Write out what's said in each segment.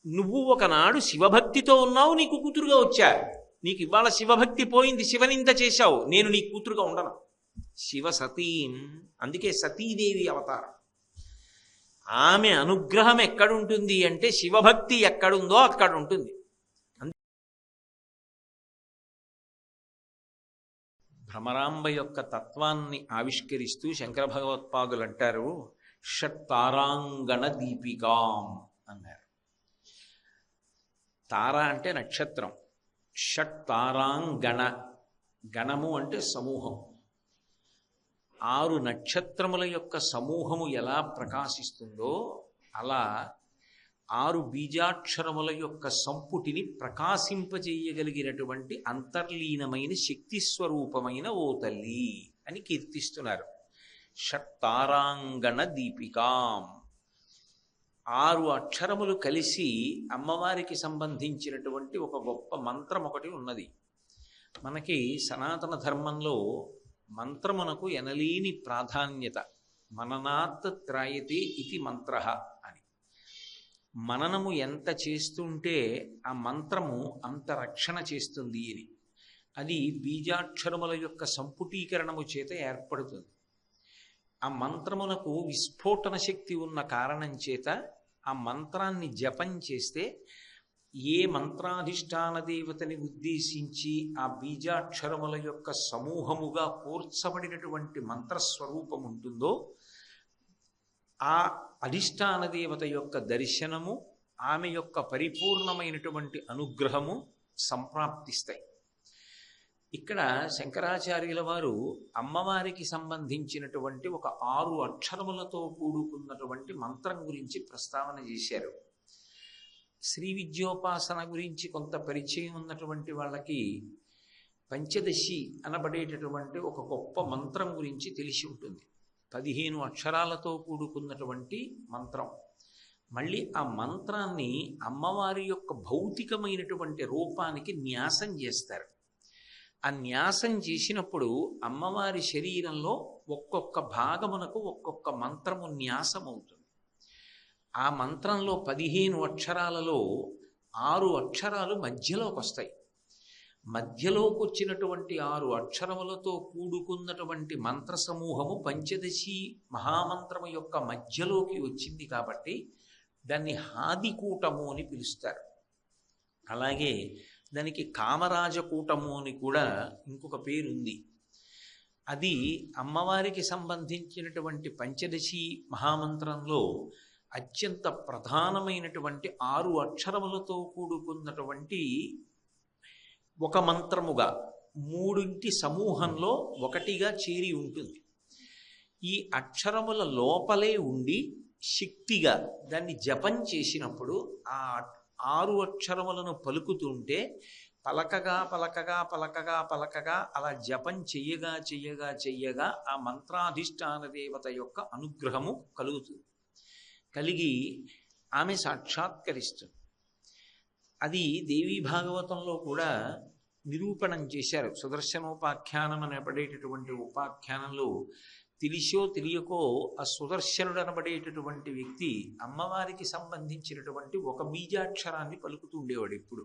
నువ్వు ఒకనాడు శివభక్తితో ఉన్నావు, నీకు కూతురుగా వచ్చా. నీకు ఇవాళ శివభక్తి పోయింది, శివనింద చేశావు, నేను నీ కూతురుగా ఉండను. శివ సతీం, అందుకే సతీదేవి అవతారం. ఆమె అనుగ్రహం ఎక్కడుంటుంది అంటే శివభక్తి ఎక్కడుందో అక్కడ ఉంటుంది. భ్రమరాంబ యొక్క తత్వాన్ని ఆవిష్కరిస్తూ శంకర భగవత్పాదులు అంటారు, షట్తారాంగణ దీపికాం అన్నారు. తార అంటే నక్షత్రం, షట్తారాంగణ, గణము అంటే సమూహం. 6 నక్షత్రముల యొక్క సమూహము ఎలా ప్రకాశిస్తుందో అలా 6 బీజాక్షరముల యొక్క సంపుటిని ప్రకాశింపజేయగలిగినటువంటి అంతర్లీనమైన శక్తి స్వరూపమైన ఓ తల్లి అని కీర్తిస్తున్నారు. షట్తారాంగణ దీపికాం. 6 అక్షరములు కలిసి అమ్మవారికి సంబంధించినటువంటి ఒక గొప్ప మంత్రం ఒకటి ఉన్నది. మనకి సనాతన ధర్మంలో మంత్రమునకు ఎనలేని ప్రాధాన్యత. మననాత్ త్రాయతే ఇది మంత్ర అని. మననము ఎంత చేస్తుంటే ఆ మంత్రము అంత రక్షణ చేస్తుంది అని. అది బీజాక్షరముల యొక్క సంపుటీకరణము చేత ఏర్పడుతుంది. ఆ మంత్రమునకు విస్ఫోటన శక్తి ఉన్న కారణం చేత ఆ మంత్రాన్ని జపం చేస్తే ఏ మంత్రాధిష్టాన దేవతని ఉద్దేశించి ఆ బీజాక్షరముల యొక్క సమూహముగా కూర్చబడినటువంటి మంత్రస్వరూపం ఉంటుందో ఆ అధిష్టాన దేవత యొక్క దర్శనము, ఆమె యొక్క పరిపూర్ణమైనటువంటి అనుగ్రహము సంప్రాప్తిస్తాయి. ఇక్కడ శంకరాచార్యుల వారు అమ్మవారికి సంబంధించినటువంటి ఒక 6 అక్షరములతో కూడుకున్నటువంటి మంత్రం గురించి ప్రస్తావన చేశారు. శ్రీ విద్యోపాసన గురించి కొంత పరిచయం ఉన్నటువంటి వాళ్ళకి పంచదశి అనబడేటటువంటి ఒక గొప్ప మంత్రం గురించి తెలిసి ఉంటుంది. 15 అక్షరాలతో కూడుకున్నటువంటి మంత్రం. మళ్ళీ ఆ మంత్రాన్ని అమ్మవారి యొక్క భౌతికమైనటువంటి రూపానికి న్యాసం చేస్తారు. ఆ న్యాసం చేసినప్పుడు అమ్మవారి శరీరంలో ఒక్కొక్క భాగమునకు ఒక్కొక్క మంత్రము న్యాసం అవుతుంది. ఆ మంత్రంలో 15 అక్షరాలలో 6 అక్షరాలు మధ్యలోకి వస్తాయి. మధ్యలోకి వచ్చినటువంటి 6 అక్షరములతో కూడుకున్నటువంటి మంత్ర సమూహము పంచదశి మహామంత్రము యొక్క మధ్యలోకి వచ్చింది కాబట్టి దాన్ని హాదికూటము అని పిలుస్తారు. అలాగే దానికి కామరాజకూటము అని కూడా ఇంకొక పేరు ఉంది. అది అమ్మవారికి సంబంధించినటువంటి పంచదశి మహామంత్రంలో అత్యంత ప్రధానమైనటువంటి 6 అక్షరములతో కూడుకున్నటువంటి ఒక మంత్రముగా 3 సమూహంలో ఒకటిగా చేరి ఉంటుంది. ఈ అక్షరముల లోపలే ఉండి శక్తిగా దాన్ని జపం చేసినప్పుడు ఆ 6 అక్షరములను పలుకుతుంటే పలకగా పలకగా పలకగా పలకగా అలా జపం చెయ్యగా చెయ్యగా చెయ్యగా ఆ మంత్రాధిష్టాన దేవత యొక్క అనుగ్రహము కలుగుతుంది. కలిగి ఆమె సాక్షాత్కరిస్తుంది. అది దేవీ భాగవతంలో కూడా నిరూపణం చేశారు. సుదర్శనోపాఖ్యానం అనబడేటటువంటి ఉపాఖ్యానంలో తెలిసో తెలియకో ఆ సుదర్శనుడు అనబడేటటువంటి వ్యక్తి అమ్మవారికి సంబంధించినటువంటి ఒక బీజాక్షరాన్ని పలుకుతూ ఉండేవాడు ఎప్పుడు.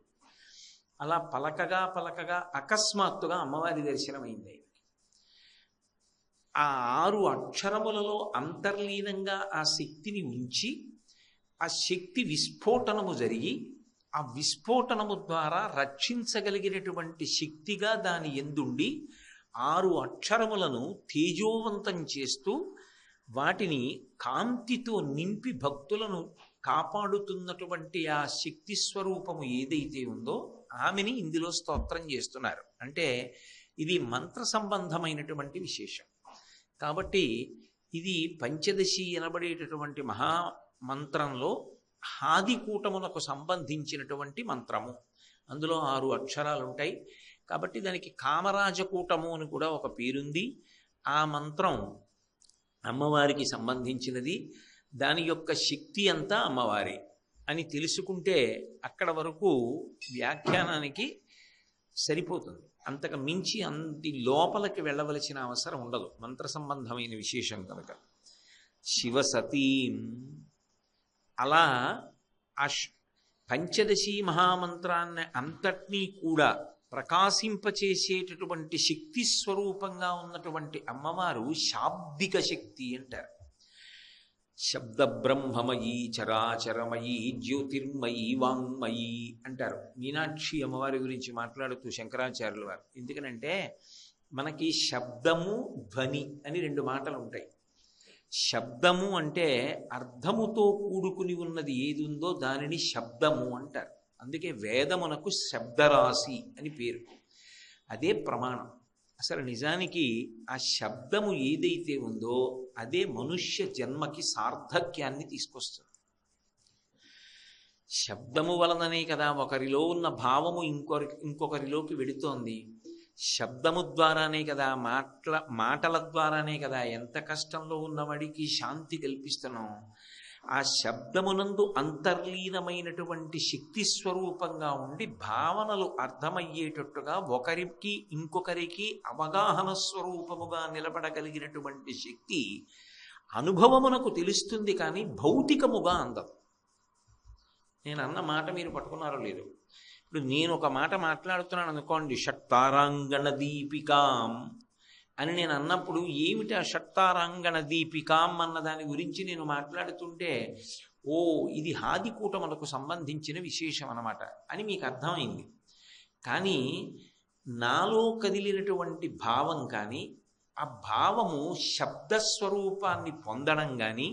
అలా పలకగా పలకగా అకస్మాత్తుగా అమ్మవారి దర్శనమైంది. ఆ 6 అక్షరములలో అంతర్లీనంగా ఆ శక్తిని ఉంచి ఆ శక్తి విస్ఫోటనము జరిగి ఆ విస్ఫోటనము ద్వారా రక్షించగలిగినటువంటి శక్తిగా దాని ఎందుండి 6 అక్షరములను తేజోవంతం చేస్తూ వాటిని కాంతితో నింపి భక్తులను కాపాడుతున్నటువంటి ఆ శక్తి స్వరూపము ఏదైతే ఉందో ఆమెని ఇందులో స్తోత్రం చేస్తున్నారు. అంటే ఇది మంత్ర సంబంధమైనటువంటి విశేషం కాబట్టి ఇది పంచదశి అనబడేటటువంటి మహామంత్రంలో హాదికూటమునకు సంబంధించినటువంటి మంత్రము. అందులో 6 అక్షరాలు ఉంటాయి కాబట్టి దానికి కామరాజకూటము అని కూడా ఒక పేరుంది. ఆ మంత్రం అమ్మవారికి సంబంధించినది. దాని యొక్క శక్తి అంతా అమ్మవారి అని తెలుసుకుంటే అక్కడ వరకు వ్యాఖ్యానానికి సరిపోతుంది. అంతకు మించి అంది లోపలికి వెళ్ళవలసిన అవసరం ఉండదు, మంత్ర సంబంధమైన విశేషం కనుక. శివసతీం అలా పంచదశి మహామంత్రాన్ని అంతటినీ కూడా ప్రకాశింపచేసేటటువంటి శక్తి స్వరూపంగా ఉన్నటువంటి అమ్మవారు శాబ్దిక శక్తి అంటారు. శబ్ద బ్రహ్మమయీ చరాచరమయీ జ్యోతిర్మయీ వాంగ్మయీ అంటారు మీనాక్షి అమ్మవారి గురించి మాట్లాడుతూ శంకరాచార్యుల వారు. ఎందుకనంటే మనకి శబ్దము ధ్వని అని రెండు మాటలు ఉంటాయి. శబ్దము అంటే అర్థముతో కూడుకుని ఉన్నది ఏది ఉందో దానిని శబ్దము అంటారు. అందుకే వేదమునకు శబ్దరాశి అని పేరు. అదే ప్రమాణం. అసలు నిజానికి ఆ శబ్దము ఏదైతే ఉందో అదే మనుష్య జన్మకి సార్థక్యాన్ని తీసుకొస్తుంది. శబ్దము వలననే కదా ఒకరిలో ఉన్న భావము ఇంకొకరిలోకి వెడుతోంది. శబ్దము ద్వారానే కదా మాటల ద్వారానే కదా ఎంత కష్టంలో ఉన్నవాడికి శాంతి కల్పిస్తున్నాం. ఆ శబ్దమునందు అంతర్లీనమైనటువంటి శక్తి స్వరూపంగా ఉండి భావనలు అర్థమయ్యేటట్టుగా ఒకరికి ఇంకొకరికి అవగాహన స్వరూపముగా నిలబడగలిగినటువంటి శక్తి అనుభవమునకు తెలుస్తుంది, కానీ భౌతికముగా అందదు. నేను అన్న మాట మీరు పట్టుకున్నారో లేదు. ఇప్పుడు నేను ఒక మాట మాట్లాడుతున్నాను అనుకోండి, షట్తారాంగణ దీపికాం అని నేను అన్నప్పుడు ఏమిటి ఆ షట్తారాంగణ దీపికాం అన్న దాని గురించి నేను మాట్లాడుతుంటే ఓ ఇది హాదికూటములకు సంబంధించిన విశేషం అన్నమాట అని మీకు అర్థమైంది. కానీ నాలో కదిలినటువంటి భావం కానీ ఆ భావము శబ్దస్వరూపాన్ని పొందడం కానీ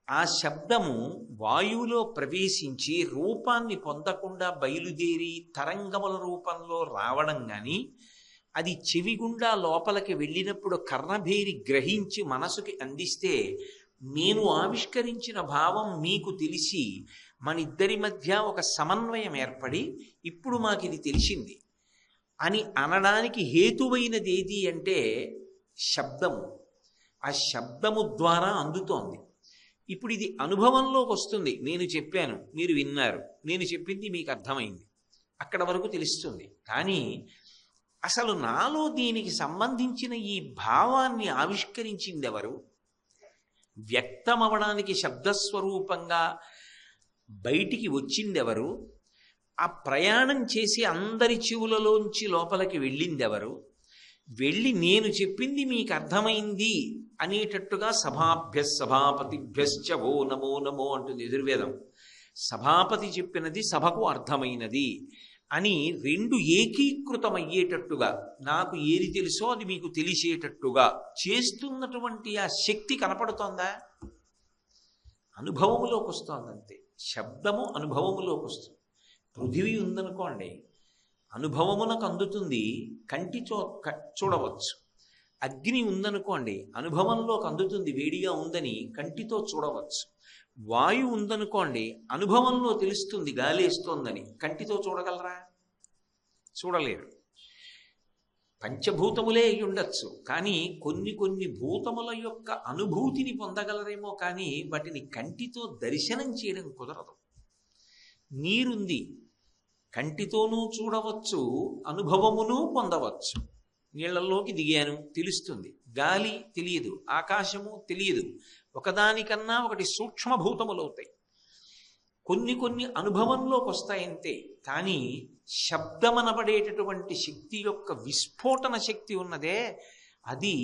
ఆ శబ్దము వాయువులో ప్రవేశించి రూపాన్ని పొందకుండా బయలుదేరి తరంగముల రూపంలో రావడం కానీ అది చెవిగుండా లోపలికి వెళ్ళినప్పుడు కర్ణభేరి గ్రహించి మనసుకి అందిస్తే నేను ఆవిష్కరించిన భావం మీకు తెలిసి మన ఇద్దరి మధ్య ఒక సమన్వయం ఏర్పడి ఇప్పుడు మాకు ఇది తెలిసింది అని అనడానికి హేతువైనది ఏది అంటే శబ్దము. ఆ శబ్దము ద్వారా అందుతోంది. ఇప్పుడు ఇది అనుభవంలోకి వస్తుంది. నేను చెప్పాను, మీరు విన్నారు, నేను చెప్పింది మీకు అర్థమైంది, అక్కడ వరకు తెలుస్తుంది. కానీ అసలు నాలో దీనికి సంబంధించిన ఈ భావాన్ని ఆవిష్కరించింది ఎవరు? వ్యక్తమవడానికి శబ్దస్వరూపంగా బయటికి వచ్చిందెవరు? ఆ ప్రయాణం చేసి అందరి చెవులలోంచి లోపలికి వెళ్ళిందెవరు? వెళ్ళి నేను చెప్పింది మీకు అర్థమైంది అనేటట్టుగా సభాపతిభ్యశ్చ ఓ నమో నమో అంటుంది ఎదుర్వేదం. సభాపతి చెప్పినది సభకు అర్థమైనది అని రెండు ఏకీకృతమయ్యేటట్టుగా నాకు ఏది తెలుసో అది మీకు తెలిసేటట్టుగా చేస్తున్నటువంటి ఆ శక్తి కనపడుతోందా? అనుభవములోకి వస్తోందంతే. శబ్దము అనుభవములోకి వస్తుంది. పృథివీ ఉందనుకోండి, అనుభవమునకు అందుతుంది, కంటితో చూడవచ్చు. అగ్ని ఉందనుకోండి, అనుభవంలోకి అందుతుంది, వేడిగా ఉందని కంటితో చూడవచ్చు. వాయువు ఉందనుకోండి, అనుభవంలో తెలుస్తుంది గాలేస్తోందని, కంటితో చూడగలరా? చూడలేరు. పంచభూతములే అయి ఉండొచ్చు, కానీ కొన్ని కొన్ని భూతముల యొక్క అనుభూతిని పొందగలరేమో, కానీ వాటిని కంటితో దర్శనం చేయడం కుదరదు. నీరుంది, కంటితోనూ చూడవచ్చు, అనుభవమును పొందవచ్చు. నీళ్లలోకి దిగాను, తెలుస్తుంది. గాలి తెలియదు, ఆకాశము తెలియదు. ఒకదానికన్నా ఒకటి సూక్ష్మభూతములవుతాయి. కొన్ని కొన్ని అనుభవంలోకి వస్తాయంతే. కానీ శబ్దమనబడేటటువంటి శక్తి యొక్క విస్ఫోటన శక్తి ఉన్నదే, అది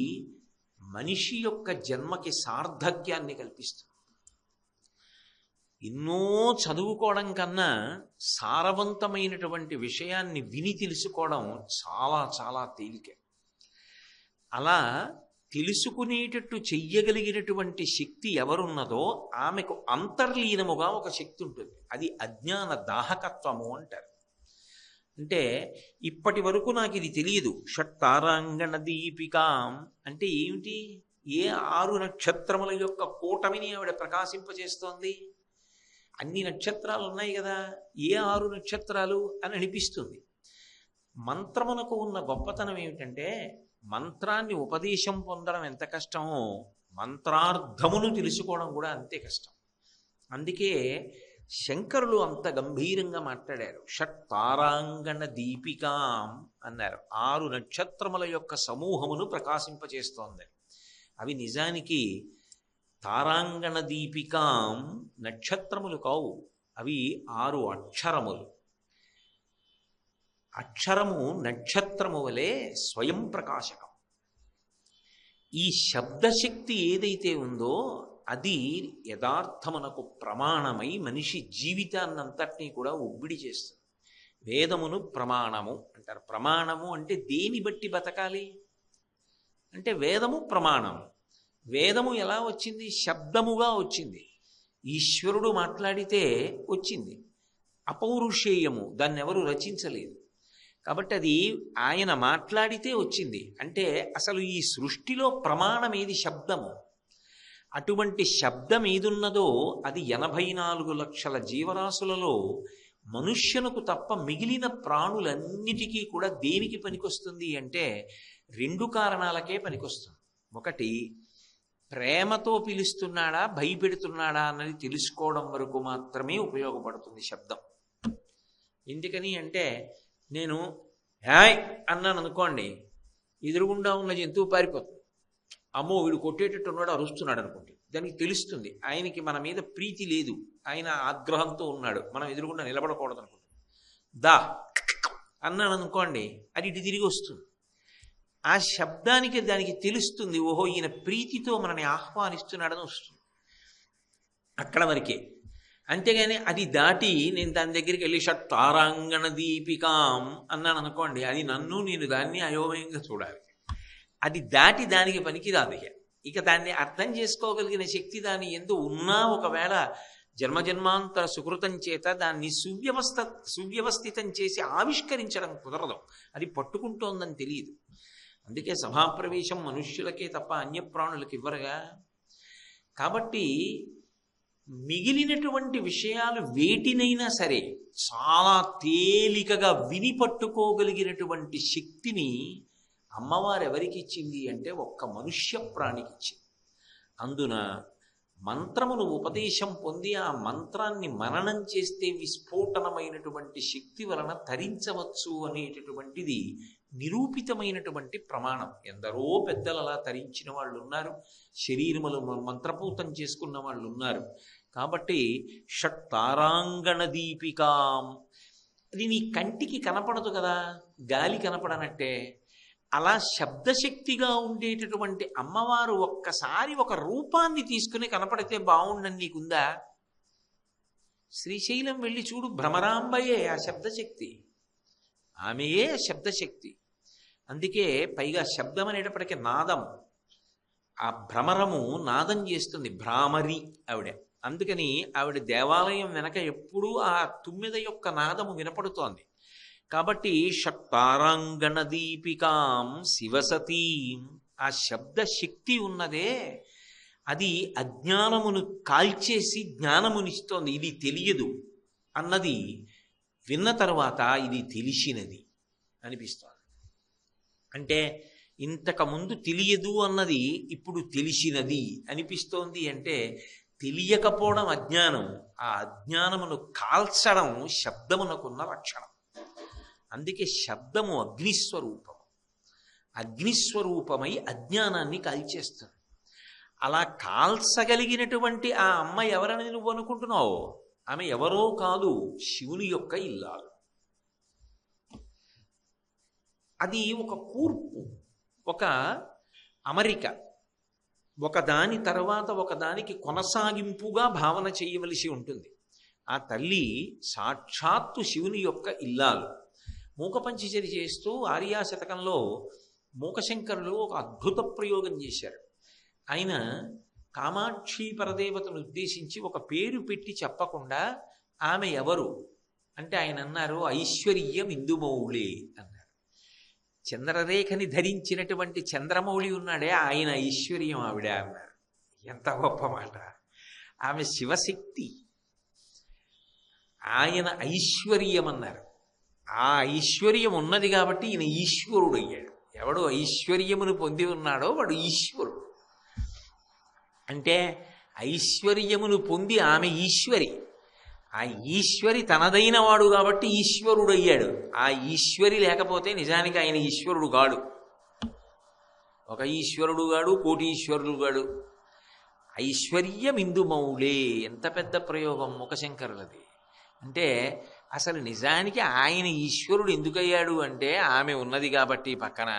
మనిషి యొక్క జన్మకి సార్థక్యాన్ని కల్పిస్తుంది. ఎన్నో చదువుకోవడం కన్నా సారవంతమైనటువంటి విషయాన్ని విని తెలుసుకోవడం చాలా చాలా తేలిక. అలా తెలుసుకునేటట్టు చెయ్యగలిగినటువంటి శక్తి ఎవరున్నదో ఆమెకు అంతర్లీనముగా ఒక శక్తి ఉంటుంది. అది అజ్ఞాన దాహకత్వము అంటారు. అంటే ఇప్పటి వరకు నాకు ఇది తెలియదు. షట్తారాంగణ దీపికాం అంటే ఏమిటి? ఏ 6 నక్షత్రముల యొక్క కూటమిని ఆవిడ ప్రకాశింపచేస్తోంది? అన్ని నక్షత్రాలు ఉన్నాయి కదా, ఏ 6 నక్షత్రాలు అని అనిపిస్తుంది. మంత్రమునకు ఉన్న గొప్పతనం ఏమిటంటే, మంత్రాన్ని ఉపదేశం పొందడం ఎంత కష్టమో మంత్రార్థమును తెలుసుకోవడం కూడా అంతే కష్టం. అందుకే శంకరులు అంత గంభీరంగా మాట్లాడారు. షట్తారాంగణ దీపికాం అన్నారు. 6 నక్షత్రముల యొక్క సమూహమును ప్రకాశింపచేస్తోంది. అవి నిజానికి తారాంగణ దీపికాం నక్షత్రములు కావు, అవి 6 అక్షరములు. అక్షరము నక్షత్రము వలె స్వయం ప్రకాశకం. ఈ శబ్దశక్తి ఏదైతే ఉందో అది యథార్థమునకు ప్రమాణమై మనిషి జీవితాన్నంతటినీ కూడా ఒబ్బిడి చేస్తుంది. వేదమును ప్రమాణము అంటారు. ప్రమాణము అంటే దేని బట్టి బతకాలి అంటే వేదము ప్రమాణము. వేదము ఎలా వచ్చింది? శబ్దముగా వచ్చింది. ఈశ్వరుడు మాట్లాడితే వచ్చింది. అపౌరుషేయము, దాన్ని ఎవరు రచించలేదు. కాబట్టి అది ఆయన మాట్లాడితే వచ్చింది. అంటే అసలు ఈ సృష్టిలో ప్రమాణం ఏది? శబ్దము. అటువంటి శబ్దం ఏదున్నదో అది 84 లక్షల జీవరాశులలో మనుష్యునకు తప్ప మిగిలిన ప్రాణులన్నిటికీ కూడా దేనికి పనికొస్తుంది అంటే 2 కారణాలకే పనికొస్తుంది. ఒకటి, ప్రేమతో పిలుస్తున్నాడా భయపెడుతున్నాడా అన్నది తెలుసుకోవడం వరకు మాత్రమే ఉపయోగపడుతుంది శబ్దం. ఎందుకని అంటే నేను హాయ్ అన్నాను అనుకోండి, ఎదురుగుండా ఉన్న జంతువు పారిపోతుంది. అమ్మో వీడు కొట్టేటట్టు ఉన్నాడు, అరుస్తున్నాడు అనుకోండి, దానికి తెలుస్తుంది ఆయనకి మన మీద ప్రీతి లేదు, ఆయన ఆగ్రహంతో ఉన్నాడు, మనం ఎదురుగుండా నిలబడకూడదు అనుకుంటుంది. దా అన్నాను అనుకోండి, అది ఇటు తిరిగి వస్తుంది. ఆ శబ్దానికి దానికి తెలుస్తుంది, ఓహో ఈయన ప్రీతితో మనని ఆహ్వానిస్తున్నాడని వస్తుంది. అక్కడ వరకే. అంతేగాని అది దాటి నేను దాని దగ్గరికి వెళ్ళి షట్తారాంగణ దీపికాం అన్నాను అనుకోండి, అది నన్ను నేను దాన్ని అయోమయంగా చూడాలి. అది దాటి దానికి పనికిరాదు. ఇక దాన్ని అర్థం చేసుకోగలిగిన శక్తి దాని ఎందు ఉన్నా ఒకవేళ జన్మజన్మాంతర సుకృతం చేత దాన్ని సువ్యవస్థితం చేసి ఆవిష్కరించడం కుదరదు. అది పట్టుకుంటోందని తెలియదు. అందుకే సభాప్రవేశం మనుష్యులకే తప్ప అన్యప్రాణులకి ఇవ్వరుగా. కాబట్టి మిగిలినటువంటి విషయాలు వేటినైనా సరే చాలా తేలికగా విని పట్టుకోగలిగినటువంటి శక్తిని అమ్మవారు ఎవరికి ఇచ్చింది అంటే ఒక్క మనుష్య ప్రాణికి ఇచ్చింది. అందున మంత్రమును ఉపదేశం పొంది ఆ మంత్రాన్ని మననం చేస్తే విస్ఫోటనమైనటువంటి శక్తి వలన తరించవచ్చు అనేటటువంటిది నిరూపితమైనటువంటి ప్రమాణం. ఎందరో పెద్దలు అలా తరించిన వాళ్ళు ఉన్నారు, శరీరములు మంత్రపూతం చేసుకున్న వాళ్ళు ఉన్నారు. కాబట్టి షట్తారాంగణ దీపికాం, అది నీ కంటికి కనపడదు కదా, గాలి కనపడనట్టే. అలా శబ్దశక్తిగా ఉండేటటువంటి అమ్మవారు ఒక్కసారి ఒక రూపాన్ని తీసుకుని కనపడితే బాగుండని నీకుందా? శ్రీశైలం వెళ్ళి చూడు, భ్రమరాంబయే ఆ శబ్దశక్తి, ఆమెయే శబ్దశక్తి. అందుకే పైగా శబ్దం అనేటప్పటికీ నాదం. ఆ భ్రమరము నాదం చేస్తుంది, భ్రామరి ఆవిడ. అందుకని ఆవిడ దేవాలయం వెనక ఎప్పుడూ ఆ తుమ్మెద యొక్క నాదము వినపడుతోంది. కాబట్టి షట్తారాంగణ దీపికాం శివసతీం, ఆ శబ్దశక్తి ఉన్నదే అది అజ్ఞానమును కాల్చేసి జ్ఞానమునిస్తోంది. ఇది తెలియదు అన్నది విన్న తర్వాత ఇది తెలిసినది అనిపిస్తోంది. అంటే ఇంతకుముందు తెలియదు అన్నది ఇప్పుడు తెలిసినది అనిపిస్తోంది. అంటే తెలియకపోవడం అజ్ఞానం, ఆ అజ్ఞానమును కాల్చడం శబ్దమునకున్న లక్షణం. అందుకే శబ్దము అగ్నిస్వరూపం. అగ్నిస్వరూపమై అజ్ఞానాన్ని కాల్చేస్తుంది. అలా కాల్చగలిగినటువంటి ఆ అమ్మ ఎవరని నువ్వు అనుకుంటున్నావు? ఆమె ఎవరో కాదు, శివుని యొక్క ఇల్లాలు. అది ఒక కూర్పు, ఒక అమరిక, ఒకదాని తర్వాత ఒకదానికి కొనసాగింపుగా భావన చేయవలసి ఉంటుంది. ఆ తల్లి సాక్షాత్తు శివుని యొక్క ఇల్లాలు. మూకపంచచరి చేస్తూ ఆర్యాశతకంలో మూకశంకరులు ఒక అద్భుత ప్రయోగం చేశారు. ఆయన కామాక్షి పరదేవతను ఉద్దేశించి ఒక పేరు పెట్టి చెప్పకుండా ఆమె ఎవరు అంటే ఆయన అన్నారు ఐశ్వర్యం ఇందుమౌళి అన్నారు. చంద్రరేఖని ధరించినటువంటి చంద్రమౌళి ఉన్నాడే ఆయన ఐశ్వర్యం ఆవిడ అన్నారు. ఎంత గొప్ప మాట! ఆమె శివశక్తి, ఆయన ఐశ్వర్యం అన్నారు. ఆ ఐశ్వర్యం ఉన్నది కాబట్టి ఈయన ఈశ్వరుడు అయ్యాడు. ఎవడు ఐశ్వర్యమును పొంది ఉన్నాడో వాడు ఈశ్వరుడు. అంటే ఐశ్వర్యమును పొంది ఆమె ఈశ్వరి, ఆ ఈశ్వరి తనదైన వాడు కాబట్టి ఈశ్వరుడు అయ్యాడు. ఆ ఈశ్వరి లేకపోతే నిజానికి ఆయన ఈశ్వరుడు గాడు. ఒక ఈశ్వరుడు గాడు, కోటి ఈశ్వరుడు గాడు. ఐశ్వర్యం ఇందుమౌళే, ఎంత పెద్ద ప్రయోగం ముఖశంకరులది. అంటే అసలు నిజానికి ఆయన ఈశ్వరుడు ఎందుకయ్యాడు అంటే ఆమె ఉన్నది కాబట్టి పక్కన,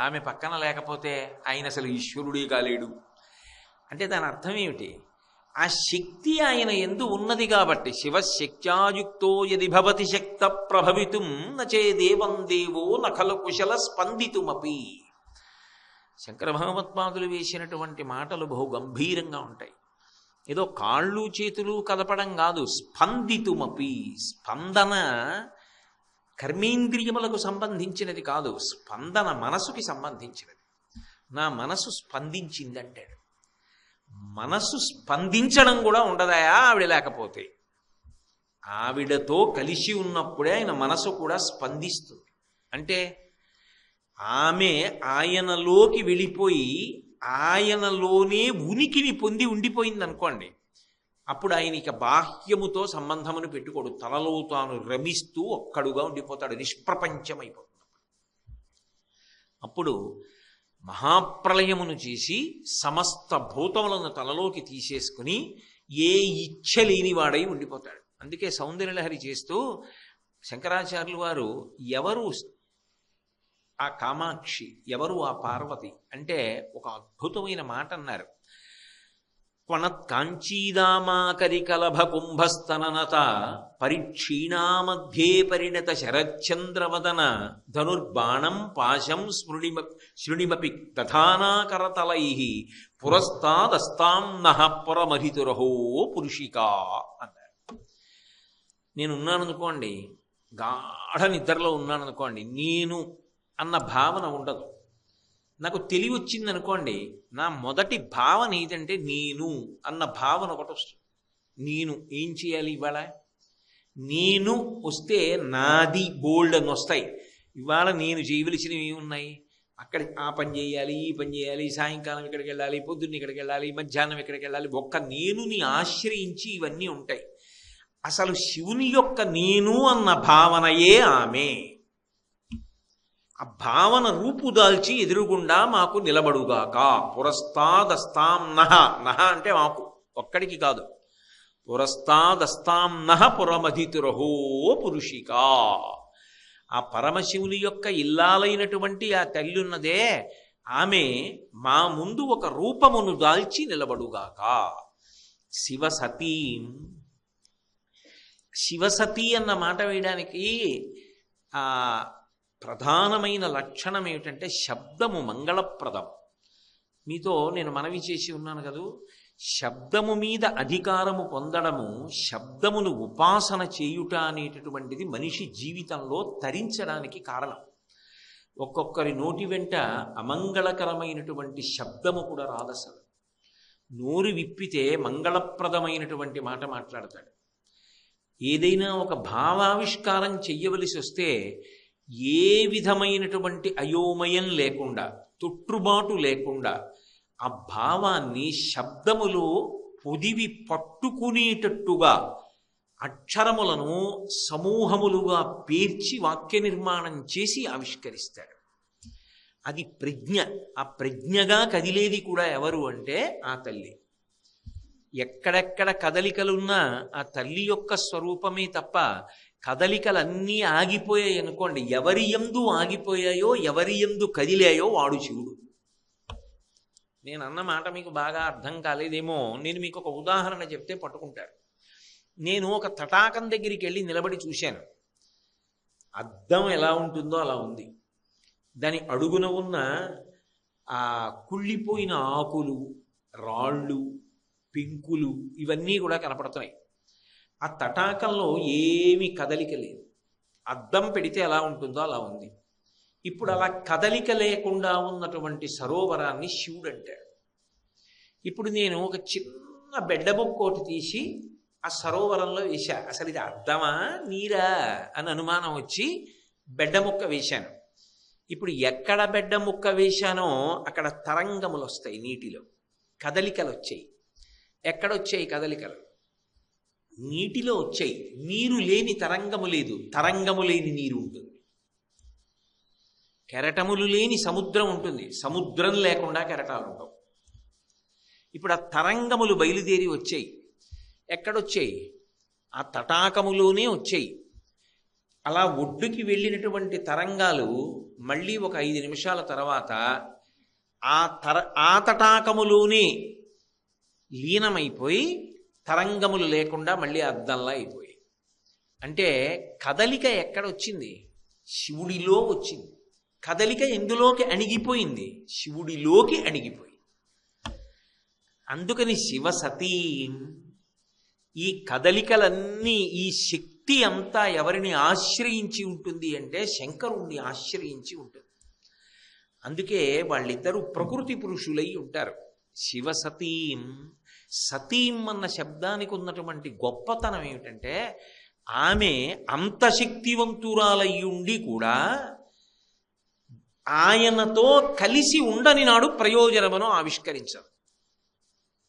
ఆమె పక్కన లేకపోతే ఆయన అసలు ఈశ్వరుడే కాలేడు. అంటే దాని అర్థం ఏమిటి? ఆ శక్తి ఆయన యందు ఉన్నది కాబట్టి. శివశక్త్యాయుక్తో యది భవతి శక్త ప్రభవితుం నచే దేవం దేవో నఖలు కుశల స్పందితుమపి. శంకర భగవత్పాదులు వేసినటువంటి మాటలు బహు గంభీరంగా ఉంటాయి. ఏదో కాళ్ళు చేతులు కదపడం కాదు, స్పందితుమపి. స్పందన కర్మేంద్రియములకు సంబంధించినది కాదు, స్పందన మనసుకి సంబంధించినది. నా మనసు స్పందించిందంటాడు. మనసు స్పందించడం కూడా ఉండదాయా ఆవిడ లేకపోతే? ఆవిడతో కలిసి ఉన్నప్పుడే ఆయన మనసు కూడా స్పందిస్తుంది. అంటే ఆమె ఆయనలోకి వెళ్ళిపోయి ఆయనలోనే ఉనికిని పొంది ఉండిపోయింది అనుకోండి, అప్పుడు ఆయన ఇక బాహ్యముతో సంబంధమును పెట్టుకోడు. తనలో తాను రమిస్తూ ఒక్కడుగా ఉండిపోతాడు, నిష్ప్రపంచమైపోతుంది. అప్పుడు మహాప్రళయమును చేసి సమస్త భూతములను తనలోకి తీసేసుకుని ఏ ఇచ్ఛ లేనివాడై ఉండిపోతాడు. అందుకే సౌందర్యలహరి చేస్తూ శంకరాచార్యులు వారు ఎవరు ఆ కామాక్షి, ఎవరు ఆ పార్వతి అంటే ఒక అద్భుతమైన మాట అన్నారు. క్వణత్ కాంచీదామాకరికలభ కుంభస్తననత పరిక్షీణామధ్యే పరిణత శరచంద్రవదన ధనుర్బాణం పాశం శృణిమపి తథానాకరతలై పురస్తాదస్తాం నః పురమహితురహో పురుషికా అన్నారు. నేనున్నాననుకోండి, గాఢ నిద్రలో ఉన్నాననుకోండి, నేను అన్న భావన ఉండదు. నాకు తెలివి వచ్చిందనుకోండి, నా మొదటి భావన ఏదంటే నేను అన్న భావన ఒకటి వస్తుంది. నేను ఏం చేయాలి ఇవాళ? నేను వస్తే నాది బోల్డ్ అని వస్తాయి. ఇవాళ నేను చేయవలసినవి ఏమున్నాయి? అక్కడ ఆ పని చేయాలి, ఈ పని చేయాలి, సాయంకాలం ఇక్కడికి వెళ్ళాలి, పొద్దున్న ఇక్కడికి వెళ్ళాలి, మధ్యాహ్నం ఇక్కడికి వెళ్ళాలి. ఒక్క నేనుని ఆశ్రయించి ఇవన్నీ ఉంటాయి. అసలు శివుని యొక్క నేను అన్న భావనయే ఆమె. ఆ భావన రూపుదాల్చి ఎదురుగుండా మాకు నిలబడుగాక. పురస్తాదస్తాం నః, నః అంటే మాకు ఒక్కడికి కాదు, పురస్తాదస్తాం నః పురమధితురహో పురుషికా. ఆ పరమశివుని యొక్క ఇల్లాలైనటువంటి ఆ తల్లి ఉన్నదే, ఆమె మా ముందు ఒక రూపమును దాల్చి నిలబడుగాక. శివసతీ. శివసతీ అన్న మాట వేయడానికి ఆ ప్రధానమైన లక్షణం ఏమిటంటే శబ్దము మంగళప్రదం. మీతో నేను మనవి చేసి ఉన్నాను కదూ, శబ్దము మీద అధికారము పొందడము, శబ్దమును ఉపాసన చేయుట అనేటటువంటిది మనిషి జీవితంలో తరించడానికి కారణం. ఒక్కొక్కరి నోటి వెంట అమంగళకరమైనటువంటి శబ్దము కూడా రాదసలు. నోరు విప్పితే మంగళప్రదమైనటువంటి మాట మాట్లాడతాడు. ఏదైనా ఒక భావావిష్కారం చెయ్యవలసి వస్తే ఏ విధమైనటువంటి అయోమయం లేకుండా, తొట్టుబాటు లేకుండా ఆ భావాన్ని శబ్దములో పొదివి పట్టుకునేటట్టుగా అక్షరములను సమూహములుగా పేర్చి వాక్య నిర్మాణం చేసి ఆవిష్కరిస్తాడు. అది ప్రజ్ఞ. ఆ ప్రజ్ఞగా కదిలేది కూడా ఎవరు అంటే ఆ తల్లి. ఎక్కడెక్కడ కదలికలున్నా ఆ తల్లి యొక్క స్వరూపమే తప్ప కదలికలన్నీ ఆగిపోయాయి అనుకోండి, ఎవరి యందు ఆగిపోయాయో, ఎవరి యందు కదిలాయో వాడు శివుడు. నేను అన్న మాట మీకు బాగా అర్థం కాలేదేమో. నేను మీకు ఒక ఉదాహరణ చెప్తే పట్టుకుంటారు. నేను ఒక తటాకం దగ్గరికి వెళ్ళి నిలబడి చూశాను. అద్దం ఎలా ఉంటుందో అలా ఉంది. దాని అడుగున ఉన్న ఆ కుళ్ళిపోయిన ఆకులు, రాళ్ళు, పెంకులు ఇవన్నీ కూడా కనపడుతున్నాయి. ఆ తటాకంలో ఏమీ కదలిక లేదు. అద్దం పెడితే ఎలా ఉంటుందో అలా ఉంది. ఇప్పుడు అలా కదలిక లేకుండా ఉన్నటువంటి సరోవరాన్ని శివుడు అంటాడు. ఇప్పుడు నేను ఒక చిన్న బెడ్డబొక్కోటి తీసి ఆ సరోవరంలో వేశా. అసలు ఇది అద్దమా నీరా అని అనుమానం వచ్చి బెడ్డముక్క వేశాను. ఇప్పుడు ఎక్కడ బెడ్డముక్క వేశానో అక్కడ తరంగములు వస్తాయి, నీటిలో కదలికలు వచ్చాయి. ఎక్కడొచ్చాయి కదలికలు? నీటిలో వచ్చాయి. నీరు లేని తరంగము లేదు, తరంగము లేని నీరు ఉంటుంది. కెరటములు లేని సముద్రం ఉంటుంది, సముద్రం లేకుండా కెరటాలు ఉండవు. ఇప్పుడు ఆ తరంగములు బయలుదేరి వచ్చాయి. ఎక్కడొచ్చాయి? ఆ తటాకములోనే వచ్చాయి. అలా ఒడ్డుకి వెళ్ళినటువంటి తరంగాలు మళ్ళీ ఒక 5 నిమిషాల తర్వాత ఆ తటాకములోనే లీనమైపోయి తరంగములు లేకుండా మళ్ళీ అద్దంలా అయిపోయి. అంటే కదలిక ఎక్కడొచ్చింది? శివుడిలో వచ్చింది. కదలిక ఎందులోకి అణిగిపోయింది? శివుడిలోకి అణిగిపోయింది. అందుకని శివసతీం, ఈ కదలికలన్నీ, ఈ శక్తి అంతా ఎవరిని ఆశ్రయించి ఉంటుంది అంటే శంకరుణ్ణి ఆశ్రయించి ఉంటుంది. అందుకే వాళ్ళిద్దరూ ప్రకృతి పురుషులై ఉంటారు. శివసతీం, సతీం అన్న శబ్దానికి ఉన్నటువంటి గొప్పతనం ఏమిటంటే ఆమె అంత శక్తివంతురాలయ్యుండి కూడా ఆయనతో కలిసి ఉండని నాడు ప్రయోజనమును ఆవిష్కరించదు.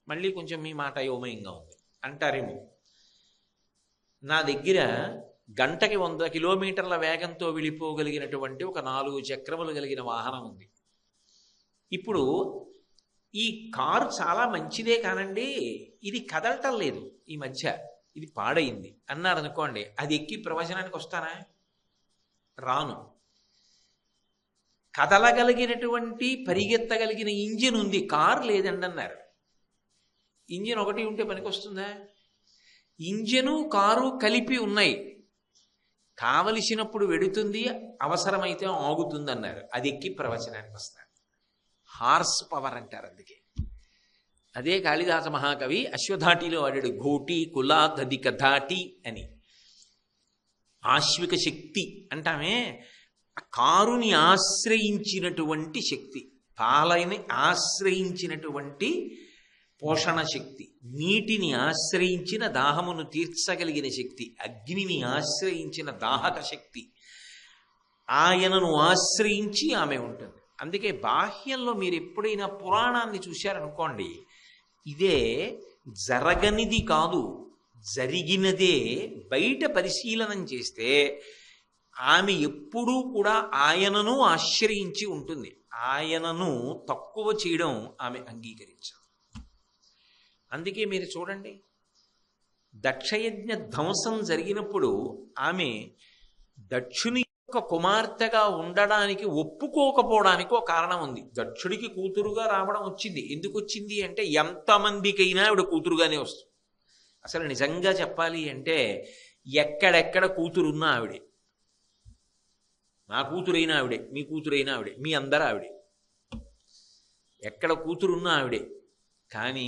మళ్ళీ కొంచెం మీ మాట యోమయంగా ఉంది అంటారేమో. నా దగ్గర గంటకి 100 కిలోమీటర్ల వేగంతో వెళ్ళిపోగలిగినటువంటి ఒక 4 చక్రములు కలిగిన వాహనం ఉంది. ఇప్పుడు ఈ కారు చాలా మంచిదే కానండి, ఇది కదలటం లేదు ఈ మధ్య, ఇది పాడైంది అన్నారనుకోండి, అది ఎక్కి ప్రవచనానికి వస్తానా? రాను. కదలగలిగినటువంటి పరిగెత్తగలిగిన ఇంజిన్ ఉంది, కారు లేదండి అన్నారు. ఇంజిన్ ఒకటి ఉంటే పనికొస్తుందా? ఇంజను కారు కలిపి ఉన్నాయి, కావలసినప్పుడు వెడుతుంది, అవసరమైతే ఆగుతుంది అన్నారు. అది ఎక్కి ప్రవచనానికి వస్తారు. హార్స్ పవర్ అంటారు. అందుకే అదే కాళిదాస మహాకవి అశ్వధాటిలో వాడాడు, ఘోటి కులా దదిక ధాటి అని. ఆశ్విక శక్తి అంటామే, కారుని ఆశ్రయించినటువంటి శక్తి, పాలని ఆశ్రయించినటువంటి పోషణ శక్తి, నీటిని ఆశ్రయించిన దాహమును తీర్చగలిగిన శక్తి, అగ్నిని ఆశ్రయించిన దాహక శక్తి, ఆయనను ఆశ్రయించి ఆమె ఉంటుంది. అందుకే బాహ్యంలో మీరు ఎప్పుడైనా పురాణాన్ని చూశారనుకోండి, ఇదే జరగనిది కాదు, జరిగినదే బయట పరిశీలనం చేస్తే ఆమె ఎప్పుడూ కూడా ఆయనను ఆశ్రయించి ఉంటుంది. ఆయనను తక్కువ చేయడం ఆమె అంగీకరించదు. అందుకే మీరు చూడండి, దక్షయజ్ఞ ధ్వంసం జరిగినప్పుడు ఆమె దక్షుని యొక్క కుమార్తెగా ఉండడానికి ఒప్పుకోకపోవడానికి ఒక కారణం ఉంది. దక్షుడికి కూతురుగా రావడం వచ్చింది. ఎందుకు వచ్చింది అంటే ఎంతమందికైనా ఆవిడ కూతురుగానే వస్తుంది. అసలు నిజంగా చెప్పాలి అంటే ఎక్కడెక్కడ కూతురున్నా ఆవిడే. నా కూతురైనా ఆవిడే, మీ కూతురైనా ఆవిడే, మీ అందరూ ఆవిడే. ఎక్కడ కూతురున్నా ఆవిడే. కానీ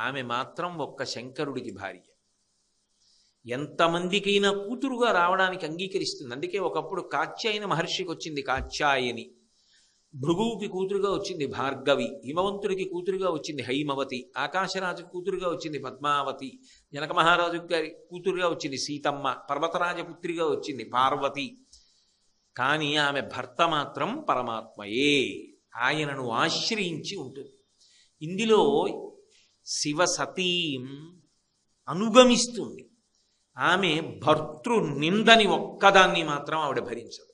ఆమె మాత్రం ఒక్క శంకరుడికి భార్య. ఎంతమందికైనా కూతురుగా రావడానికి అంగీకరిస్తుంది. అందుకే ఒకప్పుడు కాత్యాయన మహర్షికి వచ్చింది కాత్యాయని, భృగువుకి కూతురుగా వచ్చింది భార్గవి, హిమవంతుడికి కూతురుగా వచ్చింది హైమవతి, ఆకాశరాజుకి కూతురుగా వచ్చింది పద్మావతి, జనక మహారాజు గారి కూతురుగా వచ్చింది సీతమ్మ, పర్వతరాజపుత్రిగా వచ్చింది పార్వతి. కానీ ఆమె భర్త మాత్రం పరమాత్మయే, ఆయనను ఆశ్రయించి ఉంటుంది. ఇందులో శివసతీం అనుగమిస్తుంది. ఆమె భర్తృ నిందని ఒక్కదాన్ని మాత్రం ఆవిడ భరించదు.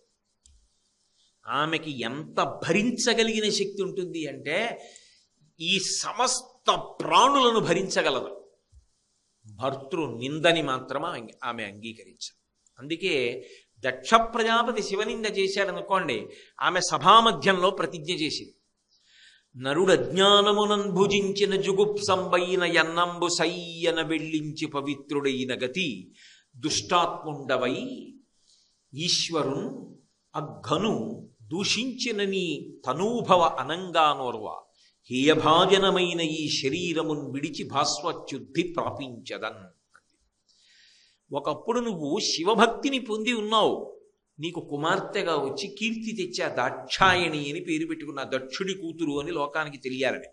ఆమెకి ఎంత భరించగలిగిన శక్తి ఉంటుంది అంటే ఈ సమస్త ప్రాణులను భరించగలదు. భర్తృ నిందని మాత్రం ఆమె అంగీకరించదు. అందుకే దక్ష ప్రజాపతి శివనింద చేశాడనుకోండి, ఆమె సభామధ్యంలో ప్రతిజ్ఞ చేసింది, నరుడు అజ్ఞానమునన్ భుజించిన జుగుప్సంబైన ఎన్నంబు సయ్యన వెళ్ళించి పవిత్రుడైన గతి దుష్టాత్ముండవై ఈశ్వరున్ అఘను దూషించిన నీ తనూభవ అనంగానోర్వ హేయభాజనమైన ఈ శరీరమున్ విడిచి భాస్వచ్యుద్ధి ప్రాపించదన్. ఒకప్పుడు నువ్వు శివభక్తిని పొంది ఉన్నావు, నీకు కుమార్తెగా వచ్చి కీర్తి తెచ్చా, దాక్షాయణి అని పేరు పెట్టుకున్న, దక్షుడి కూతురు అని లోకానికి తెలియాలని.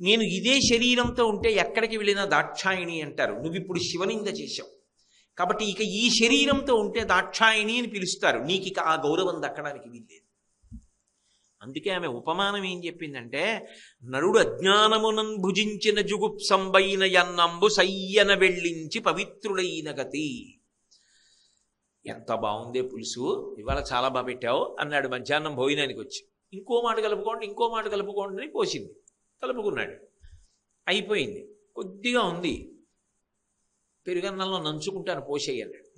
నేను ఇదే శరీరంతో ఉంటే ఎక్కడికి వెళ్ళినా దాక్షాయణి అంటారు. నువ్వు ఇప్పుడు శివనింద చేశావు కాబట్టి ఇక ఈ శరీరంతో ఉంటే దాక్షాయణి అని పిలుస్తారు. నీకు ఇక ఆ గౌరవం దక్కడానికి వీల్లేదు. అందుకే ఆమె ఉపమానం ఏం చెప్పిందంటే, నరుడు అజ్ఞానమునన్ భుజించిన జుగుప్సంబైన ఎన్నంబు సయ్యన వెళ్ళించి పవిత్రుడైన గతి. ఎంత బాగుందే పులుసు, ఇవాళ చాలా బాగా పెట్టావు అన్నాడు మధ్యాహ్నం భోజనానికి వచ్చి. ఇంకో మాట కలుపుకోండి, ఇంకో మాట కలుపుకోండి అని పోసింది. కలుపుకున్నాడు, అయిపోయింది. కొద్దిగా ఉంది, పెరుగన్నంలో నంచుకుంటాను పోసేయి అన్నాడు.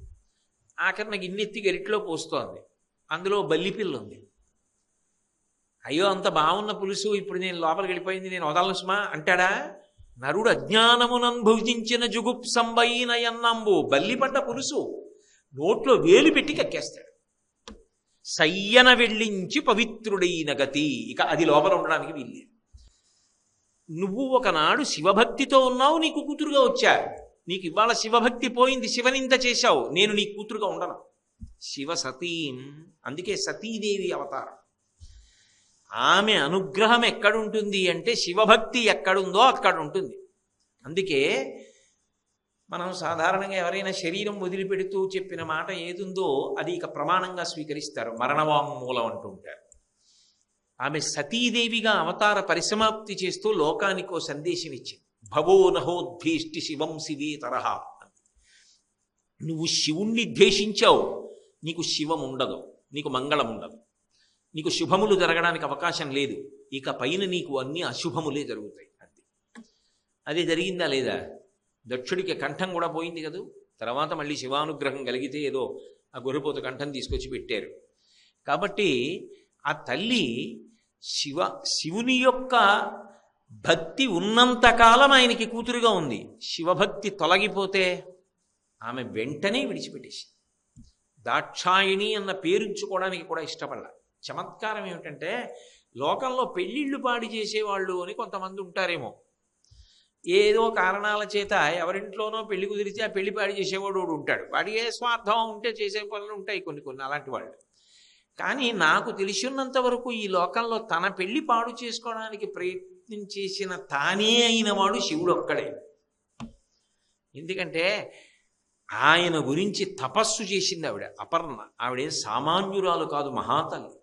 ఆఖరి నాకు ఇన్నెత్తి గరిట్లో పోస్తోంది, అందులో బల్లిపిల్ల ఉంది. అయ్యో అంత బాగున్న పులుసు ఇప్పుడు నేను లోపలికి వెళ్ళిపోయింది, నేను వదలను సుమా అంటాడా? నరుడు అజ్ఞానమునం భుజించిన జుగుప్సంబైనయన్నంబు, బల్లిపడ్డ పులుసు నోట్లో వేలు పెట్టి కక్కేస్తాడు. సయ్యన వెళ్ళించి పవిత్రుడైన గతి, ఇక అది లోపల ఉండడానికి వీల్లేదు. నువ్వు ఒకనాడు శివభక్తితో ఉన్నావు, నీకు కూతురుగా వచ్చా. నీకు ఇవాళ శివభక్తి పోయింది, శివనింద చేశావు, నేను నీ కూతురుగా ఉండను. శివ సతీం, అందుకే సతీదేవి అవతారం. ఆమె అనుగ్రహం ఎక్కడుంటుంది అంటే శివభక్తి ఎక్కడుందో అక్కడ ఉంటుంది. అందుకే మనం సాధారణంగా ఎవరైనా శరీరం వదిలిపెడుతూ చెప్పిన మాట ఏదుందో అది ఇక ప్రమాణంగా స్వీకరిస్తారు, మరణవాంగ్మూలం అంటూ ఉంటారు. ఆమె సతీదేవిగా అవతార పరిసమాప్తి చేస్తూ లోకానికో సందేశం ఇచ్చింది. భవో నహోద్భీష్టి శివం శివే తరహ. నువ్వు శివుణ్ణి ద్వేషించావు, నీకు శివం ఉండదు, నీకు మంగళం ఉండదు, నీకు శుభములు జరగడానికి అవకాశం లేదు, ఇక పైన నీకు అన్ని అశుభములే జరుగుతాయి. అది జరిగిందా లేదా? దక్షుడికి కంఠం కూడా పోయింది కదూ. తర్వాత మళ్ళీ శివానుగ్రహం కలిగితే ఏదో ఆ గొర్రెపోతు కంఠం తీసుకొచ్చి పెట్టారు. కాబట్టి ఆ తల్లి శివుని యొక్క భక్తి ఉన్నంతకాలం ఆయనకి కూతురుగా ఉంది. శివభక్తి తొలగిపోతే ఆమె వెంటనే విడిచిపెట్టేసి దాక్షాయిణి అన్న పేరుంచుకోవడానికి కూడా ఇష్టపడాల. చమత్కారం ఏమిటంటే లోకంలో పెళ్ళిళ్ళు పాడి చేసేవాళ్ళు అని కొంతమంది ఉంటారేమో, ఏదో కారణాల చేత ఎవరింట్లోనో పెళ్లి కుదిరితే ఆ పెళ్లి పాడి చేసేవాడు ఉంటాడు. వాడికి ఏ స్వార్థం ఉంటే చేసే పనులు ఉంటాయి కొన్ని అలాంటి వాళ్ళు. కానీ నాకు తెలిసినంత వరకు ఈ లోకంలో తన పెళ్లి పాడు చేసుకోవడానికి ప్రయత్నం చేసిన తానే అయిన వాడు శివుడు ఒక్కడే. ఎందుకంటే ఆయన గురించి తపస్సు చేసింది ఆవిడ అపర్ణ. ఆవిడేం సామాన్యురాలు కాదు, మహాతల్లి.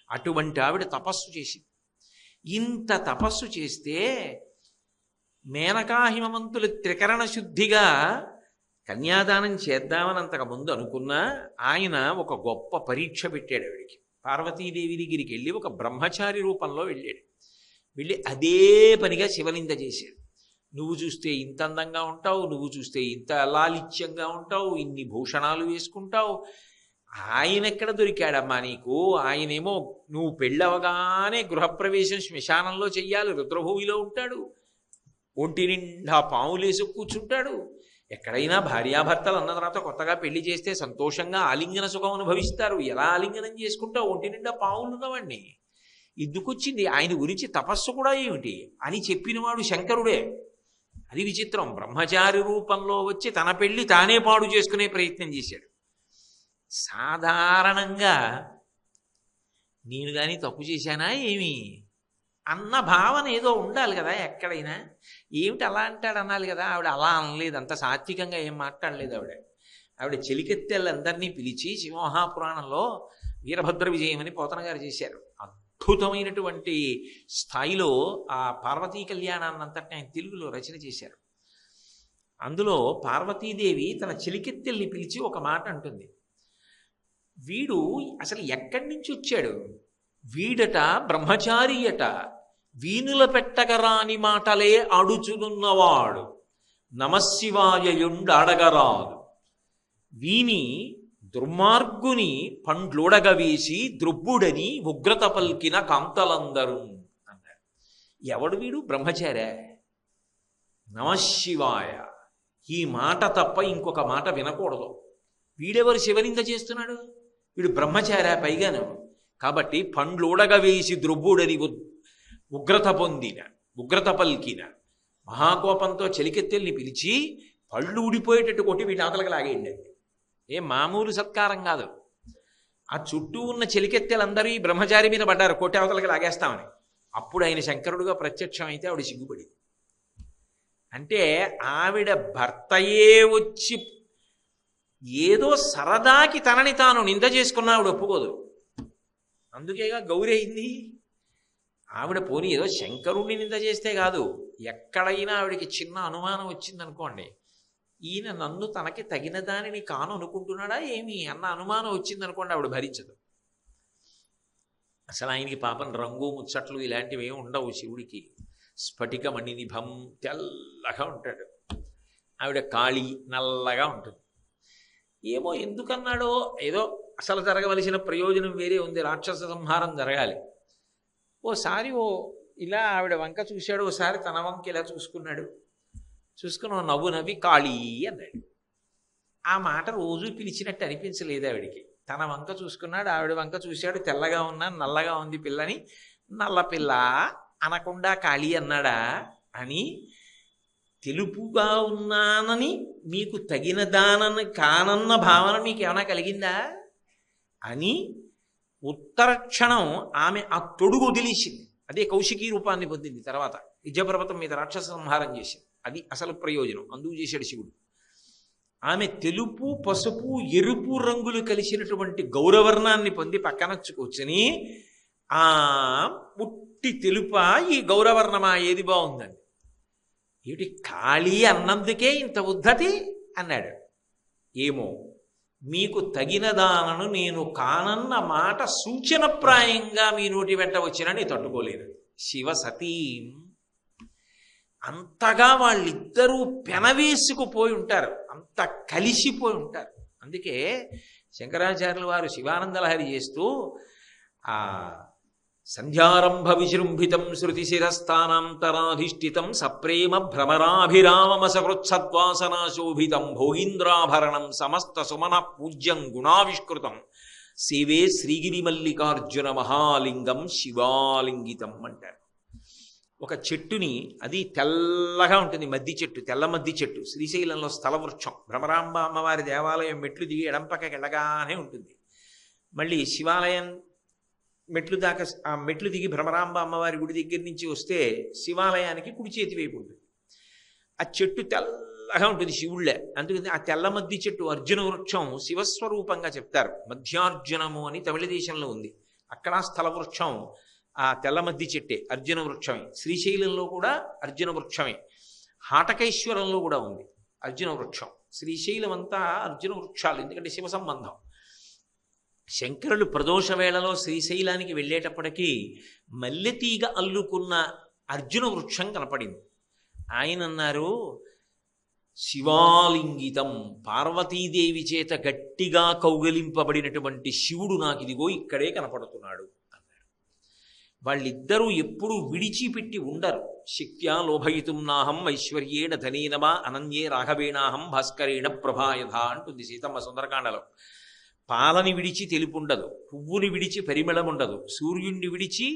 అటువంటి ఆవిడ తపస్సు చేసింది. ఇంత తపస్సు చేస్తే మేనకా హిమవంతులు త్రికరణ శుద్ధిగా కన్యాదానం చేద్దామని అంతకు ముందు అనుకున్నా ఆయన ఒక గొప్ప పరీక్ష పెట్టాడు ఆవిడికి. పార్వతీదేవి దగ్గరికి వెళ్ళి ఒక బ్రహ్మచారి రూపంలో వెళ్ళాడు. వెళ్ళి అదే పనిగా శివనింద చేశాడు. నువ్వు చూస్తే ఇంత అందంగా ఉంటావు, నువ్వు చూస్తే ఇంత లాలిత్యంగా ఉంటావు, ఇన్ని భూషణాలు వేసుకుంటావు, ఆయన ఎక్కడ దొరికాడమ్మా నీకు? ఆయనేమో నువ్వు పెళ్ళవగానే గృహప్రవేశం శ్మశానంలో చెయ్యాలి, రుద్రభూమిలో ఉంటాడు, ఒంటి నిండా పాములేసి కూర్చుంటాడు. ఎక్కడైనా భార్యాభర్తలు అన్న తర్వాత కొత్తగా పెళ్లి చేస్తే సంతోషంగా ఆలింగన సుఖం అనుభవిస్తారు. ఎలా ఆలింగనం చేసుకుంటావు? ఒంటి నిండా పాములు ఉన్నవాడిని. ఎందుకొచ్చింది? ఆయన గురించి తపస్సు కూడా ఏమిటి అని చెప్పినవాడు శంకరుడే. అది విచిత్రం. బ్రహ్మచారి రూపంలో వచ్చి తన పెళ్లి తానే పాడు చేసుకునే ప్రయత్నం చేశాడు. సాధారణంగా నేను కానీ తప్పు చేశానా ఏమి అన్న భావన ఏదో ఉండాలి కదా ఎక్కడైనా. ఏమిటి అలా అంటాడు అనాలి కదా. ఆవిడ అలా అనలేదు, అంత సాత్వికంగా ఏం మాట్లాడలేదు ఆవిడ చెలికెత్తెళ్ళందరినీ పిలిచి శివమహాపురాణంలో వీరభద్ర విజయం అని పోతన గారు చేశారు. అద్భుతమైనటువంటి స్థాయిలో ఆ పార్వతీ కళ్యాణాన్నంతటిని ఆయన తెలుగులో రచన చేశారు. అందులో పార్వతీదేవి తన చెలికెత్తెల్ని పిలిచి ఒక మాట అంటుంది. వీడు అసలు ఎక్కడి నుంచి వచ్చాడు? వీడట బ్రహ్మచారియట, వీనుల పెట్టగరాని మాటలే అడుచునున్నవాడు, నమశివాయయుండడగరాదు, వీని దుర్మార్గుని పండ్లోడగవేసి ద్రుబ్బుడని ఉగ్రత పల్కిన కాంతలందరూ అన్నాడు. ఎవడు వీడు? బ్రహ్మచారే. నమశివాయ ఈ మాట తప్ప ఇంకొక మాట వినకూడదు. వీడెవరు శివనింద చేస్తున్నాడు? వీడు బ్రహ్మచారా పైగాను. కాబట్టి పండ్లోడగ వేసి ద్రుబ్బుడని ఉగ్రత పల్కిన మహాకోపంతో చెలికెత్తెల్ని పిలిచి పళ్ళు ఊడిపోయేటట్టు కొట్టి వీటి ఆతలకు లాగేయండి. ఏం మామూలు సత్కారం కాదు. ఆ చుట్టూ ఉన్న చెలికెత్తెలందరూ ఈ బ్రహ్మచారి మీద పడ్డారు, కొట్టి అవతలకి లాగేస్తామని. అప్పుడు ఆయన శంకరుడుగా ప్రత్యక్షం అయితే ఆవిడ సిగ్గుపడి. అంటే ఆవిడ భర్తయే వచ్చి ఏదో సరదాకి తనని తాను నింద చేసుకున్న ఆవిడ ఒప్పుకోదు. అందుకేగా గౌరి అయింది. ఆవిడ పోనీ ఏదో శంకరుణ్ణి నింద చేస్తే కాదు, ఎక్కడైనా ఆవిడకి చిన్న అనుమానం వచ్చిందనుకోండి, ఈయన నన్ను తనకి తగిన దానిని కాను అనుకుంటున్నాడా ఏమి అన్న అనుమానం వచ్చిందనుకోండి, ఆవిడ భరించదు. అసలు ఆయనకి పాపం రంగు ముచ్చట్లు ఇలాంటివి ఏమి ఉండవు. శివుడికి స్ఫటిక మణినిభం తెల్లగా ఉంటాడు. ఆవిడ కాళీ నల్లగా ఉంటుంది. ఏమో ఎందుకన్నాడో, ఏదో అసలు జరగవలసిన ప్రయోజనం వేరే ఉంది, రాక్షస సంహారం జరగాలి. ఓసారి ఇలా ఆవిడ వంక చూశాడు, ఓసారి తన వంక ఇలా చూసుకున్నాడు. చూసుకుని నవ్వు నవ్వి కాళీ అన్నాడు. ఆ మాట రోజు పిలిచినట్టు అనిపించలేదు ఆవిడికి. తన వంక చూసుకున్నాడు, ఆవిడ వంక చూశాడు. తెల్లగా ఉన్నా నల్లగా ఉంది పిల్లని, నల్ల పిల్ల అనకుండా కాళీ అన్నాడా అని, తెలుపుగా ఉన్నానని మీకు తగిన దానని కానన్న భావన మీకు ఏమైనా కలిగిందా అని ఉత్తర క్షణం ఆమె ఆ తొడుగు వదిలేసింది. అదే కౌశికీ రూపాన్ని పొందింది. తర్వాత విద్యాపర్వతం మీద రాక్షస సంహారం చేసింది. అది అసలు ప్రయోజనం, అందుకు చేశాడు శివుడు. ఆమె తెలుపు, పసుపు, ఎరుపు రంగులు కలిసినటువంటి గౌరవర్ణాన్ని పొంది పక్కన కూర్చుని, ఆ పుట్టి తెలుప ఈ గౌరవర్ణమా ఏది బాగుందండి, ఏమిటి కాళీ అన్నందుకే ఇంత ఉద్ధతి అన్నాడు. ఏమో మీకు తగిన దానను నేను కానన్న మాట సూచనప్రాయంగా మీ నోటి వెంట వచ్చినని తట్టుకోలేదు. శివ సతీం అంతగా వాళ్ళిద్దరూ పెనవేసుకుపోయి ఉంటారు, అంత కలిసిపోయి ఉంటారు. అందుకే శంకరాచార్యుల వారు శివానందలహరి చేస్తూ ఆ సంధ్యారంభ విజృంభితం శృతిశిరస్థానాంతరాధిష్ఠితం సప్రేమ భ్రమరాభిరామసకృత్సద్వాసనాశోభితం భోగీంద్రాభరణం సమస్త సుమన పూజ్యం గుణావిష్కృతం సేవే శ్రీగిరి మల్లికార్జున మహాలింగం శివాలింగితం అంటారు. ఒక చెట్టుని, అది తెల్లగా ఉంటుంది, మద్ది చెట్టు, తెల్ల మద్ది చెట్టు, శ్రీశైలంలో స్థలవృక్షం. భ్రమరాంబ అమ్మవారి దేవాలయం మెట్లు దిగి ఎడంపక్కకి వెళ్ళగానే ఉంటుంది. మళ్ళీ శివాలయం మెట్లు దాకా, ఆ మెట్లు దిగి భ్రమరాంబ అమ్మవారి గుడి దగ్గర నుంచి వస్తే శివాలయానికి కుడి చేతి వైపు ఉంటుంది. ఆ చెట్టు తెల్లగా ఉంటుంది శివుళ్ళే. అందుకని ఆ తెల్ల మద్ది చెట్టు అర్జున వృక్షం శివస్వరూపంగా చెప్తారు. మధ్యార్జునము అని తమిళ దేశంలో ఉంది, అక్కడ స్థల వృక్షం ఆ తెల్ల మద్ది చెట్టే, అర్జున వృక్షమే. శ్రీశైలంలో కూడా అర్జున వృక్షమే, హాటకేశ్వరంలో కూడా ఉంది అర్జున వృక్షం. శ్రీశైలం అంతా అర్జున వృక్షాలు, ఎందుకంటే శివ సంబంధం. శంకరులు ప్రదోష వేళలో శ్రీశైలానికి వెళ్ళేటప్పటికీ మల్లెతీగ అల్లుకున్న అర్జున వృక్షం కనపడింది. ఆయన అన్నారు, శివాలింగితం, పార్వతీదేవి చేత గట్టిగా కౌగలింపబడినటువంటి శివుడు నాకు ఇదిగో ఇక్కడే కనపడుతున్నాడు అన్నారు. వాళ్ళిద్దరూ ఎప్పుడూ విడిచిపెట్టి ఉండరు. శక్త్యా లోభయితుం నాహం ఐశ్వర్యేణ ధనేనమా అనన్యే రాఘవేణాహం భాస్కరేణ ప్రభాయధ అంటుంది సీతమ్మ సుందరకాండలో. పాలని విడిచి తెలుపుండదు, పువ్వుని విడిచి పరిమళం ఉండదు, సూర్యుణ్ణి విడిచి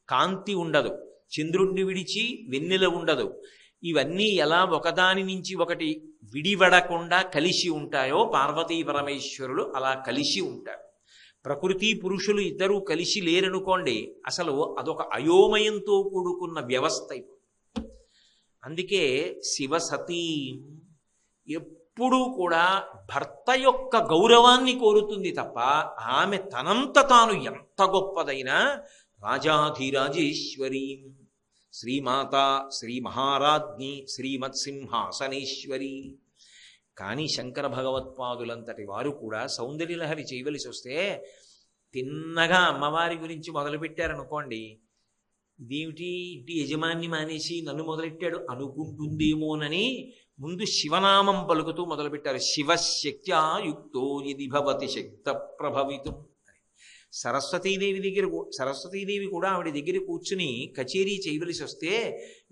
కాంతి ఉండదు, చంద్రుణ్ణి విడిచి వెన్నెల ఉండదు. ఇవన్నీ ఎలా ఒకదాని నుంచి ఒకటి విడివడకుండా కలిసి ఉంటాయో పార్వతీ పరమేశ్వరులు అలా కలిసి ఉంటారు. ప్రకృతి పురుషులు ఇద్దరూ కలిసి లేరనుకోండి, అసలు అదొక అయోమయంతో కూడుకున్న వ్యవస్థ అయిపోతుంది. అందుకే శివ సతీం ఎప్పుడూ కూడా భర్త యొక్క గౌరవాన్ని కోరుతుంది తప్ప ఆమె తనంత తాను ఎంత గొప్పదైనా రాజాధిరాజేశ్వరీం శ్రీమాత శ్రీ మహారాజ్ఞి శ్రీమత్సింహాసనేశ్వరి. కానీ శంకర భగవత్పాదులంతటి వారు కూడా సౌందర్యలహరి చేయవలసి వస్తే తిన్నగా అమ్మవారి గురించి మొదలుపెట్టారనుకోండి, ఇదేమిటి ఇంటి యజమాన్ని మానేసి నన్ను మొదలెట్టాడు అనుకుంటుందేమోనని ముందు శివనామం పలుకుతూ మొదలుపెట్టారు. శివశక్త్యా యుక్తో యది భవతి శక్త ప్రభవితం. సరస్వతీదేవి కూడా ఆవిడ దగ్గర కూర్చుని కచేరీ చేయవలసి వస్తే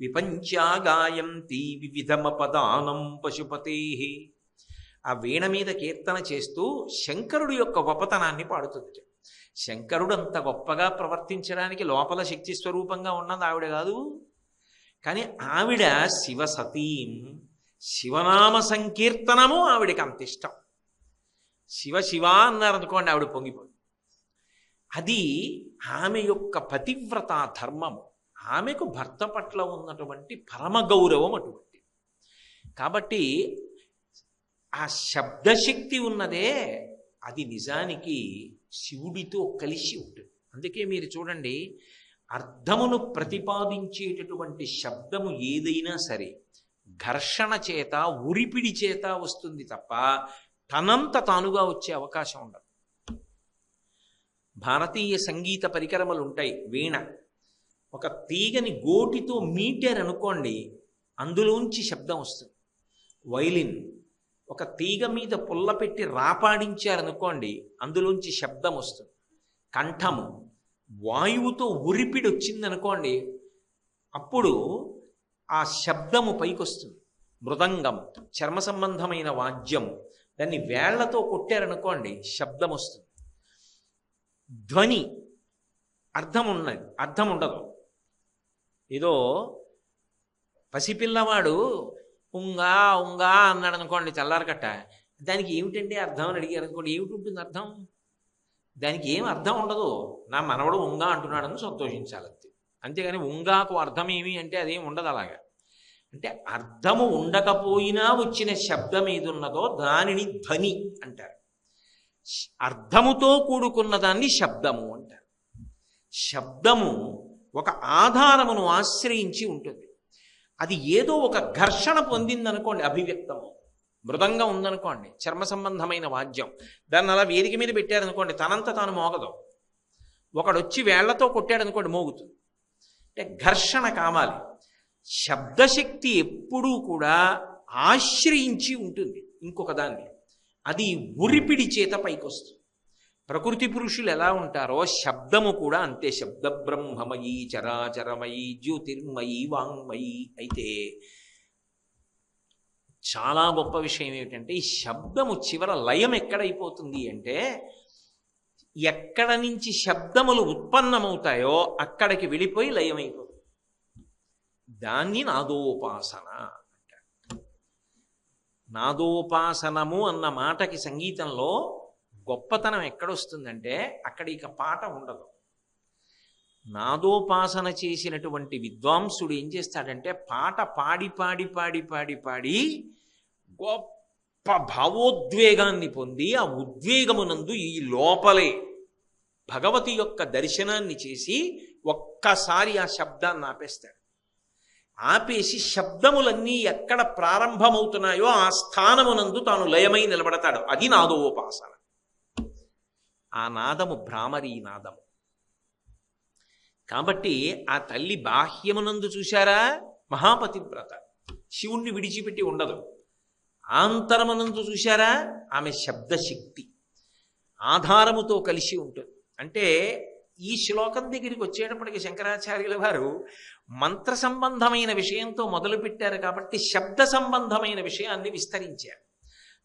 విపంచా గాయంతి వివిధమపదానం పశుపతే, ఆ వీణ మీద కీర్తన చేస్తూ శంకరుడు యొక్క గొప్పతనాన్ని పాడుతుంది. శంకరుడు అంత గొప్పగా ప్రవర్తించడానికి లోపల శక్తి స్వరూపంగా ఉన్నది ఆవిడ కాదు. కానీ ఆవిడ శివ సతీం, శివనామ సంకీర్తనము ఆవిడకి అంత ఇష్టం. శివ శివ అన్నారనుకోండి ఆవిడ పొంగిపోయి. అది ఆమె యొక్క పతివ్రత ధర్మము, ఆమెకు భర్త పట్ల ఉన్నటువంటి పరమ గౌరవం అటువంటి. కాబట్టి ఆ శబ్దశక్తి ఉన్నదే అది నిజానికి శివుడితో కలిసి ఉంటుంది. అందుకే మీరు చూడండి, అర్థమును ప్రతిపాదించేటటువంటి శబ్దము ఏదైనా సరే ఘర్షణ చేత ఉరిపిడి చేత వస్తుంది తప్ప తనంత తానుగా వచ్చే అవకాశం ఉండదు. భారతీయ సంగీత పరికరములు ఉంటాయి. వీణ ఒక తీగని గోటితో మీటారనుకోండి, అందులోంచి శబ్దం వస్తుంది. వైలిన్ ఒక తీగ మీద పుల్ల పెట్టి రాపాడించారనుకోండి, అందులోంచి శబ్దం వస్తుంది. కంఠము వాయువుతో ఉరిపిడి వచ్చిందనుకోండి, అప్పుడు ఆ శబ్దము పైకొస్తుంది. మృదంగం చర్మ సంబంధమైన వాద్యము, దాన్ని వేళ్లతో కొట్టారనుకోండి శబ్దం వస్తుంది. ధ్వని అర్థం ఉండదు. ఏదో పసిపిల్లవాడు ఉంగా ఉంగా అన్నాడు అనుకోండి తెల్లారకట్ట, దానికి ఏమిటండి అర్థం అని అడిగారు అనుకోండి, ఏమిటి ఉంటుంది అర్థం? దానికి ఏం అర్థం ఉండదు. నా మనవడు ఉంగా అంటున్నాడని సంతోషించాలి అంతే. అంతేగాని ఉంగాకు అర్థం ఏమి అంటే అదేం ఉండదు. అలాగా అంటే అర్థము ఉండకపోయినా వచ్చిన శబ్దం ఏది ఉన్నదో దానిని ధ్వని అంటారు. అర్థముతో కూడుకున్న దాన్ని శబ్దము అంటారు. శబ్దము ఒక ఆధారమును ఆశ్రయించి ఉంటుంది. అది ఏదో ఒక ఘర్షణ పొందిందనుకోండి అభివ్యక్తము. మృదంగం ఉందనుకోండి, చర్మ సంబంధమైన వాద్యం, దాన్ని అలా వేదిక మీద పెట్టారనుకోండి తనంత తాను మోగదు. ఒకడొచ్చి వేళ్లతో కొట్టాడనుకోండి మోగుతుంది. అంటే ఘర్షణ కావాలి. శబ్దశక్తి ఎప్పుడూ కూడా ఆశ్రయించి ఉంటుంది ఇంకొక దాన్ని. అది ఉరిపిడి చేత పైకొస్తుంది. ప్రకృతి పురుషులు ఎలా ఉంటారో శబ్దము కూడా అంతే. శబ్ద బ్రహ్మమయీ చరాచరమయీ జ్యోతిర్మయీ వాంగ్మయీ. అయితే చాలా గొప్ప విషయం ఏమిటంటే ఈ శబ్దము చివర లయం ఎక్కడైపోతుంది అంటే, ఎక్కడ నుంచి శబ్దములు ఉత్పన్నమవుతాయో అక్కడికి వెళ్ళిపోయి లయమైపోతుంది. దాన్ని నాదోపాసన అంటారు. నాదోపాసనము అన్న మాటకి సంగీతంలో గొప్పతనం ఎక్కడొస్తుందంటే అక్కడ ఇక పాట ఉండదు. నాదోపాసన చేసినటువంటి విద్వాంసుడు ఏం చేస్తాడంటే పాట పాడి పాడి పాడి పాడి పాడి గొప్ప భావోద్వేగాన్ని పొంది ఆ ఉద్వేగమునందు ఈ లోపలే భగవతి యొక్క దర్శనాన్ని చేసి ఒక్కసారి ఆ శబ్దాన్ని ఆపేస్తాడు. ఆపేసి శబ్దములన్నీ ఎక్కడ ప్రారంభమవుతున్నాయో ఆ స్థానమునందు తాను లయమై నిలబడతాడు. అది నాదోపాసన. ఆ నాదము భ్రామరీ నాదము. కాబట్టి ఆ తల్లి బాహ్యమునందు చూశారా మహాపతివ్రత, శివుణ్ణి విడిచిపెట్టి ఉండదు. ఆంతరమునందు చూశారా ఆమె శబ్దశక్తి ఆధారముతో కలిసి ఉంటుంది. అంటే ఈ శ్లోకం దగ్గరికి వచ్చేటప్పటికి శంకరాచార్యుల వారు మంత్ర సంబంధమైన విషయంతో మొదలుపెట్టారు కాబట్టి శబ్ద సంబంధమైన విషయాన్ని విస్తరించారు.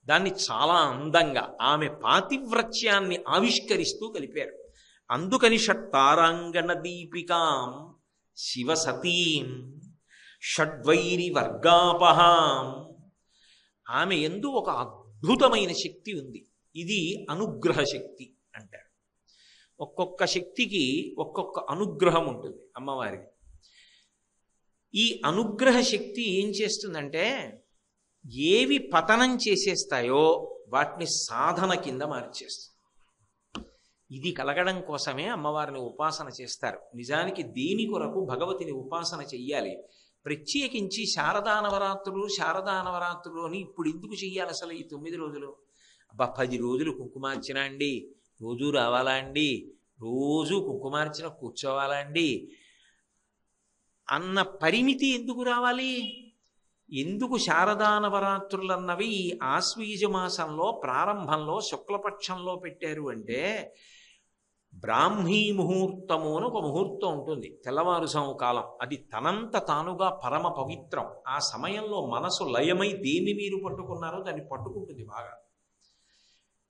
దాన్ని చాలా అందంగా ఆమె పాతివ్రత్యాన్ని ఆవిష్కరిస్తూ కలిపారు. అందుకని షట్తారాంగణ దీపికాం శివసతీం షడ్వైరి వర్గాపహాం. ఆమె యందు ఒక అద్భుతమైన శక్తి ఉంది. ఇది అనుగ్రహ శక్తి అంటారు. ఒక్కొక్క శక్తికి ఒక్కొక్క అనుగ్రహం ఉంటుంది అమ్మవారికి. ఈ అనుగ్రహ శక్తి ఏం చేస్తుందంటే ఏవి పతనం చేసేస్తాయో వాటిని సాధన కింద మార్చేస్తుంది. ఇది కలగడం కోసమే అమ్మవారిని ఉపాసన చేస్తారు. నిజానికి దేని కొరకు భగవతిని ఉపాసన చెయ్యాలి? ప్రత్యేకించి శారదా నవరాత్రులు అని ఇప్పుడు ఎందుకు చెయ్యాలి అసలు ఈ 9 రోజులు? అబ్బా 10 రోజులు కుంకుమార్చన అండి, రోజు రావాలా అండి, రోజు కుంకుమార్చన కూర్చోవాలా అండి అన్న పరిమితి ఎందుకు రావాలి? ఎందుకు శారదా నవరాత్రులన్నవి ఈ ఆశ్వీజ మాసంలో ప్రారంభంలో శుక్లపక్షంలో పెట్టారు అంటే, బ్రాహ్మీ ముహూర్తము అని ఒక ముహూర్తం ఉంటుంది, తెల్లవారుజాము కాలం. అది తనంత తానుగా పరమ పవిత్రం. ఆ సమయంలో మనసు లయమై దేన్ని మీరు పట్టుకున్నారో దాన్ని పట్టుకుంటుంది బాగా.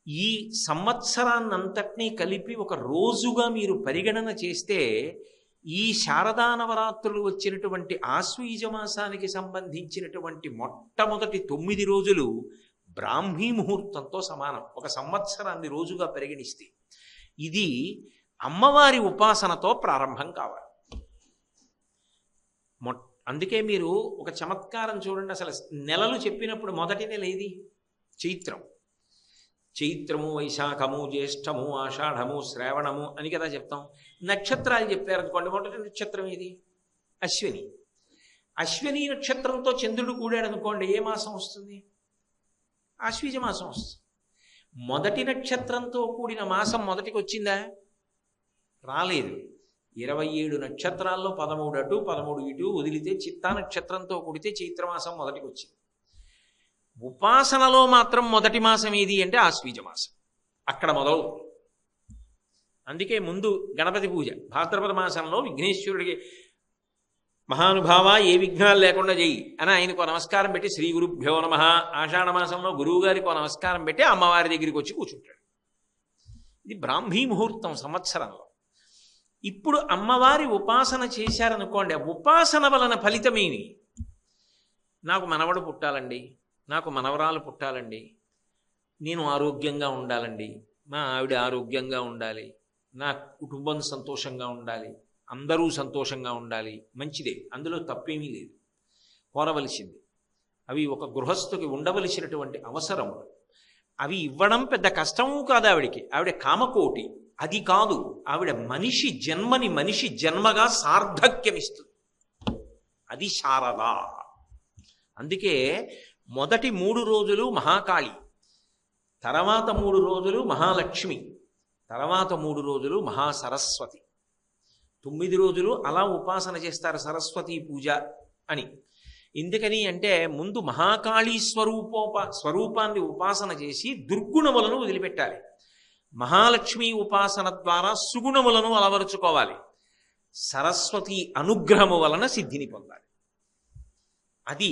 ఈ సంవత్సరాన్నంతటినీ కలిపి ఒక రోజుగా మీరు పరిగణన చేస్తే ఈ శారదా నవరాత్రులు వచ్చినటువంటి ఆశ్వీజ మాసానికి సంబంధించినటువంటి మొట్టమొదటి 9 రోజులు బ్రాహ్మీ ముహూర్తంతో సమానం. ఒక సంవత్సరాన్ని రోజుగా పరిగణిస్తే ఇది అమ్మవారి ఉపాసనతో ప్రారంభం కావాలి. అందుకే మీరు ఒక చమత్కారం చూడండి. అసలు నెలలు చెప్పినప్పుడు మొదటి నెల ఏది? చైత్రము, వైశాఖము, జ్యేష్ఠము, ఆషాఢము, శ్రావణము అని కదా చెప్తాం. నక్షత్రాలు చెప్పారనుకోండి, మొదటి నక్షత్రం ఏది? అశ్విని. అశ్విని నక్షత్రంతో చంద్రుడు కూడాడు అనుకోండి, ఏ మాసం వస్తుంది? ఆశ్వీజ మాసం వస్తుంది. మొదటి నక్షత్రంతో కూడిన మాసం మొదటికి వచ్చిందా? రాలేదు. 27 నక్షత్రాల్లో 13 అటు 13 ఇటు వదిలితే చిత్తా నక్షత్రంతో కూడితే చైత్రమాసం మొదటికి వచ్చింది. ఉపాసనలో మాత్రం మొదటి మాసం ఏది అంటే ఆశ్వీజ మాసం. అక్కడ మొదలు. అందుకే ముందు గణపతి పూజ భాద్రపద మాసంలో విఘ్నేశ్వరుడికి మహానుభావ ఏ విఘ్నాలు లేకుండా చెయ్యి అని ఆయనకు నమస్కారం పెట్టి శ్రీ గురుభ్యో నమః, ఆషాఢ మాసంలో గురువు గారికి నమస్కారం పెట్టి అమ్మవారి దగ్గరికి వచ్చి కూర్చుంటాడు. ఇది బ్రాహ్మీ ముహూర్తం సంవత్సరంలో. ఇప్పుడు అమ్మవారి ఉపాసన చేశారనుకోండి, ఆ ఉపాసన వలన ఫలితమేమి? నాకు మనవడు పుట్టాలండి, నాకు మనవరాలు పుట్టాలండి, నేను ఆరోగ్యంగా ఉండాలండి, మా ఆవిడ ఆరోగ్యంగా ఉండాలి, నా కుటుంబం సంతోషంగా ఉండాలి, అందరూ సంతోషంగా ఉండాలి. మంచిదే, అందులో తప్పేమీ లేదు, కోరవలసింది. అవి ఒక గృహస్థుకి ఉండవలసినటువంటి అవసరములు. అవి ఇవ్వడం పెద్ద కష్టము కాదు ఆవిడికి. ఆవిడ కామకోటి. అది కాదు, ఆవిడ మనిషి జన్మని మనిషి జన్మగా సార్థక్యమిస్తుంది. అది శారద. అందుకే మొదటి 3 రోజులు మహాకాళి, తర్వాత 3 రోజులు మహాలక్ష్మి, తర్వాత 3 రోజులు మహాసరస్వతి. 9 రోజులు అలా ఉపాసన చేస్తారు సరస్వతీ పూజ అని. ఎందుకని అంటే ముందు మహాకాళీ స్వరూపాన్ని ఉపాసన చేసి దుర్గుణములను వదిలిపెట్టాలి. మహాలక్ష్మి ఉపాసన ద్వారా సుగుణములను అలవరుచుకోవాలి. సరస్వతి అనుగ్రహము వలన సిద్ధిని పొందాలి. అది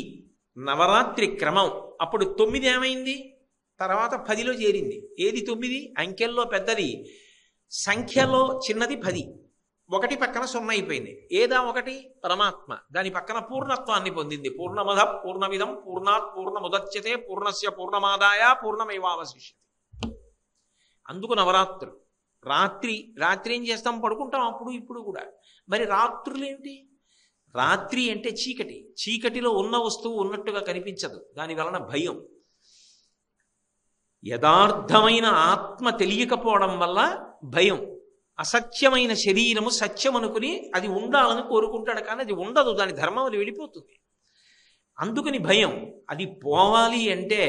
నవరాత్రి క్రమం. అప్పుడు 9 ఏమైంది, తర్వాత 10లో చేరింది. ఏది 9? అంకెల్లో పెద్దది, సంఖ్యలో చిన్నది 10. 1 పక్కన 0 అయిపోయింది. ఏదా 1? పరమాత్మ. దాని పక్కన పూర్ణత్వాన్ని పొందింది. పూర్ణమద పూర్ణమిదం పూర్ణాత్ పూర్ణముదచ్యతే పూర్ణస్య పూర్ణమాదాయ పూర్ణమేవావశిష్యతే. అందుకు నవరాత్రులు. రాత్రి ఏం చేస్తాం? పడుకుంటాం అప్పుడు ఇప్పుడు కూడా. మరి రాత్రులు ఏమిటి? రాత్రి అంటే చీకటి. చీకటిలో ఉన్న వస్తువు ఉన్నట్టుగా కనిపించదు, దాని వలన భయం. యథార్థమైన ఆత్మ తెలియకపోవడం వల్ల భయం. అసత్యమైన శరీరము సత్యం అనుకుని అది ఉండాలని కోరుకుంటాడు, కానీ అది ఉండదు, దాని ధర్మం అది వెళ్ళిపోతుంది. అందుకని భయం. అది పోవాలి అంటే,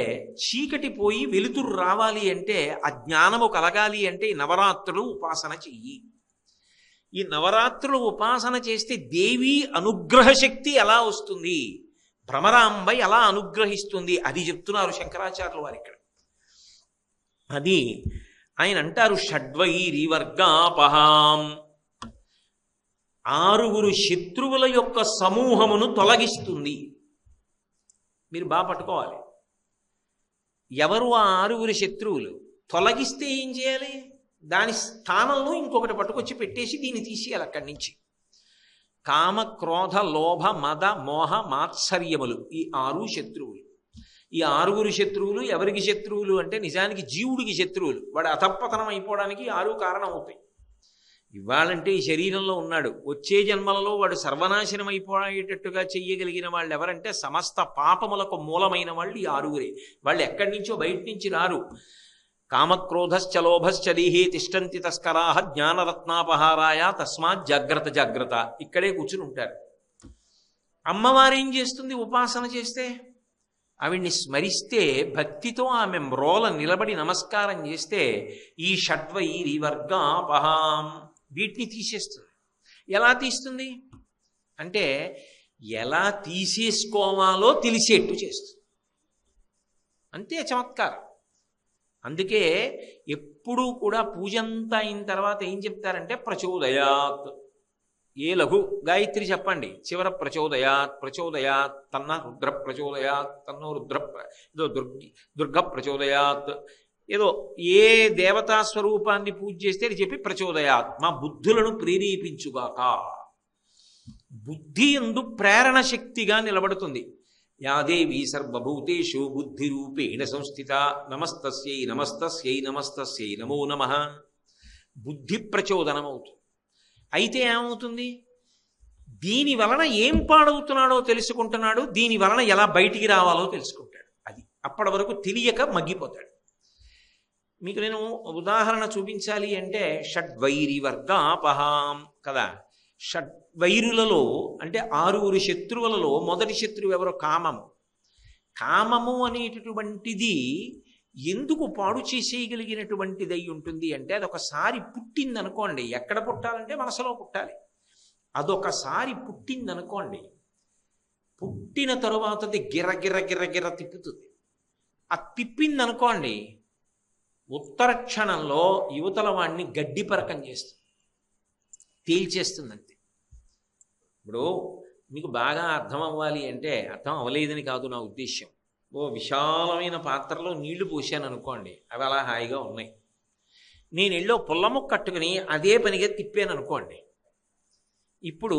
చీకటి పోయి వెలుతురు రావాలి అంటే, ఆ జ్ఞానము కలగాలి అంటే నవరాత్రులు ఉపాసన చెయ్యి. ఈ నవరాత్రులు ఉపాసన చేస్తే దేవి అనుగ్రహ శక్తి ఎలా వస్తుంది, భ్రమరాంబ ఎలా అనుగ్రహిస్తుంది, అది చెప్తున్నారు శంకరాచార్యులు వారు ఇక్కడ. అది ఆయన అంటారు, షడ్వైరి వర్గాపహాం, 6 శత్రువుల యొక్క సమూహమును తొలగిస్తుంది. మీరు బాగా పట్టుకోవాలి. ఎవరు ఆ 6 శత్రువులు? తొలగిస్తే ఏం చేయాలి? దాని స్థానంలో ఇంకొకటి పట్టుకొచ్చి పెట్టేసి దీన్ని తీసేయాలి అక్కడి నుంచి. కామ క్రోధ లోభ మద మోహ మాత్సర్యములు, ఈ 6 శత్రువులు. ఈ 6 శత్రువులు ఎవరికి శత్రువులు అంటే నిజానికి జీవుడికి శత్రువులు. వాడు అధపతనం అయిపోవడానికి 6 కారణం అవుతాయి. ఇవ్వాలంటే ఈ శరీరంలో ఉన్నాడు, వచ్చే జన్మలలో వాడు సర్వనాశనం అయిపోయేటట్టుగా చెయ్యగలిగిన వాళ్ళు ఎవరంటే సమస్త పాపములకు మూలమైన వాళ్ళు ఈ 6. వాళ్ళు ఎక్కడి నుంచో బయట నుంచి రారు. కామక్రోధశ్చ లోభశ్చ దేహే తిష్టంతి తస్కరాహ జ్ఞానరత్నాపహారాయ తస్మాత్ జాగ్రత్త జాగ్రత్త. ఇక్కడే కూర్చుని ఉంటారు. అమ్మవారు ఏం చేస్తుంది? ఉపాసన చేస్తే, ఆవిడ్ని స్మరిస్తే, భక్తితో ఆమె మ్రోల నిలబడి నమస్కారం చేస్తే ఈ షడ్వైరి వర్గాపహాం వీటిని తీసేస్తుంది. ఎలా తీస్తుంది అంటే, ఎలా తీసేసుకోవాలో తెలిసేట్టు చేస్తుంది. అంతే చమత్కారం. అందుకే ఎప్పుడూ కూడా పూజంతా అయిన తర్వాత ఏం చెప్తారంటే ప్రచోదయాత్. ఏ లఘు గాయత్రి చెప్పండి, చివర ప్రచోదయాత్ ప్రచోదయాత్ తన్న రుద్ర ప్రచోదయాత్ తన్నో రుద్ర ఏదో దుర్గ ప్రచోదయాత్, ఏదో ఏ దేవతా స్వరూపాన్ని పూజ చేస్తే అది చెప్పి ప్రచోదయాత్, మా బుద్ధులను ప్రేరేపించుగాక. బుద్ధి యందు ప్రేరణ శక్తిగా నిలబడుతుంది. యాదేవి సర్వభూతేషు బుద్ధి రూపేణ సంస్థిత నమస్తస్యై నమస్తస్యై నమస్తస్యై నమో నమః. బుద్ధి ప్రచోదనం అవుతుంది. అయితే ఏమవుతుంది? దీని వలన ఏం పాడవుతున్నాడో తెలుసుకుంటున్నాడు, దీని వలన ఎలా బయటికి రావాలో తెలుసుకుంటాడు. అది అప్పటి వరకు తెలియక మగ్గిపోతాడు. మీకు నేను ఉదాహరణ చూపించాలి అంటే, షడ్వైరి వర్గాపహాం కదా. షడ్వైరులలో అంటే 6 శత్రువులలో మొదటి శత్రువు ఎవరో? కామము. కామము అనేటటువంటిది ఎందుకు పాడు చేసేయగలిగినటువంటిది అయి ఉంటుంది అంటే, అదొకసారి పుట్టిందనుకోండి, ఎక్కడ పుట్టాలంటే మనసులో పుట్టాలి. అదొకసారి పుట్టిందనుకోండి, పుట్టిన తరువాత అది గిర గిర గిర గిర తిప్పుతుంది. ఆ తిప్పిందనుకోండి, ఉత్తర క్షణంలో యువతల వాడిని గడ్డిపరకం చేస్తుంది, తేల్చేస్తుంది అంతే. ఇప్పుడు మీకు బాగా అర్థం అవ్వాలి అంటే, అర్థం అవ్వలేదని కాదు నా ఉద్దేశ్యం, ఓ విశాలమైన పాత్రలో నీళ్లు పోసాను అనుకోండి, అవి అలా హాయిగా ఉన్నాయి. నేను ఎళ్ళో పుల్లముక్క కట్టుకుని అదే పనిగా తిప్పాను అనుకోండి, ఇప్పుడు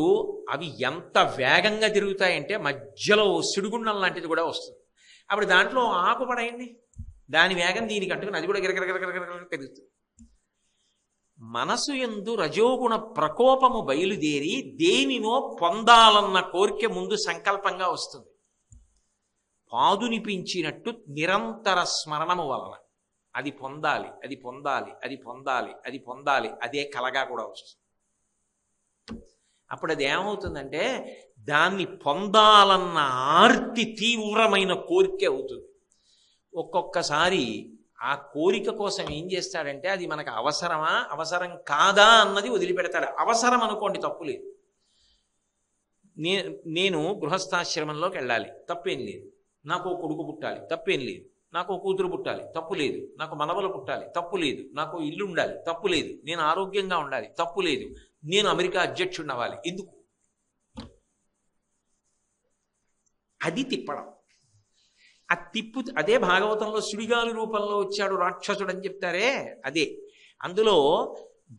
అవి ఎంత వేగంగా తిరుగుతాయంటే మధ్యలో సిడుగుండం లాంటిది కూడా వస్తుంది. అప్పుడు దాంట్లో ఆకు పడేయండి, దాని వేగం దీనికి అంటుకుని అది కూడా గిరగిరగిరగిరగిర తిరుగుతుంది. మనసు యందు రజోగుణ ప్రకోపము బయలుదేరి దేనినో పొందాలన్న కోరిక ముందు సంకల్పంగా వస్తుంది. పాదునిపించినట్టు నిరంతర స్మరణము వలన అది పొందాలి, అది పొందాలి, అది పొందాలి, అది పొందాలి, అదే కలగా కూడా వస్తుంది. అప్పుడు అది ఏమవుతుందంటే దాన్ని పొందాలన్న ఆర్తి తీవ్రమైన కోరిక అవుతుంది. ఒక్కొక్కసారి ఆ కోరిక కోసం ఏం చేస్తాడంటే, అది మనకు అవసరమా అవసరం కాదా అన్నది వదిలిపెడతాడు. అవసరం అనుకోండి, తప్పు లేదు. నేను గృహస్థాశ్రమంలోకి వెళ్ళాలి, తప్పేం లేదు. నాకు ఓ కొడుకు పుట్టాలి, తప్పేం లేదు. నాకు ఓ కూతురు పుట్టాలి, తప్పు లేదు. నాకు మనవలు పుట్టాలి, తప్పు లేదు. నాకు ఇల్లు ఉండాలి, తప్పు లేదు. నేను ఆరోగ్యంగా ఉండాలి, తప్పు లేదు. నేను అమెరికా అధ్యక్షుడిని అవ్వాలి, ఎందుకు? అది తిప్పడం. ఆ తిప్పు అదే భాగవతంలో సుడిగాలి రూపంలో వచ్చాడు రాక్షసుడు అని చెప్తారే, అదే. అందులో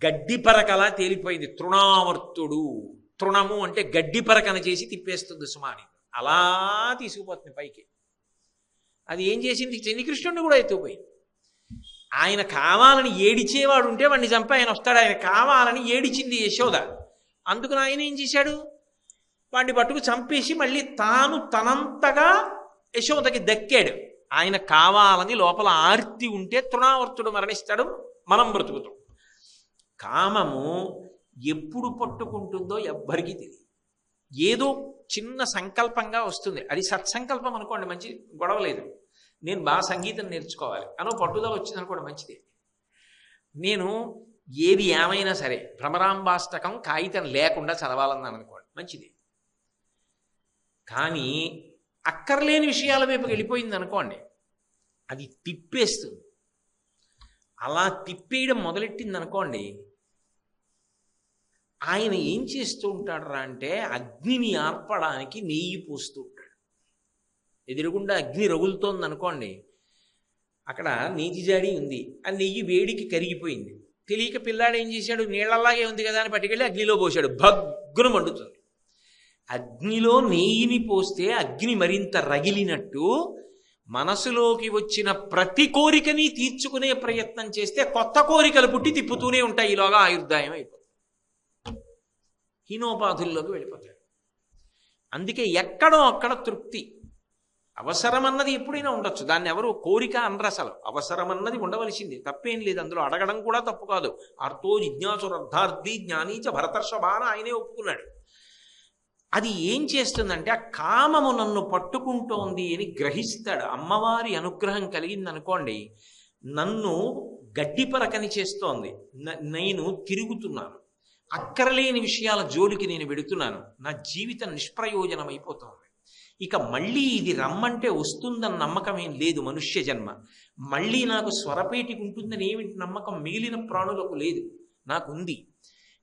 గడ్డిపరకలా తేలిపోయింది. తృణావర్తుడు, తృణము అంటే గడ్డిపరకన చేసి తిప్పేస్తుంది సుమాని, అలా తీసుకుపోతుంది పైకి. అది ఏం చేసింది, శనికృష్ణుడిని కూడా ఎత్తుకుపోయింది. ఆయన కావాలని ఏడిచేవాడు ఉంటే వాడిని చంపి ఆయన వస్తాడు. ఆయన కావాలని ఏడిచింది యశోద, అందుకని ఆయన ఏం చేశాడు, వాడిని పట్టుకు చంపేసి మళ్ళీ తాను తనంతగా యశోదకి దక్కాడు. ఆయన కావాలని లోపల ఆర్తి ఉంటే తృణావర్తుడు మరణిస్తాడు, మనం బ్రతుకుతాం. కామము ఎప్పుడు పట్టుకుంటుందో ఎవ్వరికీ తెలియదు. ఏదో చిన్న సంకల్పంగా వస్తుంది, అది సత్సంకల్పం అనుకోండి, మంచి గొడవ లేదు. నేను బాగా సంగీతం నేర్చుకోవాలి అనో పట్టుదల వచ్చింది అనుకోండి, మంచిది. నేను ఏది ఏమైనా సరే భ్రమరాంబాష్టకం కాగితం లేకుండా చదవాలన్నాను అనుకోండి, మంచిది. కానీ అక్కర్లేని విషయాల వైపుకి వెళ్ళిపోయింది అనుకోండి, అది తిప్పేస్తుంది. అలా తిప్పేయడం మొదలెట్టింది అనుకోండి, ఆయన ఏం చేస్తూ ఉంటాడు రా అంటే, అగ్నిని ఆర్పడానికి నెయ్యి పోస్తూ ఉంటాడు. ఎదురుగుండా అగ్ని రగులుతోంది అనుకోండి, అక్కడ నీటి జాడి ఉంది, ఆ నెయ్యి వేడికి కరిగిపోయింది. తెలియక పిల్లాడు ఏం చేశాడు, నీళ్ళలాగే ఉంది కదా అని పట్టుకెళ్ళి అగ్నిలో పోశాడు, భగ్గున మండుతుంది. అగ్నిలో నెయ్యిని పోస్తే అగ్ని మరింత రగిలినట్టు, మనసులోకి వచ్చిన ప్రతి కోరికని తీర్చుకునే ప్రయత్నం చేస్తే కొత్త కోరికలు పుట్టి తిప్పుతూనే ఉంటాయి. ఈలోగా ఆయుర్దాయం అయిపోతుంది, హీనోపాధుల్లోకి వెళ్ళిపోతాడు. అందుకే ఎక్కడో అక్కడ తృప్తి. అవసరమన్నది ఎప్పుడైనా ఉండొచ్చు, దాన్ని ఎవరు కోరిక అనరు. అసలు అవసరమన్నది ఉండవలసింది, తప్పేం లేదు. అందులో అడగడం కూడా తప్పు కాదు. అర్థో జిజ్ఞాసురర్థార్థి జ్ఞానీచ భరతర్షభాన ఆయనే ఒప్పుకున్నాడు. అది ఏం చేస్తుందంటే, ఆ కామము నన్ను పట్టుకుంటోంది అని గ్రహిస్తాడు. అమ్మవారి అనుగ్రహం కలిగిందనుకోండి, నన్ను గడ్డిపరకని చేస్తోంది, నేను తిరుగుతున్నాను, అక్కరలేని విషయాల జోలికి నేను వెడుతున్నాను, నా జీవితం నిష్ప్రయోజనం అయిపోతుంది. ఇక మళ్ళీ ఇది రమ్మంటే వస్తుందన్న నమ్మకం ఏం లేదు మనుష్య జన్మ. మళ్ళీ నాకు స్వరపేటికి ఉంటుందని ఏమిటి నమ్మకం మిగిలిన ప్రాణులకు లేదు, నాకుంది.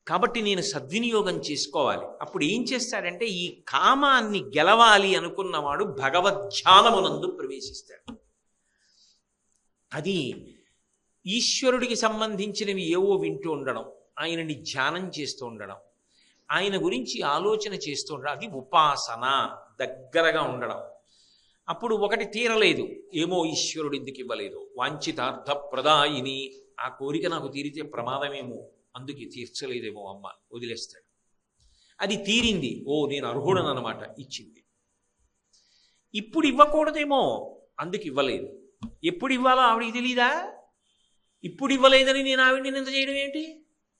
కాబట్టి నేను సద్వినియోగం చేసుకోవాలి. అప్పుడు ఏం చేస్తాడంటే, ఈ కామాన్ని గెలవాలి అనుకున్నవాడు భగవద్ధ్యానమునందు ప్రవేశిస్తాడు. అది ఈశ్వరుడికి సంబంధించినవి ఏవో వింటూ ఉండడం, ఆయనని ధ్యానం చేస్తూ ఉండడం, ఆయన గురించి ఆలోచన చేస్తూ ఉండడం, అది ఉపాసన, దగ్గరగా ఉండడం. అప్పుడు ఒకటి తీరలేదు, ఏమో ఈశ్వరుడు ఎందుకు ఇవ్వలేదు, వాంఛితార్థ ప్రదాయిని, ఆ కోరిక నాకు తీరితే ప్రమాదమేమో, అందుకే తీర్చలేదేమో అమ్మ, వదిలేస్తాడు. అది తీరింది, ఓ నేను అర్హుడను అనమాట, ఇచ్చింది. ఇప్పుడు ఇవ్వకూడదేమో, అందుకు ఇవ్వలేదు. ఎప్పుడు ఇవ్వాలో ఆవిడికి తెలీదా? ఇప్పుడు ఇవ్వలేదని నేను ఆవిడ్ని నింద చేయడం ఏంటి,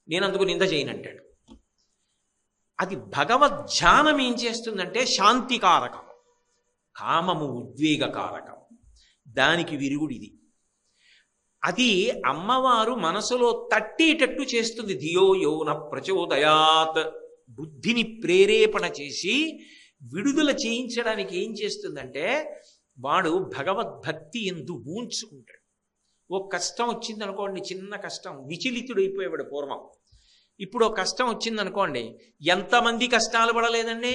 నేను అందుకు నింద చేయనంటాడు. అది భగవద్ధ్యానం ఏం చేస్తుందంటే శాంతికారకం, కామము ఉద్వేగకారకం, దానికి విరుగుడిది. అది అమ్మవారు మనసులో తట్టేటట్టు చేస్తుంది. ధియో యోన ప్రచోదయాత్, బుద్ధిని ప్రేరేపణ చేసి విడుదల చేయించడానికి ఏం చేస్తుందంటే, వాడు భగవద్భక్తి ఎందు ఊంచుకుంటాడు. ఓ కష్టం వచ్చిందనుకోండి, చిన్న కష్టం, విచలితుడైపోయేవాడు పూర్వం. ఇప్పుడు ఒక కష్టం వచ్చిందనుకోండి, ఎంతమంది కష్టాలు పడలేదండి.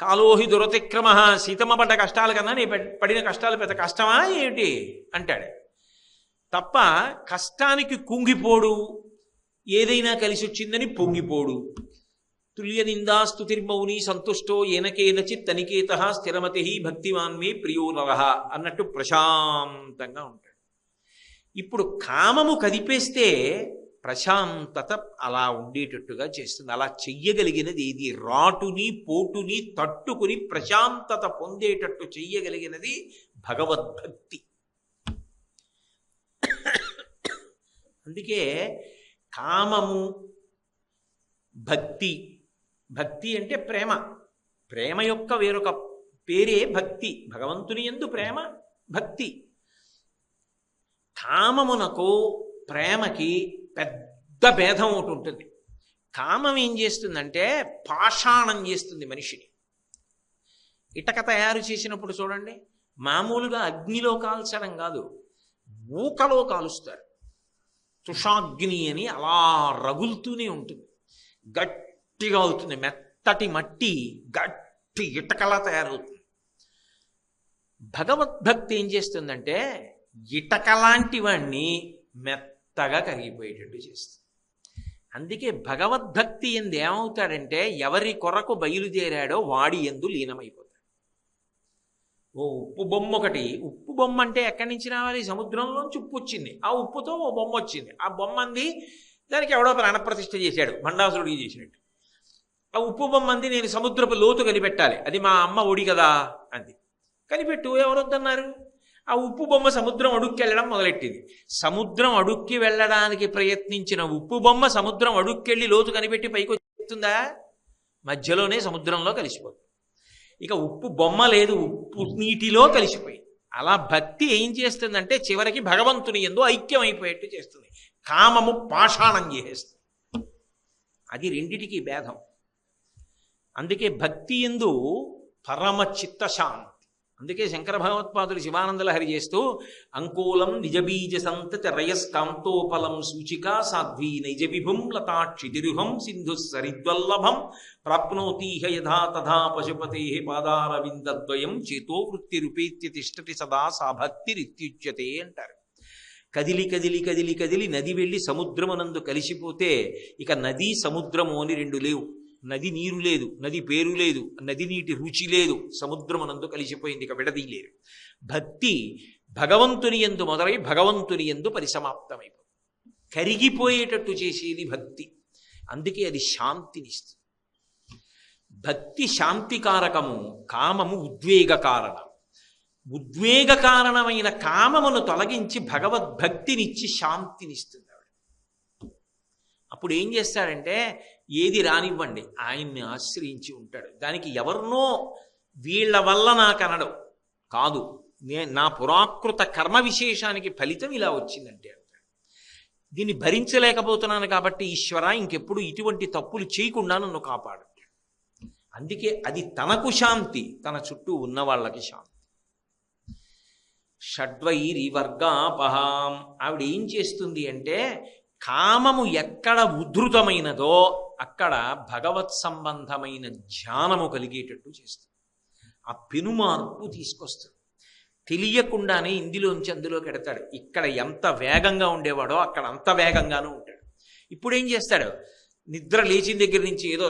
కాలోహి దురతిక్రమ, సీతమ్మ పడ్డ కష్టాలు కన్నా నీ పడిన కష్టాలు పెద్ద కష్టమా ఏమిటి అంటాడు తప్ప, కష్టానికి కుంగిపోడు, ఏదైనా కలిసి వచ్చిందని పొంగిపోడు. తుల్య నిందాస్తుతిర్మౌని సంతుష్టో ఏనకేనచిత్ తనికేత స్థిరమతి భక్తిమాన్ మే ప్రియో నరః అన్నట్టు ప్రశాంతంగా ఉంటాడు. ఇప్పుడు కామము కదిపేస్తే ప్రశాంతత అలా ఉండేటట్టుగా చేస్తుంది. అలా చెయ్యగలిగినది ఏది? రాటుని పోటుని తట్టుకుని ప్రశాంతత పొందేటట్టు చెయ్యగలిగినది భగవద్భక్తి. అందుకే కామము, భక్తి. భక్తి అంటే ప్రేమ. ప్రేమ యొక్క వేరొక పేరే భక్తి. భగవంతుని యందు ప్రేమ భక్తి. కామమునకు ప్రేమకి పెద్ద భేదం ఒకటి ఉంటుంది. కామం ఏం చేస్తుందంటే పాషాణం చేస్తుంది మనిషిని. ఇటక తయారు చేసినప్పుడు చూడండి, మామూలుగా అగ్నిలో కాల్చడం కాదు, ఊకలో కాలుస్తారు. తుషాగ్ని అని అలా రగులుతూనే ఉంటుంది, గట్టిగా అవుతుంది. మెత్తటి మట్టి గట్టి ఇటకలా తయారవుతుంది. భగవద్భక్తి ఏం చేస్తుందంటే ఇటక లాంటి వాణ్ణి మెత్తగా కరిగిపోయేటట్టు చేస్తుంది. అందుకే భగవద్భక్తి ఎందు ఏమవుతాడంటే ఎవరి కొరకు బయలుదేరాడో వాడి ఎందు లీనమైపోతాడు. ఓ ఉప్పు బొమ్మ ఒకటి, ఉప్పు బొమ్మ అంటే ఎక్కడి నుంచి రావాలి? సముద్రంలోంచి ఉప్పు వచ్చింది, ఆ ఉప్పుతో ఓ బొమ్మ వచ్చింది. ఆ బొమ్మ అంది, దానికి ఎవడో ప్రాణప్రతిష్ఠ చేశాడు, మండాసురుడికి చేసినట్టు. ఆ ఉప్పు బొమ్మ అంది, నేను సముద్రపు లోతు కనిపెట్టాలి, అది మా అమ్మ ఒడి కదా అంది. కనిపెట్టు, ఎవరొద్దన్నారు? ఆ ఉప్పు బొమ్మ సముద్రం అడుక్కి వెళ్ళడం మొదలెట్టింది. సముద్రం అడుక్కి వెళ్ళడానికి ప్రయత్నించిన ఉప్పు బొమ్మ సముద్రం అడుక్కెళ్ళి లోతు కనిపెట్టి పైకి వచ్చేస్తుందా? మధ్యలోనే సముద్రంలో కలిసిపోతుంది. ఇక ఉప్పు బొమ్మ లేదు, ఉప్పు నీటిలో కలిసిపోయింది. అలా భక్తి ఏం చేస్తుందంటే చివరికి భగవంతుని యందు ఐక్యం అయిపోయేట్టు చేస్తుంది. కామము పాషాణం చేసేస్తుంది. అది రెండిటికి భేదం. అందుకే భక్తి యందు పరమ చిత్తశాంతి. అందుకే శంకర భగవత్పాదులు శివానందలహరి చేస్తూ అంకోలం నిజబీజ సంతతి రయస్కాంతోపలం సూచికా సాధ్వీ నైజ విభుం లతాక్షితిరుహం సింధు సరిద్వల్లభం ప్రాప్నోతీహ యథా తథా పశుపతే పాదారవిందద్వయం చేతో వృత్తిరుపేత్య తిష్టతి సదా సా భక్తిరిత్యుచ్యతే అంటారు. కదిలి కదిలి కదిలి కదిలి నది వెళ్ళి సముద్రమునందు కలిసిపోతే ఇక నది సముద్రము అని రెండు లేవు. నది నీరు లేదు, నది పేరు లేదు, నది నీటి రుచి లేదు, సముద్రమునందు కలిసిపోయింది, ఇక విడదీయలేరు. భక్తి భగవంతుని యందు మొదలై భగవంతుని యందు పరిసమాప్తమైపోతుంది. కరిగిపోయేటట్టు చేసేది భక్తి. అందుకే అది శాంతినిస్తుంది. భక్తి శాంతి కారకము, కామము ఉద్వేగ కారణం. ఉద్వేగ కారణమైన కామమును తొలగించి భగవద్భక్తినిచ్చి శాంతినిస్తుంది. అప్పుడు ఏం చేస్తాడంటే ఏది రానివ్వండి ఆయన్ని ఆశ్రయించి ఉంటాడు. దానికి ఎవరినో వీళ్ళ వల్ల నాకు అనడం కాదు, నా పురాకృత కర్మ విశేషానికి ఫలితం ఇలా వచ్చిందంటే అంటాడు. దీన్ని భరించలేకపోతున్నాను కాబట్టి ఈశ్వర ఇంకెప్పుడు ఇటువంటి తప్పులు చేయకుండా నన్ను కాపాడు. అందుకే అది తనకు శాంతి, తన చుట్టూ ఉన్న వాళ్ళకి శాంతి. షడ్వైరి వర్గాపహాం. ఆవిడ ఏం చేస్తుంది అంటే కామము ఎక్కడ ఉద్ధృతమైనదో అక్కడ భగవత్ సంబంధమైన ధ్యానము కలిగేటట్టు చేస్తుంది. ఆ పెనుమార్పు తీసుకొస్తుంది. తెలియకుండానే ఇందులోంచి అందులోకి ఎడతాడు. ఇక్కడ ఎంత వేగంగా ఉండేవాడో అక్కడ అంత వేగంగానూ ఉంటాడు. ఇప్పుడు ఏం చేస్తాడు? నిద్ర లేచిన దగ్గర నుంచి ఏదో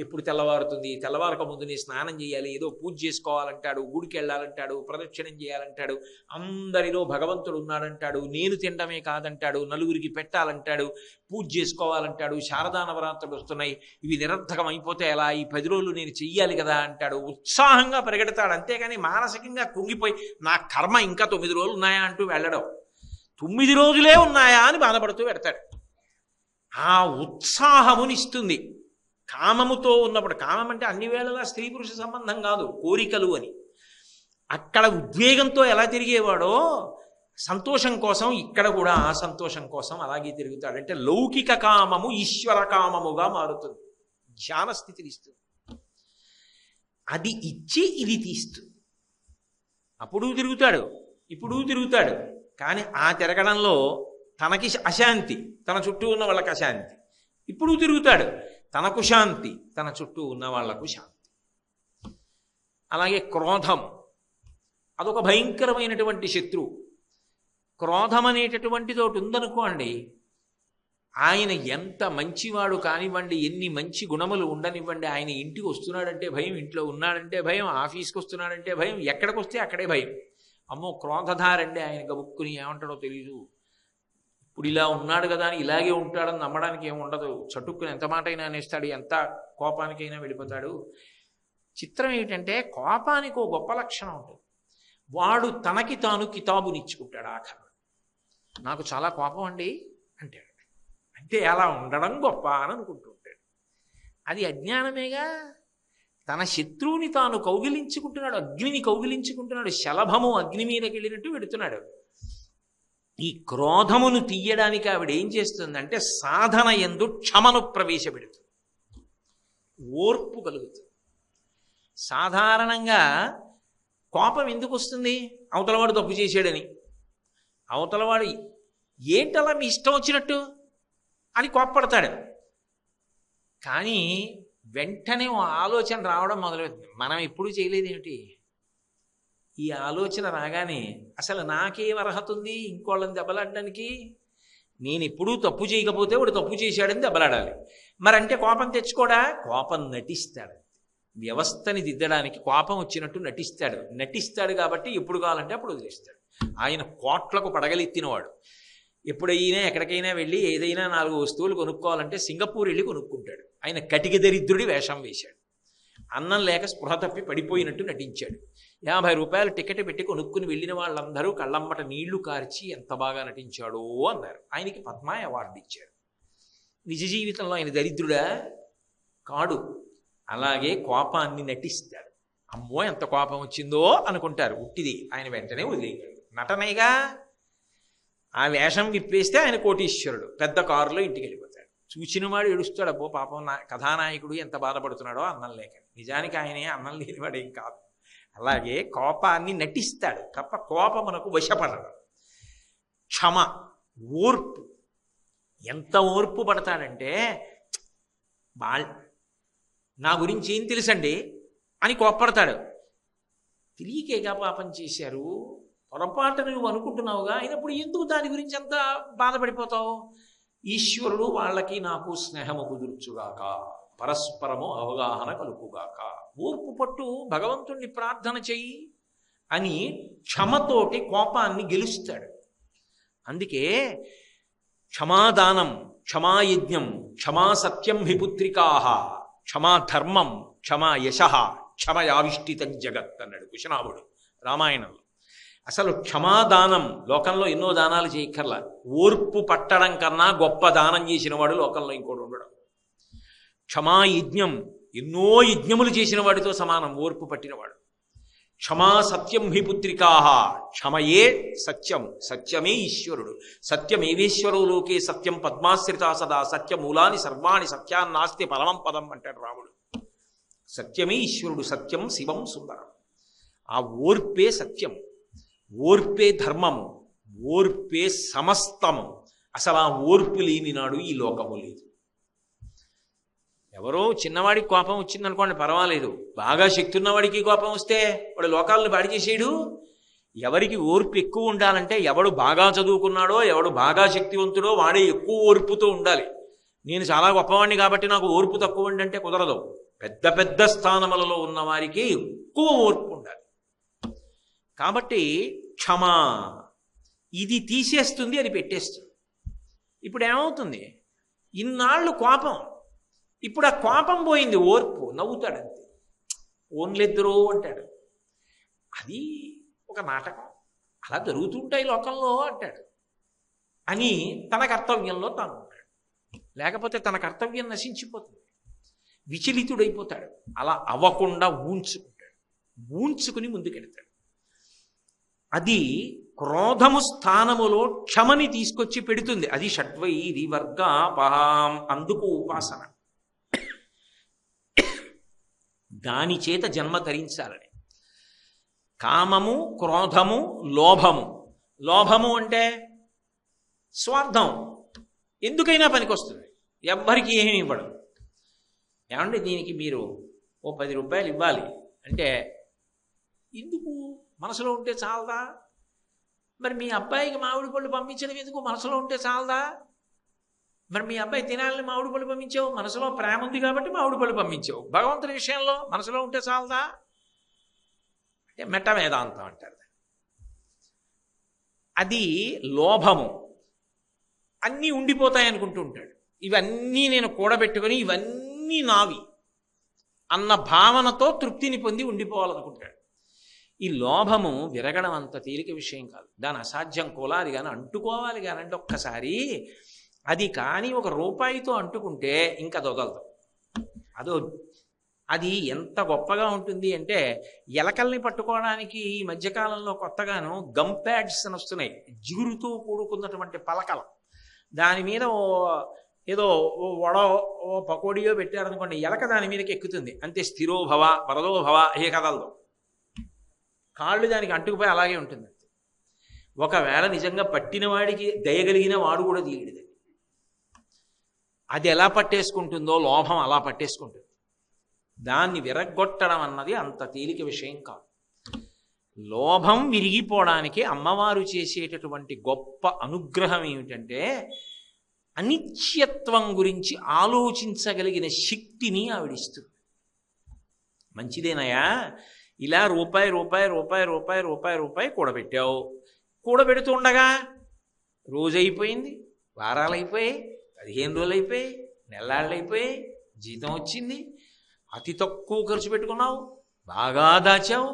ఎప్పుడు తెల్లవారుతుంది, తెల్లవారక ముందు నేను స్నానం చేయాలి, ఏదో పూజ చేసుకోవాలంటాడు, గుడికి వెళ్ళాలంటాడు, ప్రదక్షిణం చేయాలంటాడు, అందరిలో భగవంతుడు ఉన్నాడంటాడు, నేను తినడమే కాదంటాడు, నలుగురికి పెట్టాలంటాడు, పూజ చేసుకోవాలంటాడు, శారదా నవరాత్రులు వస్తున్నాయి, ఇవి నిరర్థకం అయిపోతే ఎలా, ఈ 10 రోజులు నేను చెయ్యాలి కదా అంటాడు. ఉత్సాహంగా పరిగెడతాడు. అంతేగాని మానసికంగా కుంగిపోయి నా కర్మ ఇంకా 9 రోజులు ఉన్నాయా అంటూ వెళ్ళడం. 9 రోజులే ఉన్నాయా అని బాధపడుతూ పెడతాడు. ఆ ఉత్సాహమునిస్తుంది కామముతో ఉన్నప్పుడు. కామం అంటే అన్ని వేళలా స్త్రీ పురుష సంబంధం కాదు, కోరికలు అని. అక్కడ ఉద్వేగంతో ఎలా తిరిగేవాడో సంతోషం కోసం ఇక్కడ కూడా ఆ సంతోషం కోసం అలాగే తిరుగుతాడు. అంటే లౌకిక కామము ఈశ్వర కామముగా మారుతుంది, ధ్యాన స్థితిని ఇస్తుంది. అది ఇచ్చి ఇది తీస్తుంది. అప్పుడు తిరుగుతాడు, ఇప్పుడు తిరుగుతాడు. కానీ ఆ తిరగడంలో తనకి అశాంతి, తన చుట్టూ ఉన్న వాళ్ళకి అశాంతి. ఇప్పుడు తిరుగుతాడు, తనకు శాంతి, తన చుట్టూ ఉన్న వాళ్లకు శాంతి. అలాగే క్రోధం, అదొక భయంకరమైనటువంటి శత్రువు. క్రోధం అనేటటువంటిది ఒకటి ఉందనుకోండి, ఆయన ఎంత మంచివాడు కానివ్వండి, ఎన్ని మంచి గుణములు ఉండనివ్వండి, ఆయన ఇంటికి వస్తున్నాడంటే భయం, ఇంట్లో ఉన్నాడంటే భయం, ఆఫీస్కి వస్తున్నాడంటే భయం, ఎక్కడికి వస్తే అక్కడే భయం. అమ్మో క్రోధధారండి ఆయన గబుక్కుని ఏమంటాడో తెలీదు, ఇప్పుడు ఇలా ఉన్నాడు కదా అని ఇలాగే ఉంటాడని నమ్మడానికి ఏమి ఉండదు. చటుక్కుని ఎంత మాట అయినా అనేస్తాడు, ఎంత కోపానికైనా వెళ్ళిపోతాడు. చిత్రం ఏమిటంటే కోపానికి ఒక గొప్ప లక్షణం ఉంటుంది. వాడు తనకి తాను కితాబునిచ్చుకుంటాడు. ఆఖరు నాకు చాలా కోపం అండి అంటాడు. అంటే అలా ఉండడం గొప్ప అని అనుకుంటూ ఉంటాడు. అది అజ్ఞానమేగా. తన శత్రువుని తాను కౌగిలించుకుంటున్నాడు, అగ్నిని కౌగిలించుకుంటున్నాడు. శలభము అగ్ని మీదకి వెళ్ళినట్టు పెడుతున్నాడు. ఈ క్రోధమును తీయడానికి ఆవిడ ఏం చేస్తుందంటే సాధన యందు క్షమను ప్రవేశపెడుతుంది, ఓర్పు కలుగుతుంది. సాధారణంగా కోపం ఎందుకు వస్తుంది? అవతలవాడు తప్పు చేశాడని, అవతలవాడు ఏంటలా మీ ఇష్టం వచ్చినట్టు అని కోప్పడతాడు. కానీ వెంటనే ఆలోచన రావడం మొదలవుతుంది, మనం ఎప్పుడూ చేయలేదేమిటి? ఈ ఆలోచన రాగానే అసలు నాకేం అర్హత ఉంది ఇంకోళ్ళని దెబ్బలాడడానికి? నేను ఎప్పుడూ తప్పు చేయకపోతే వాడు తప్పు చేశాడని దెబ్బలాడాలి. మరంటే కోపం తెచ్చుకోడా? కోపం నటిస్తాడు. వ్యవస్థని దిద్దడానికి కోపం వచ్చినట్టు నటిస్తాడు కాబట్టి ఎప్పుడు కావాలంటే అప్పుడు వదిలేస్తాడు. ఆయన కోట్లకు పడగలెత్తినవాడు. ఎప్పుడైనా ఎక్కడికైనా వెళ్ళి ఏదైనా 4 వస్తువులు కొనుక్కోవాలంటే సింగపూర్ వెళ్ళి కొనుక్కుంటాడు. ఆయన కటిక దరిద్రుడి వేషం వేశాడు. అన్నం లేక స్పృహ తప్పి పడిపోయినట్టు నటించాడు. 50 రూపాయలు టికెట్ పెట్టి కొనుక్కుని వెళ్ళిన వాళ్ళందరూ కళ్ళమ్మట నీళ్లు కార్చి ఎంత బాగా నటించాడో అన్నారు. ఆయనకి పద్మ అవార్డు ఇచ్చారు. నిజ జీవితంలో ఆయన దరిద్రుడా? కాడు. అలాగే కోపాన్ని నటిస్తాడు. అమ్మో ఎంత కోపం వచ్చిందో అనుకుంటారు, ఉట్టిది. ఆయన వెంటనే వదిలేయగలడు, నటనేగా. ఆ వేషం విప్పేస్తే ఆయన కోటీశ్వరుడు, పెద్ద కారులో ఇంటికి వెళ్ళిపోతాడు. చూచినవాడు ఏడుస్తాడు, అబ్బో పాపం కథానాయకుడు ఎంత బాధపడుతున్నాడో అన్నం లేక. నిజానికి ఆయనే అన్నం లేనివాడు ఏం కాదు. అలాగే కోపాన్ని నటిస్తాడు తప్ప కోపమునకు వశపడడు. క్షమ, ఓర్పు. ఎంత ఓర్పు పడతాడంటే నా గురించి ఏం తెలుసండి అని కోప్పడతాడు. తెలియకేగా పాపం చేశారు, పొరపాటు నువ్వు అనుకుంటున్నావుగా, అయినప్పుడు ఎందుకు దాని గురించి అంత బాధపడిపోతావు? ఈశ్వరుడు వాళ్ళకి నాకు స్నేహము కుదుర్చుగాక, పరస్పరము అవగాహన కలుపుగాక. ఓర్పు పట్టు, భగవంతుణ్ణి ప్రార్థన చెయ్యి అని క్షమతోటి కోపాన్ని గెలుస్తాడు. అందుకే క్షమాదానం, క్షమాయజ్ఞం, క్షమా సత్యం హి పుత్రికాః, క్షమా ధర్మం, క్షమా యశః, క్షమయావిష్టితం జగత్ అన్నాడు కుశనాభుడు రామాయణంలో. అసలు క్షమాదానం, లోకంలో ఎన్నో దానాలు చేయక్కర్లా, ఓర్పు పట్టడం కన్నా గొప్ప దానం చేసిన వాడు లోకంలో ఇంకోటి ఉండడం. క్షమాయజ్ఞం, ఎన్నో యజ్ఞములు చేసిన వాడితో సమానం ఓర్పు పట్టినవాడు. క్షమా సత్యం హి పుత్రికాః, క్షమయే సత్యం, సత్యమే ఈశ్వరుడు. సత్యమేవేశ్వరో లోకే సత్యం పద్మాశ్రితా సదా, సత్యమూలాని సర్వాణి సత్యాన్నాస్తి పరమం పదం అంటాడు రాముడు. సత్యమే ఈశ్వరుడు, సత్యం శివం సుందరం. ఆ ఓర్పే సత్యం, ఓర్పే ధర్మము, ఓర్పే సమస్తము. అసలు ఆ ఓర్పు లేని నాడు ఈ లోకము లేదు. ఎవరో చిన్నవాడికి కోపం వచ్చిందనుకోండి పర్వాలేదు, బాగా శక్తి ఉన్నవాడికి కోపం వస్తే వాడు లోకాలను బాడి చేసేయడు. ఎవరికి ఓర్పు ఎక్కువ ఉండాలంటే ఎవడు బాగా చదువుకున్నాడో, ఎవడు బాగా శక్తివంతుడో వాడే ఎక్కువ ఓర్పుతో ఉండాలి. నేను చాలా గొప్పవాడిని కాబట్టి నాకు ఓర్పు తక్కువ అంటే కుదరదు. పెద్ద పెద్ద స్థానములలో ఉన్న వారికి ఎక్కువ ఓర్పు ఉండాలి. కాబట్టి క్షమ ఇది తీసేస్తుంది, అది పెట్టేస్తుంది. ఇప్పుడు ఏమవుతుంది? ఇన్నాళ్ళు కోపం, ఇప్పుడు ఆ కోపం పోయింది, ఓర్పు. నవ్వుతాడంతే, ఓన్లెద్దరో అంటాడు. అది ఒక నాటకం, అలా జరుగుతుంటాయి లోకంలో అంటాడు అని తన కర్తవ్యంలో తాను ఉంటాడు. లేకపోతే తన కర్తవ్యం నశించిపోతుంది, విచలితుడైపోతాడు. అలా అవ్వకుండా ఊంచుకుని ముందుకెడతాడు. అది క్రోధము స్థానములో క్షమని తీసుకొచ్చి పెడుతుంది. అది షడ్వైరి వర్గాపహాం, అందుకు ఉపాసన. దాని చేత జన్మ ధరించాలని. కామము, క్రోధము, లోభము. లోభము అంటే స్వార్థం, ఎందుకైనా పనికొస్తుంది, ఎవ్వరికి ఏమీ ఇవ్వడం. ఏమంటే దీనికి మీరు ఓ 10 రూపాయలు ఇవ్వాలి అంటే ఎందుకు, మనసులో ఉంటే చాలదా? మరి మీ అబ్బాయికి మామిడి పళ్ళు పంపించడం ఎందుకు, మనసులో ఉంటే చాలదా? మరి మీ అబ్బాయి తినాలని మామిడి పళ్ళు పంపించావు, మనసులో ప్రేమ ఉంది కాబట్టి మామిడి పళ్ళు పంపించావు. భగవంతుని విషయంలో మనసులో ఉంటే చాలదా అంటే మెట్ట వేదాంతం అంటారు. అది లోభము. అన్నీ ఉండిపోతాయి అనుకుంటూ ఉంటాడు. ఇవన్నీ నేను కూడబెట్టుకొని ఇవన్నీ నావి అన్న భావనతో తృప్తిని పొంది ఉండిపోవాలనుకుంటాడు. ఈ లోభము విరగడం అంత తేలిక విషయం కాదు. దాని అసాధ్యం కోలాలి కానీ అంటుకోవాలి కానీ అంటే ఒక్కసారి అది కానీ ఒక రూపాయితో అంటుకుంటే ఇంకా దొదలదు. అది ఎంత గొప్పగా ఉంటుంది అంటే ఎలకల్ని పట్టుకోవడానికి ఈ మధ్యకాలంలో కొత్తగాను గమ్ ప్యాడ్స్ అని వస్తున్నాయి, జిగురుతో కూడుకున్నటువంటి పలకలు. దాని మీద ఏదో వడో ఓ పకోడియో పెట్టారనుకోండి, ఎలక దాని మీదకి ఎక్కుతుంది, అంతే. స్థిరోభవ వరదోభవ ఏ కథలతో కాళ్ళు దానికి అంటుకుపోయి అలాగే ఉంటుంది. ఒకవేళ నిజంగా పట్టిన వాడికి దయగలిగిన వాడు కూడా తీయడు. అది ఎలా పట్టేసుకుంటుందో లోభం అలా పట్టేసుకుంటుంది. దాన్ని విరగ్గొట్టడం అన్నది అంత తేలిక విషయం కాదు. లోభం విరిగిపోవడానికి అమ్మవారు చేసేటటువంటి గొప్ప అనుగ్రహం ఏమిటంటే అనిత్యత్వం గురించి ఆలోచించగలిగిన శక్తిని ఆవిడిస్తుంది. మంచిదేనయా, ఇలా రూపాయి రూపాయి రూపాయి రూపాయి రూపాయి రూపాయి కూడబెట్టావు. కూడబెడుతుండగా రోజు అయిపోయింది, వారాలు అయిపోయాయి, 15 రోజులు అయిపోయాయి, నెల్లాళ్ళు అయిపోయాయి, జీతం వచ్చింది, అతి తక్కువ ఖర్చు పెట్టుకున్నావు, బాగా దాచావు,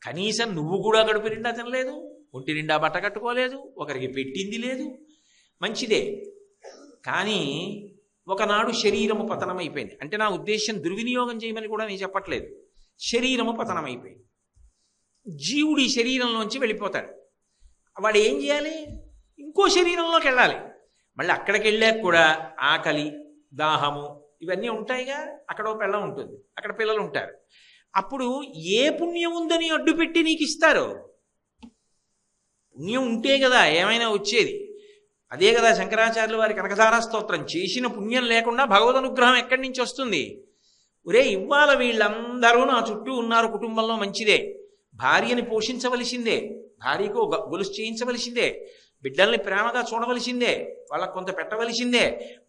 కనీసం నువ్వు కూడా కడుపు నిండా తినలేదు, ఒంటి నిండా బట్ట కట్టుకోలేదు, ఒకరికి పెట్టింది లేదు. మంచిదే, కానీ ఒకనాడు శరీరము పతనమైపోయింది. అంటే నా ఉద్దేశం దుర్వినియోగం చేయమని కూడా నేను చెప్పట్లేదు. శరీరము పతనమైపోయింది, జీవుడు ఈ శరీరంలోంచి వెళ్ళిపోతాడు. వాడు ఏం చేయాలి? ఇంకో శరీరంలోకి వెళ్ళాలి. మళ్ళీ అక్కడికి వెళ్ళాక కూడా ఆకలి, దాహము ఇవన్నీ ఉంటాయిగా. అక్కడ ఒక పిల్ల ఉంటుంది, అక్కడ పిల్లలు ఉంటారు. అప్పుడు ఏ పుణ్యం ఉందని అడ్డుపెట్టి నీకు ఇస్తారు? పుణ్యం ఉంటే కదా ఏమైనా వచ్చేది. అదే కదా శంకరాచార్యులు వారి కనకధారా స్తోత్రం, చేసిన పుణ్యం లేకుండా భగవద్ అనుగ్రహం ఎక్కడి నుంచి వస్తుంది? ఒరే, ఇవాళ వీళ్ళందరూ నా చుట్టూ ఉన్నారు, కుటుంబంలో మంచిదే, భార్యని పోషించవలసిందే, భార్యకు గొలుసు చేయించవలసిందే, బిడ్డల్ని ప్రేమగా చూడవలసిందే, వాళ్ళకు కొంత పెట్టవలసిందే.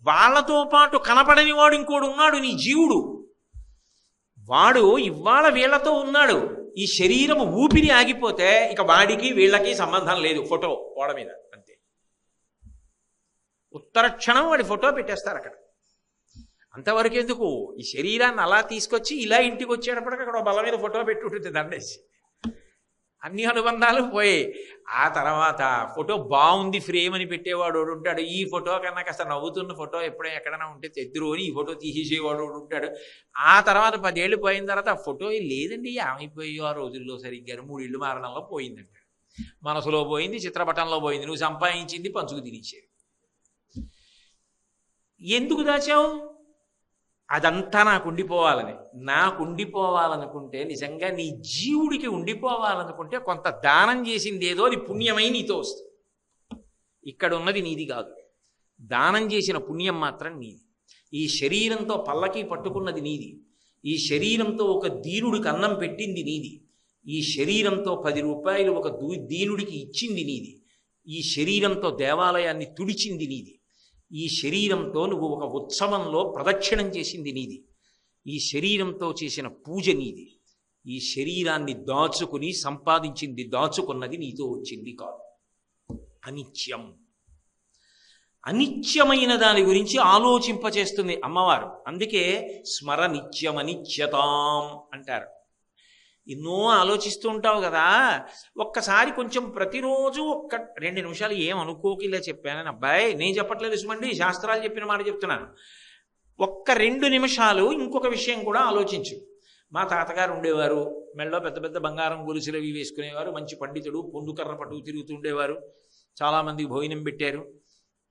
వాళ్ళతో పాటు కనపడని వాడు ఇంకోడు ఉన్నాడు, నీ జీవుడు. వాడు ఇవాళ వీళ్లతో ఉన్నాడు. ఈ శరీరము ఊపిరి ఆగిపోతే ఇక వాడికి వీళ్ళకి సంబంధం లేదు. ఫోటో గోడ మీద అంతే, ఉత్తర క్షణం వాడి ఫోటో పెట్టేస్తారు అక్కడ. అంతవరకు ఎందుకు? ఈ శరీరాన్ని అలా తీసుకొచ్చి ఇలా ఇంటికి వచ్చేటప్పటికి అక్కడ బల్ల మీద ఫోటో పెట్టి ఉంటుంది దండేసి, అన్ని అనుబంధాలు పోయి. ఆ తర్వాత ఫోటో బాగుంది ఫ్రేమ్ అని పెట్టేవాడు ఉంటాడు. ఈ ఫోటో కన్నా కాస్త నవ్వుతున్న ఫోటో ఎప్పుడైనా ఎక్కడైనా ఉంటే తెద్దురు అని ఈ ఫోటో తీసేసేవాడు ఉంటాడు. ఆ తర్వాత 10 ఏళ్ళు పోయిన తర్వాత ఆ ఫోటో లేదండి, ఏమైపోయో ఆ రోజుల్లో సరిగ్గా 3 ఇళ్ళు మారణంలో పోయిందంటాడు. మనసులో పోయింది, చిత్రపటంలో పోయింది, నువ్వు సంపాదించింది పంచుకు తినిచ్చేది. ఎందుకు దాచావు? అదంతా నాకు ఉండిపోవాలని. నాకు ఉండిపోవాలనుకుంటే, నిజంగా నీ జీవుడికి ఉండిపోవాలనుకుంటే కొంత దానం చేసింది ఏదో అది పుణ్యమై నీతో వస్తుంది. ఇక్కడ ఉన్నది నీది కాదు, దానం చేసిన పుణ్యం మాత్రం నీది. ఈ శరీరంతో పల్లకి పట్టుకున్నది నీది, ఈ శరీరంతో ఒక దీనుడికి అన్నం పెట్టింది నీది, ఈ శరీరంతో 10 రూపాయలు ఒక దీనుడికి ఇచ్చింది నీది, ఈ శరీరంతో దేవాలయాన్ని తుడిచింది నీది, ఈ శరీరంతో నువ్వు ఒక ఉత్సవంలో ప్రదక్షిణం చేసింది నీది, ఈ శరీరంతో చేసిన పూజ నీది. ఈ శరీరాన్ని దాచుకుని సంపాదించింది, దాచుకున్నది నీతో వచ్చింది కాదు. అనిత్యం. అనిత్యమైన దాని గురించి ఆలోచింపచేస్తుంది అమ్మవారు. అందుకే స్మర నిత్యమనిత్యతాం అంటారు. ఎన్నో ఆలోచిస్తూ ఉంటావు కదా, ఒక్కసారి కొంచెం ప్రతిరోజు 2 నిమిషాలు ఏమనుకోకి ఇలా చెప్పానని. అబ్బాయి నేను చెప్పట్లేదు సుమండి, శాస్త్రాలు చెప్పిన మాట చెప్తున్నాను. 2 నిమిషాలు ఇంకొక విషయం కూడా ఆలోచించు. మా తాతగారు ఉండేవారు, మెళ్ళలో పెద్ద పెద్ద బంగారం గొలుసులు అవి వేసుకునేవారు, మంచి పండితుడు, పొందుకర్ర పట్టుకు తిరుగుతూ ఉండేవారు, చాలామందికి భోజనం పెట్టారు,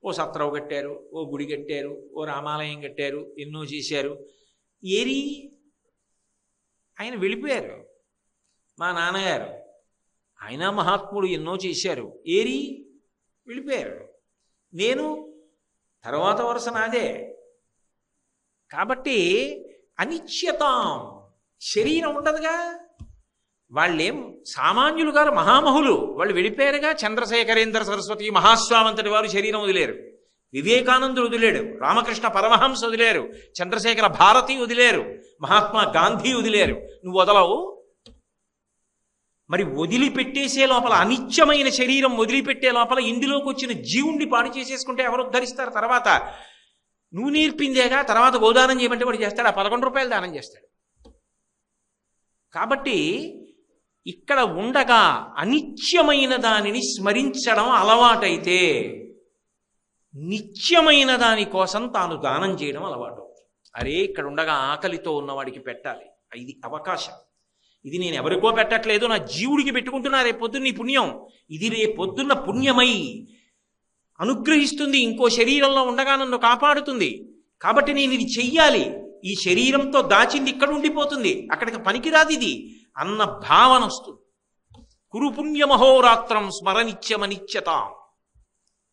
ఓ సత్రవు కట్టారు, ఓ గుడి కట్టారు, ఓ రామాలయం కట్టారు, ఎన్నో చేశారు. ఏరి ఆయన వెళ్ళిపోయారు. మా నాన్నగారు ఆయన మహాత్ముడు ఎన్నో చేశారు, ఏరి వెళ్ళిపోయారు. నేను తర్వాత వరుస నాదే. కాబట్టి అనిశ్యతాం, శరీరం ఉండదుగా. వాళ్ళేం సామాన్యులు గారు, మహామహులు. వాళ్ళు వెళ్ళిపోయారుగా. చంద్రశేఖరేంద్ర సరస్వతి మహాస్వామంతటి వారు శరీరం వదిలేరు, వివేకానందుడు వదిలేడు, రామకృష్ణ పరమహంస వదిలేరు, చంద్రశేఖర భారతి వదిలేరు, మహాత్మా గాంధీ వదిలేరు. నువ్వు వదలవు. మరి వదిలిపెట్టేసే లోపల, అనిత్యమైన శరీరం వదిలిపెట్టే లోపల ఇందులోకి వచ్చిన జీవుణ్ణి పాడు చేసేసుకుంటే ఎవరు ఉద్ధరిస్తారు? తర్వాత నువ్వు నేర్పిందేగా. తర్వాత గోదానం చేయమంటే వాడు చేస్తాడు, ఆ 11 రూపాయలు దానం చేస్తాడు. కాబట్టి ఇక్కడ ఉండగా అనిత్యమైన దానిని స్మరించడం అలవాటైతే నిత్యమైన దాని కోసం తాను దానం చేయడం అలవాటు. అరే, ఇక్కడ ఉండగా ఆకలితో ఉన్నవాడికి పెట్టాలి, ఇది అవకాశం. ఇది నేను ఎవరికో పెట్టట్లేదు, నా జీవుడికి పెట్టుకుంటున్నా. రేపొద్దున్న నీ పుణ్యం ఇది, రేపొద్దున్న పుణ్యమై అనుగ్రహిస్తుంది, ఇంకో శరీరంలో ఉండగా నన్ను కాపాడుతుంది. కాబట్టి నేను ఇది చెయ్యాలి. ఈ శరీరంతో దాచింది ఇక్కడ ఉండిపోతుంది, అక్కడికి పనికిరాదు ఇది అన్న భావన వస్తుంది. కురు పుణ్యమహోరాత్రం స్మరనిత్యమనిత్యత,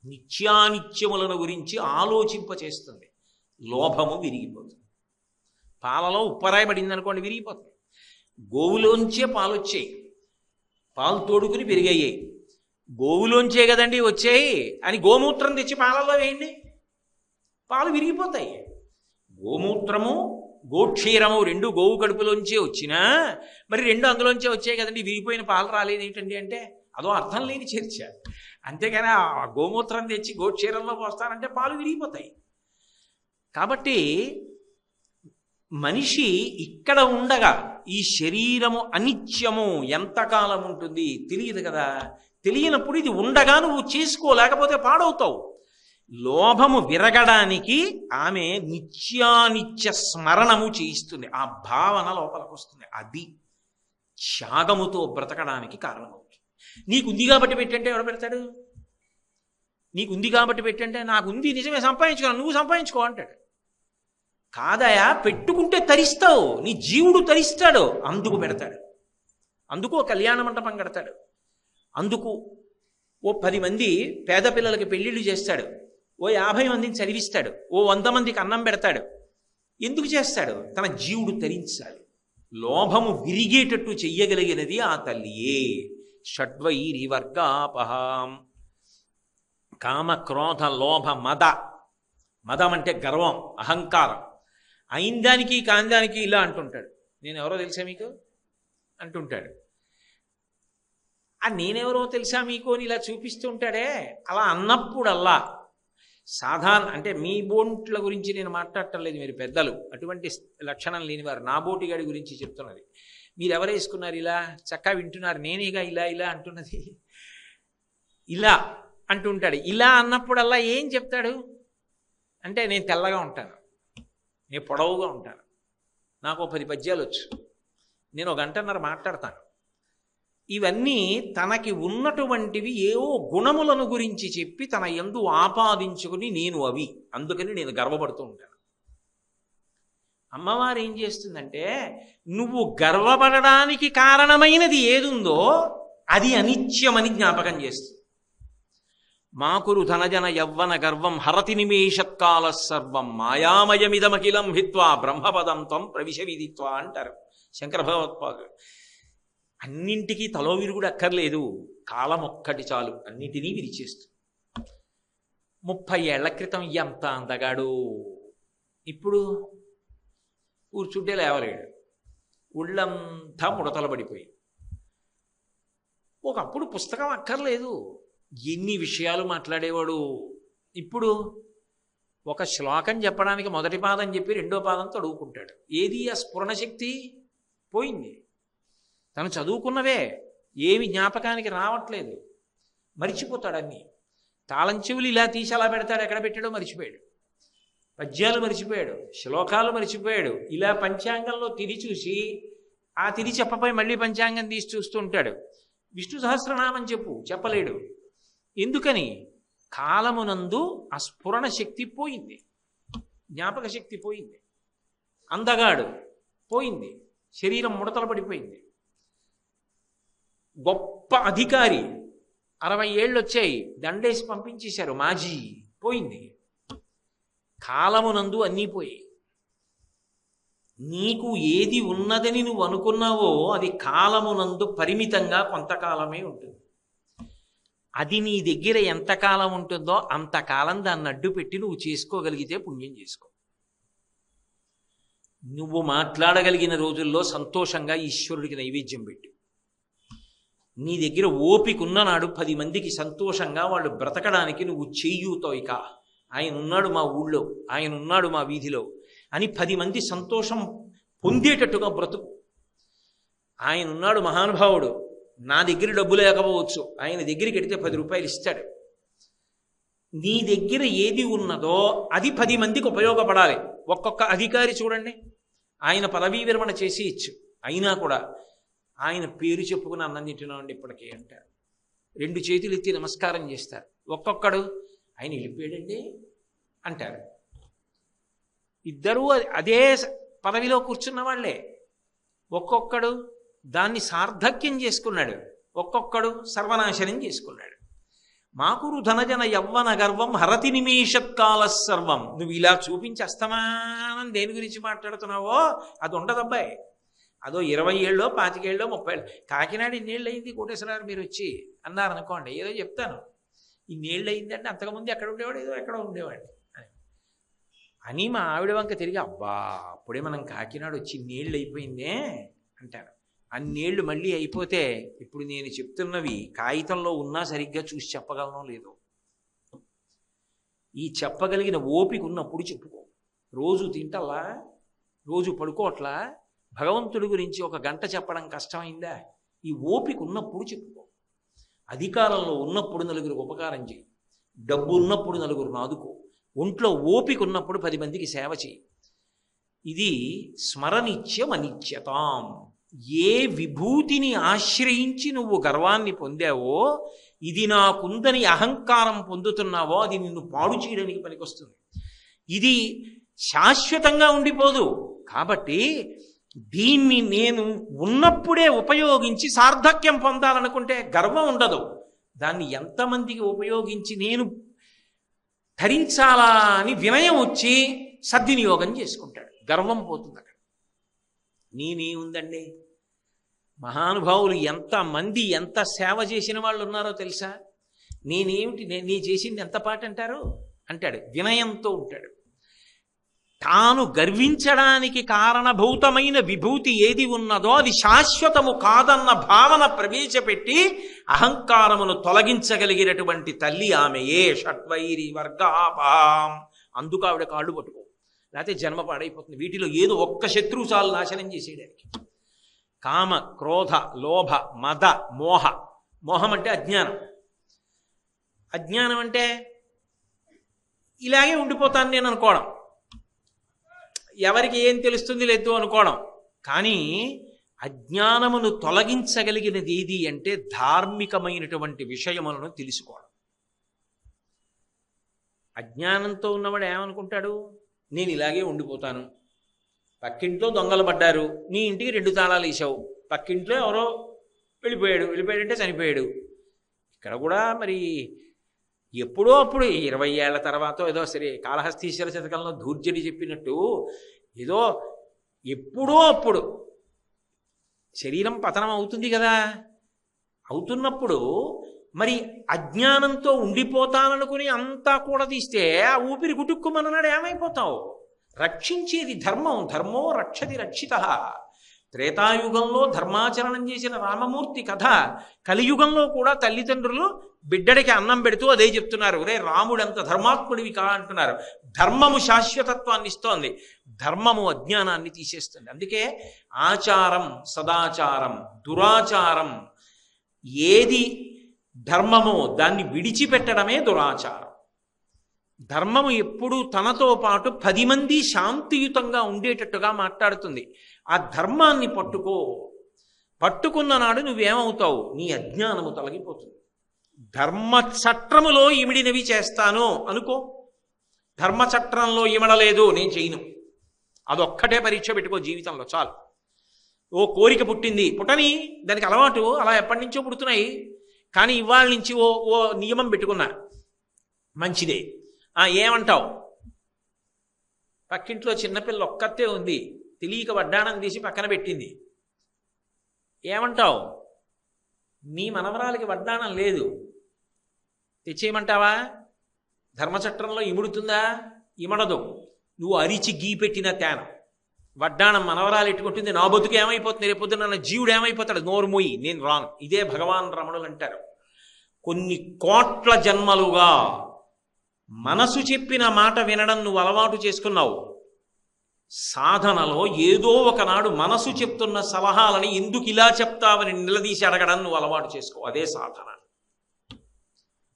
నిత్యానిత్యములను గురించి ఆలోచింపచేస్తుంది. లోభము విరిగిపోతుంది. పాలలో ఉప్పరాయబడింది అనుకోండి, విరిగిపోతుంది. గోవులోంచే పాలు వచ్చాయి, పాలు తోడుకుని పెరిగాయి. గోవులోంచే కదండి వచ్చాయి అని గోమూత్రం తెచ్చి పాలల్లో వేయండి, పాలు విరిగిపోతాయి. గోమూత్రము గోక్షీరము రెండు గోవు కడుపులోంచే వచ్చినా మరి రెండు అందులోంచే వచ్చాయి కదండి, విరిగిపోయిన పాలు రాలేదు ఏంటండి అంటే అదో అర్థం లేని చర్చ. అంతేగాని ఆ గోమూత్రం తెచ్చి గోక్షీరంలో పోస్తానంటే పాలు విరిగిపోతాయి. కాబట్టి మనిషి ఇక్కడ ఉండగా ఈ శరీరము అనిత్యము, ఎంతకాలం ఉంటుంది తెలియదు కదా. తెలియనప్పుడు ఇది ఉండగా నువ్వు చేసుకోలేకపోతే పాడవుతావు. లోభము విరగడానికి ఆమె నిత్యానిత్య స్మరణము చేయిస్తుంది, ఆ భావన లోపలికి వస్తుంది. అది త్యాగముతో బ్రతకడానికి కారణమవుతుంది. నీకుంది కాబట్టి పెట్టంటే ఎవరు పెడతాడు? నీకుంది కాబట్టి పెట్టంటే నాకుంది నిజమే, సంపాదించుకో, నువ్వు సంపాదించుకో అంటాడు. కాదయా, పెట్టుకుంటే తరిస్తావు, నీ జీవుడు తరిస్తాడు, అందుకు పెడతాడు. అందుకు కళ్యాణ మంటపం కడతాడు, అందుకు ఓ 10 మంది పేద పిల్లలకి పెళ్ళిళ్ళు చేస్తాడు, ఓ 50 మందిని చదివిస్తాడు, ఓ 100 మందికి అన్నం పెడతాడు. ఎందుకు చేస్తాడు? తన జీవుడు తరించాలి. లోభము విరిగేటట్టు చెయ్యగలిగినది ఆ తల్లియే. షడ్వైరివర్గాపహాం, కామ క్రోధ లోభ మద. మదం అంటే గర్వం, అహంకారం. అయిందానికి కాందానికి ఇలా అంటుంటాడు. నేను ఎవరో తెలుసా మీకు అంటుంటాడు. ఆ నేనెవరో తెలుసా మీకు అని ఇలా చూపిస్తూ ఉంటాడే. అలా అన్నప్పుడల్లా సాధారణ, అంటే మీ బోట్ల గురించి నేను మాట్లాడటం లేదు, మీరు పెద్దలు, అటువంటి లక్షణం లేనివారు. నా బోటిగాడి గురించి చెప్తున్నది. మీరు ఎవరు వేసుకున్నారు ఇలా, చక్కగా వింటున్నారు, నేనేగా ఇలా ఇలా అంటున్నది. ఇలా అంటుంటాడు. ఇలా అన్నప్పుడల్లా ఏం చెప్తాడు అంటే, నేను తెల్లగా ఉంటాను, నేను పొడవుగా ఉంటాను, నాకు 10 పద్యాలు వచ్చు, నేను 1 గంటన్నర మాట్లాడతాను. ఇవన్నీ తనకి ఉన్నటువంటివి ఏవో గుణములను గురించి చెప్పి తన యందు ఆపాదించుకుని నేను అవి, అందుకని నేను గర్వపడుతూ ఉంటాను. అమ్మవారు ఏం చేస్తుందంటే, నువ్వు గర్వపడడానికి కారణమైనది ఏదుందో అది అనిత్యమని జ్ఞాపకం చేస్తుంది. మాకురు ధనజన యవ్వన గర్వం హరతి నిమేషత్కాల సర్వం మాయామయమిదమఖిలం హిత్వా బ్రహ్మపదం త్వం ప్రవిశ విదిత్వా అంటారు శంకర భగవత్పాదులు. అన్నింటికీ తలో విరుగుడు అక్కర్లేదు, కాలం ఒక్కటి చాలు అన్నిటినీ విరిచేస్తుంది. 30 ఏళ్ల క్రితం ఎంత అందగాడు, ఇప్పుడు కూర్చుంటే లేవలేడు, ఒళ్ళంతా ముడతలు పడిపోయి. ఒకప్పుడు పుస్తకం అక్కర్లేదు, ఎన్ని విషయాలు మాట్లాడేవాడు. ఇప్పుడు ఒక శ్లోకం చెప్పడానికి మొదటి పాదం చెప్పి 2వ పాదంతో అడుగుకుంటాడు. ఏది ఆ స్ఫురణ శక్తి పోయింది. తను చదువుకున్నవే ఏమి జ్ఞాపకానికి రావట్లేదు, మరిచిపోతాడు. అన్నీ తాళం చెవులు ఇలా తీసి అలా పెడతాడు, ఎక్కడ పెట్టాడో మరిచిపోయాడు. పద్యాలు మరిచిపోయాడు, శ్లోకాలు మరిచిపోయాడు. ఇలా పంచాంగంలో తిరిగి చూసి ఆ తిరిగి చెప్పపోయి మళ్ళీ పంచాంగం తీసి చూస్తూ ఉంటాడు. విష్ణు సహస్రనామం చెప్పలేడు. ఎందుకని? కాలమునందు ఆ స్ఫురణ శక్తి పోయింది, జ్ఞాపక శక్తి పోయింది, అందగాడు పోయింది, శరీరం ముడతలు పడిపోయింది. గొప్ప అధికారి, 60 ఏళ్ళు వచ్చాయి, దండేసి పంపించేశారు, మాజీ పోయింది. కాలమునందు అన్నీ పోయాయి. నీకు ఏది ఉన్నదని నువ్వు అనుకున్నావో అది కాలమునందు పరిమితంగా కొంతకాలమే ఉంటుంది. అది నీ దగ్గర ఎంతకాలం ఉంటుందో అంతకాలం దాన్ని అడ్డు పెట్టి నువ్వు చేసుకోగలిగితే పుణ్యం చేసుకో. నువ్వు మాట్లాడగలిగిన రోజుల్లో సంతోషంగా ఈశ్వరుడికి నైవేద్యం పెట్టు. నీ దగ్గర ఓపిక ఉన్ననాడు 10 మందికి సంతోషంగా వాళ్ళు బ్రతకడానికి నువ్వు చెయ్యూతో, ఇక ఆయన ఉన్నాడు మా ఊళ్ళో, ఆయన ఉన్నాడు మా వీధిలో అని 10 మంది సంతోషం పొందేటట్టుగా బ్రతుకు. ఆయన ఉన్నాడు మహానుభావుడు, నా దగ్గర డబ్బు లేకపోవచ్చు, ఆయన దగ్గరికి వెడితే 10 రూపాయలు ఇస్తాడు. నీ దగ్గర ఏది ఉన్నదో అది 10 మందికి ఉపయోగపడాలి. ఒక్కొక్క అధికారి చూడండి, ఆయన పదవీ విరమణ చేసి ఇచ్చు, అయినా కూడా ఆయన పేరు చెప్పుకుని అన్నం తింటున్నామండి ఇప్పటికే అంటారు. 2 చేతులు ఎత్తి నమస్కారం చేస్తారు. ఒక్కొక్కడు ఆయన వెళ్ళిపోయాడండి అంటారు. ఇద్దరూ అదే పదవిలో కూర్చున్న వాళ్ళే. ఒక్కొక్కడు దాన్ని సార్థక్యం చేసుకున్నాడు, ఒక్కొక్కడు సర్వనాశనం చేసుకున్నాడు. మాకురు ధనజన యవ్వన గర్వం హరతి నిమేషత్కాల సర్వం. నువ్వు ఇలా చూపించి అస్తమానం దేని గురించి మాట్లాడుతున్నావో అది ఉండదబ్బాయి. అదో 20 ఏళ్ళో 25 ఏళ్ళో 30 ఏళ్ళు. కాకినాడ ఇన్నేళ్ళు అయింది కోటేశ్వరరావు మీరు వచ్చి అన్నారనుకోండి, ఏదో చెప్తాను, ఇన్నేళ్ళు అయిందంటే అంతకుముందు ఎక్కడ ఉండేవాడు, ఏదో ఎక్కడో ఉండేవాడిని అని మా ఆవిడ వంక తిరిగి, అబ్బా అప్పుడే మనం కాకినాడ వచ్చి ఇన్నేళ్ళు అయిపోయిందే అంటారు. అన్నేళ్ళు మళ్ళీ అయిపోతే ఇప్పుడు నేను చెప్తున్నవి కాగితంలో ఉన్నా సరిగ్గా చూసి చెప్పగలనో లేదో. ఈ చెప్పగలిగిన ఓపిక ఉన్నప్పుడు చెప్పుకో. రోజు తింటల్లా, రోజు పడుకోవట్లా, భగవంతుడి గురించి 1 గంట చెప్పడం కష్టమైందా? ఈ ఓపిక ఉన్నప్పుడు చెప్పుకో. అధికారంలో ఉన్నప్పుడు నలుగురికి ఉపకారం చేయి, డబ్బు ఉన్నప్పుడు నలుగురు ఆదుకో, ఒంట్లో ఓపిక ఉన్నప్పుడు 10 మందికి సేవ చేయి. ఇది స్మరనిత్యం అనిత్యతాం. ఏ విభూతిని ఆశ్రయించి నువ్వు గర్వాన్ని పొందావో, ఇది నాకుందని అహంకారం పొందుతున్నావో అది నిన్ను పాడు చేయడానికి పనికొస్తుంది. ఇది శాశ్వతంగా ఉండిపోదు. కాబట్టి దీన్ని నేను ఉన్నప్పుడే ఉపయోగించి సార్థక్యం పొందాలనుకుంటే గర్వం ఉండదు. దాన్ని ఎంతమందికి ఉపయోగించి నేను ధరించాలా అని వినయం వచ్చి సద్వినియోగం చేసుకుంటాడు, గర్వం పోతుంది అక్కడ. నేనేముందండి, మహానుభావులు ఎంతమంది ఎంత సేవ చేసిన వాళ్ళు ఉన్నారో తెలుసా? నేనేమిటి, నీ చేసింది ఎంత పాట అంటారు అంటాడు, వినయంతో ఉంటాడు. తాను గర్వించడానికి కారణభూతమైన విభూతి ఏది ఉన్నదో అది శాశ్వతము కాదన్న భావన ప్రవేశపెట్టి అహంకారమును తొలగించగలిగినటువంటి తల్లి ఆమెయే. షట్వైరి వర్గాపాం. అందుకు ఆవిడ కాళ్ళు పట్టుకో, లేకపోతే జన్మ పాడైపోతుంది. వీటిలో ఏదో ఒక్క శత్రువు చాలు నాశనం చేసేయడానికి. కామ, క్రోధ, లోభ, మద, మోహ. మోహం అంటే అజ్ఞానం. అజ్ఞానం అంటే ఇలాగే ఉండిపోతాను నేను అనుకోవడం, ఎవరికి ఏం తెలుస్తుంది లేదు అనుకోవడం. కానీ అజ్ఞానమును తొలగించగలిగినది ఏది అంటే ధార్మికమైనటువంటి విషయములను తెలుసుకోవడం. అజ్ఞానంతో ఉన్నవాడు ఏమనుకుంటాడు, నేను ఇలాగే ఉండిపోతాను, పక్కింట్లో దొంగలు పడ్డారు, నీ ఇంటికి 2 తాళాలు వేసావు, పక్కింట్లో ఎవరో వెళ్ళిపోయాడంటే చనిపోయాడు. ఇక్కడ కూడా మరి ఎప్పుడో అప్పుడు 20 ఏళ్ల తర్వాత ఏదో సరే కాళహస్తీశ్వర శతకంలో ధూర్జటి చెప్పినట్టు ఏదో ఎప్పుడో అప్పుడు శరీరం పతనం అవుతుంది కదా. అవుతున్నప్పుడు మరి అజ్ఞానంతో ఉండిపోతాననుకుని అంతా కూడా తీస్తే ఆ ఊపిరి గుటుక్కుమన్నాడు, ఏమైపోతావు? రక్షించేది ధర్మం, ధర్మో రక్షతి రక్షితః. త్రేతాయుగంలో ధర్మాచరణం చేసిన రామమూర్తి కథ కలియుగంలో కూడా తల్లిదండ్రులు బిడ్డడికి అన్నం పెడుతూ అదే చెప్తున్నారు, రే రాముడంత ధర్మాత్ముడివి కా అంటున్నారు. ధర్మము శాశ్వతత్వాన్ని ఇస్తోంది, ధర్మము అజ్ఞానాన్ని తీసేస్తుంది. అందుకే ఆచారం సదాచారం, దురాచారం ఏది ధర్మమో దాన్ని విడిచిపెట్టడమే దురాచారం. ధర్మము ఎప్పుడూ తనతో పాటు 10 మంది శాంతియుతంగా ఉండేటట్టుగా మాట్లాడుతుంది. ఆ ధర్మాన్ని పట్టుకున్న నాడు నువ్వేమవుతావు, నీ అజ్ఞానము తొలగిపోతుంది. ధర్మచట్రములో ఇమిడినవి చేస్తాను అనుకో, ధర్మచట్రంలో ఇమడలేదు నేను చేయను, అదొక్కటే పరీక్ష పెట్టుకో జీవితంలో చాలు. ఓ కోరిక పుట్టింది, పుట్టని, దానికి అలవాటు, అలా ఎప్పటి నుంచో పుడుతున్నాయి. కానీ ఇవాళ నుంచి ఓ ఓ నియమం పెట్టుకున్నా, మంచిదే. ఏమంటావు? పక్కింట్లో చిన్నపిల్ల ఒక్కతే ఉంది, తెలియక వడ్డాణం తీసి పక్కన పెట్టింది. ఏమంటావు? నీ మనవరాలకి వడ్డాణం లేదు, తెచ్చేయమంటావా? ధర్మచట్రంలో ఇముడుతుందా? ఇమడదు. నువ్వు అరిచి గీ పెట్టిన తేన వడ్డాణం మనవరాలు ఎట్టుకుంటుంది, నా బతుకు ఏమైపోతుంది, రేపొద్దున నా జీవుడు ఏమైపోతాడు? నోరు మూయి, నేను రాను. ఇదే భగవాన్ రమణులు అంటారు, కొన్ని కోట్ల జన్మలుగా మనసు చెప్పిన మాట వినడం నువ్వు అలవాటు చేసుకున్నావు. సాధనలో ఏదో ఒకనాడు మనసు చెప్తున్న సలహాలని ఎందుకు ఇలా చెప్తావని నిలదీసి అడగడం నువ్వు అలవాటు చేసుకో. అదే సాధన,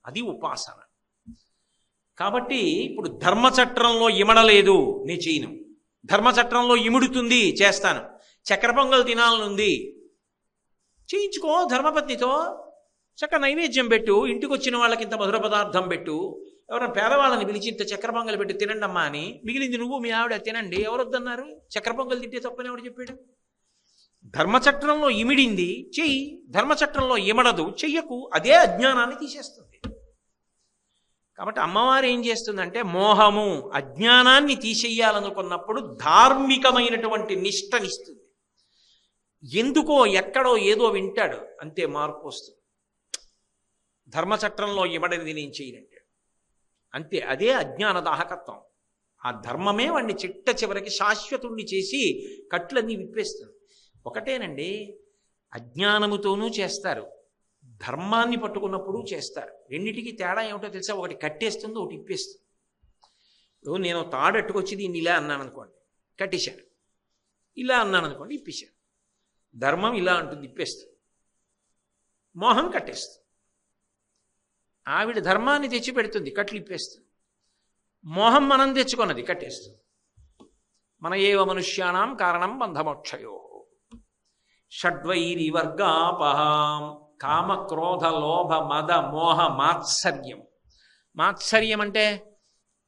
అది ఉపాసన. కాబట్టి ఇప్పుడు ధర్మచట్రంలో ఇమడలేదు, నీ చేయను. ధర్మచట్రంలో ఇముడుతుంది, చేస్తాను. చక్కెర పొంగల్ తినాలనుంది, చేయించుకో ధర్మపత్నితో. చక్క నైవేద్యం పెట్టు, ఇంటికి వచ్చిన వాళ్ళకి ఇంత మధుర పదార్థం పెట్టు, ఎవరైనా పేదవాళ్ళని పిలిచి ఇంత చక్కెర పొంగల్ పెట్టి తినండి అమ్మా అని, మిగిలింది నువ్వు మీ ఆవిడ తినండి. ఎవరు వద్దన్నారు? చక్కెర పొంగల్ తింటే తప్పని ఎవడు చెప్పాడు? ధర్మచట్రంలో ఇమిడింది, చెయ్యి. ధర్మచట్రంలో ఇమడదు, చెయ్యకు. అదే అజ్ఞానాన్ని తీసేస్తుంది. కాబట్టి అమ్మవారు ఏం చేస్తుందంటే, మోహము అజ్ఞానాన్ని తీసేయాలనుకున్నప్పుడు ధార్మికమైనటువంటి నిష్టనిస్తుంది. ఎందుకో ఎక్కడో ఏదో వింటాడు, అంతే మార్పు వస్తుంది. ధర్మచట్రంలో ఇమడనిది నేను చేయనంటాడు, అంతే. అదే అజ్ఞాన దాహకత్వం. ఆ ధర్మమే వాడిని చిట్ట చివరికి శాశ్వతుణ్ణి చేసి కట్లన్నీ విప్పేస్తుంది. ఒకటేనండి, అజ్ఞానముతోనూ చేస్తారు, ధర్మాన్ని పట్టుకున్నప్పుడు చేస్తారు. రెండింటికి తేడా ఏమిటో తెలుసా? ఒకటి కట్టేస్తుంది, ఒకటి ఇప్పేస్తుంది. ఇప్పుడు నేను తాడట్టుకొచ్చి దీన్ని ఇలా అన్నాను అనుకోండి, కట్టేశాను. ఇలా అన్నాను అనుకోండి, ఇప్పేశాను. ధర్మం ఇలా అంటుంది, ఇప్పేస్తుంది. మోహం కట్టేస్తుంది. ఆవిడ ధర్మాన్ని తెచ్చి పెడుతుంది, కట్లు ఇప్పేస్తుంది. మోహం మనం తెచ్చుకున్నది, కట్టేస్తుంది. మన ఏవ మనుష్యానాం కారణం బంధమోక్షయో షడ్వైరి వర్గాపహాం కామ క్రోధ లోభ మద మోహ మాత్సర్యం. మాత్సర్యం అంటే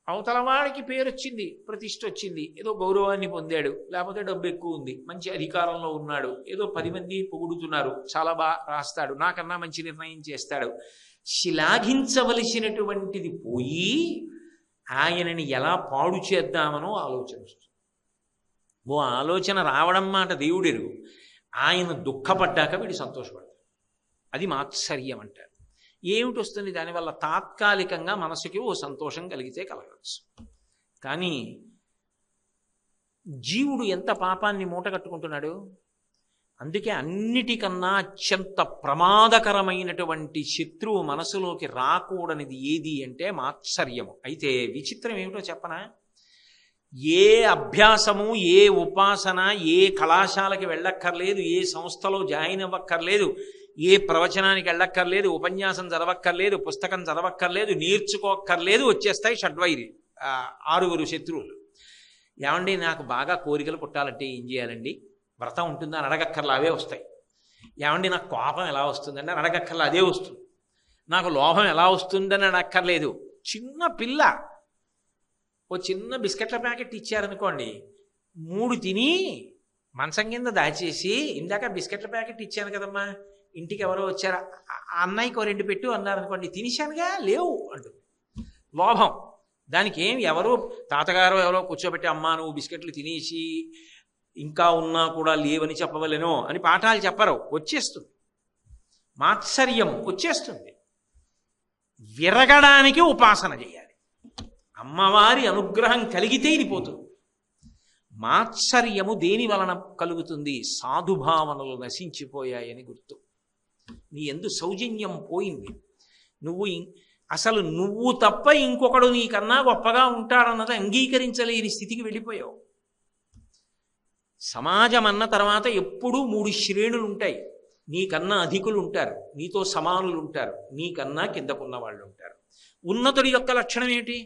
అవతల వాడికి పేరు వచ్చింది, ప్రతిష్ఠ వచ్చింది, ఏదో గౌరవాన్ని పొందాడు, లేకపోతే డబ్బు ఎక్కువ ఉంది, మంచి అధికారంలో ఉన్నాడు, ఏదో 10 మంది పొగుడుతున్నారు, చాలా బాగా రాస్తాడు, నాకన్నా మంచి నిర్ణయం చేస్తాడు. శ్లాఘించవలసినటువంటిది పోయి ఆయనని ఎలా పాడు చేద్దామనో ఆలోచన వస్తుంది. ఓ ఆలోచన రావడం మాట దేవుడెరుగు. ఆయన దుఃఖపడ్డాక వీడు సంతోషపడతాడు. అది మాత్సర్యం అంటారు. ఏమిటి వస్తుంది దానివల్ల? తాత్కాలికంగా మనసుకి ఓ సంతోషం కలిగితే కలగవచ్చు. కానీ జీవుడు ఎంత పాపాన్ని మూట కట్టుకుంటున్నాడు. అందుకే అన్నిటికన్నా అత్యంత ప్రమాదకరమైనటువంటి శత్రువు మనసులోకి రాకూడనిది ఏది అంటే మాత్సర్యము. అయితే విచిత్రం ఏమిటో చెప్పనా? ఏ అభ్యాసము, ఏ ఉపాసన, ఏ కళాశాలకి వెళ్ళక్కర్లేదు, ఏ సంస్థలో జాయిన్ అవ్వక్కర్లేదు, ఏ ప్రవచనానికి వెళ్ళక్కర్లేదు, ఉపన్యాసం చదవక్కర్లేదు, పుస్తకం చదవక్కర్లేదు, నేర్చుకోక్కర్లేదు, వచ్చేస్తాయి షడ్వైరి 6 శత్రువులు. ఏమండి నాకు బాగా కోరికలు పుట్టాలంటే ఏం చేయాలండి? వ్రతం ఉంటుందా అని అడగక్కర్లా, అవే వస్తాయి. ఏమండి నాకు కోపం ఎలా వస్తుందండి అని అడగక్కర్లా, అదే వస్తుంది. నాకు లోభం ఎలా వస్తుందని అడగక్కర్లేదు. చిన్న పిల్ల ఓ చిన్న బిస్కెట్ల ప్యాకెట్ ఇచ్చారనుకోండి, 3 తిని మంచం కింద దాచేసి, ఇందాక బిస్కెట్ల ప్యాకెట్ ఇచ్చాను కదమ్మా, ఇంటికి ఎవరో వచ్చారా, అన్నయ్యకో 2 పెట్టు అన్నారనుకోండి, తినేశానుగా లేవు అంటుంది. లోభం. దానికి ఏం ఎవరో తాతగారు ఎవరో కూర్చోబెట్టి, అమ్మా నువ్వు బిస్కెట్లు తినేసి ఇంకా ఉన్నా కూడా లేవని చెప్పవలేనో అని పాఠాలు చెప్పరు, వచ్చేస్తుంది. మాత్సర్యం వచ్చేస్తుంది. విరగడానికి ఉపాసన చేయాలి. అమ్మవారి అనుగ్రహం కలిగితే ఇది పోతుంది. మాత్సర్యము దేని వలన కలుగుతుంది? సాధుభావనలు నశించిపోయాయని గుర్తు. నీ యందు సౌజన్యం పోయింది. అసలు నువ్వు తప్ప ఇంకొకడు నీకన్నా గొప్పగా ఉంటాడన్నది అంగీకరించలేని స్థితికి వెళ్ళిపోయావు. సమాజం అన్న తర్వాత ఎప్పుడూ 3 శ్రేణులు ఉంటాయి. నీకన్నా అధికులు ఉంటారు, నీతో సమానులు ఉంటారు, నీకన్నా కిందకున్న వాళ్ళు ఉంటారు. ఉన్నతుడి యొక్క లక్షణం ఏంటి?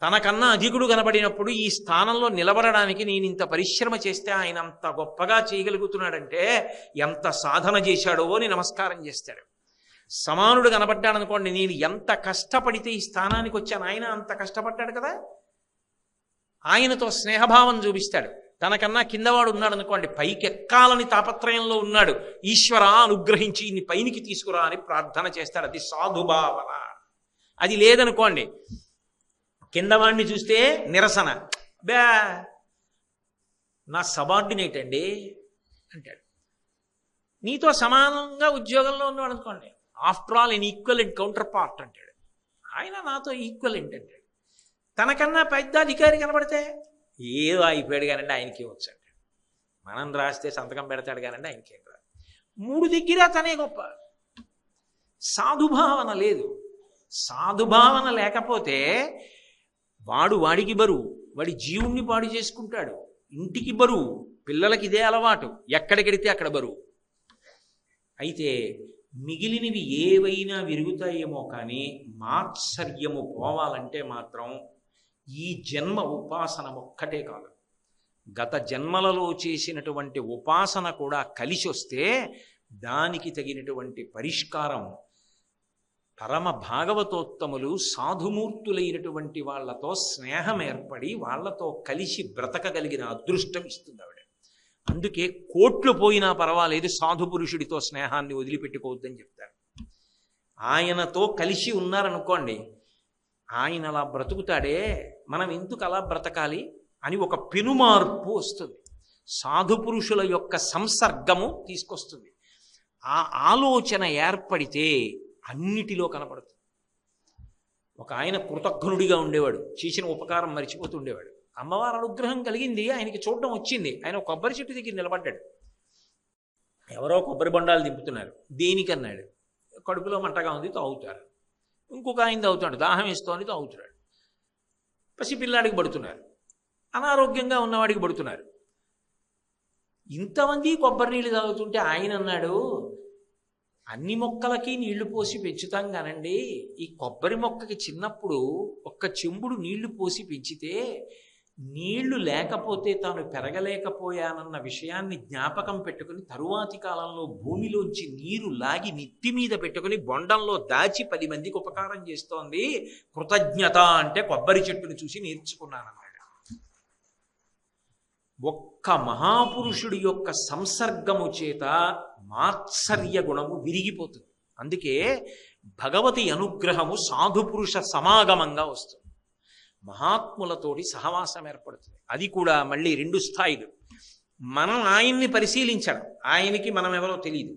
తనకన్నా అధికుడు కనబడినప్పుడు ఈ స్థానంలో నిలబడడానికి నేను ఇంత పరిశ్రమ చేస్తే ఆయన అంత గొప్పగా చేయగలుగుతున్నాడంటే ఎంత సాధన చేశాడో అని నమస్కారం చేస్తాడు. సమానుడు కనబడ్డాడనుకోండి, నేను ఎంత కష్టపడితే ఈ స్థానానికి వచ్చాను, ఆయన అంత కష్టపడ్డాడు కదా, ఆయనతో స్నేహభావం చూపిస్తాడు. తనకన్నా కిందవాడు ఉన్నాడు అనుకోండి, పైకి ఎక్కాలని తాపత్రయంలో ఉన్నాడు, ఈశ్వర అనుగ్రహించి ఇన్ని పైనికి తీసుకురా అని ప్రార్థన చేస్తాడు. అది సాధుభావన. అది లేదనుకోండి, కిందవాడిని చూస్తే నిరసన, బే నా సబార్డినేట్ అండి అంటాడు. నీతో సమానంగా ఉద్యోగంలో ఉన్నవాడు అనుకోండి, after all in equal and counter part అంటాడు. ఆయన నాతో ఈక్వల్ అంటాడు. తనకన్నా పెద్ద అధికారి కనబడితే ఏదో అయిపోయాడు కానండి ఆయనకి వచ్చు అంటాడు. మనం రాస్తే సంతకం పెడతాడు కానండి ఆయనకేం రాదు. మూడు దగ్గర తనే గొప్ప. సాధుభావన లేదు. సాధుభావన లేకపోతే వాడికి బరువు, వాడి జీవుణ్ణి పాడు చేసుకుంటాడు, ఇంటికి బరువు, పిల్లలకి ఇదే అలవాటు, ఎక్కడికెడితే అక్కడ బరువు. అయితే మిగిలినవి ఏవైనా విరుగుతాయేమో కానీ మాత్సర్యము పోవాలంటే మాత్రం ఈ జన్మ ఉపాసన ఒక్కటే కాదు, గత జన్మలలో చేసినటువంటి ఉపాసన కూడా కలిసి వస్తే దానికి తగినటువంటి పరిష్కారం పరమ భాగవతోత్తములు సాధుమూర్తులైనటువంటి వాళ్లతో స్నేహం ఏర్పడి వాళ్లతో కలిసి బ్రతకగలిగిన అదృష్టం ఇస్తుంది ఆవిడ. అందుకే కోట్లు పోయినా పర్వాలేదు సాధు పురుషుడితో స్నేహాన్ని వదిలిపెట్టుకోవద్దని చెప్తారు. ఆయనతో కలిసి ఉన్నారనుకోండి, ఆయన అలా బ్రతుకుతాడే, మనం ఎందుకు అలా బ్రతకాలి అని ఒక పెనుమార్పు వస్తుంది. సాధు పురుషుల యొక్క సంసర్గము తీసుకొస్తుంది. ఆ ఆలోచన ఏర్పడితే అన్నిటిలో కనపడుతుంది. ఒక ఆయన కృతజ్ఞుడిగా ఉండేవాడు, చేసిన ఉపకారం మరిచిపోతుండేవాడు. అమ్మవారి అనుగ్రహం కలిగింది, ఆయనకి చూడడం వచ్చింది. ఆయన కొబ్బరి చెట్టు దగ్గర నిలబడ్డాడు. ఎవరో కొబ్బరి బొండాలు దింపుతున్నారు. దేనికన్నాడు, కడుపులో మంటగా ఉంది తాగుతారు. ఇంకొక ఆయన తాగుతాడు, దాహం వేస్తోంది తాగుతున్నాడు. పసిపిల్లాడికి పడుతున్నారు, అనారోగ్యంగా ఉన్నవాడికి పడుతున్నారు. ఇంతమంది కొబ్బరి నీళ్ళు తాగుతుంటే ఆయన అన్నాడు, అన్ని మొక్కలకి నీళ్లు పోసి పెంచుతాం కానండి, ఈ కొబ్బరి మొక్కకి చిన్నప్పుడు ఒక్క చెంబుడు నీళ్లు పోసి పెంచితే నీళ్లు లేకపోతే తాను పెరగలేకపోయానన్న విషయాన్ని జ్ఞాపకం పెట్టుకుని తరువాతి కాలంలో భూమిలోంచి నీరు లాగి నెత్తి మీద పెట్టుకుని బొండంలో దాచి 10 మందికి ఉపకారం చేస్తోంది. కృతజ్ఞత అంటే కొబ్బరి చెట్టును చూసి నేర్చుకున్నానన్నాడు. ఒక్క మహాపురుషుడి యొక్క సంసర్గము చేత మాత్సర్య గుణము విరిగిపోతుంది. అందుకే భగవతి అనుగ్రహము సాధుపురుష సమాగమంగా వస్తుంది. మహాత్ములతోటి సహవాసం ఏర్పడుతుంది. అది కూడా మళ్ళీ 2 స్థాయిలు. మనం ఆయన్ని పరిశీలించడం, ఆయనకి మనం ఎవరో తెలియదు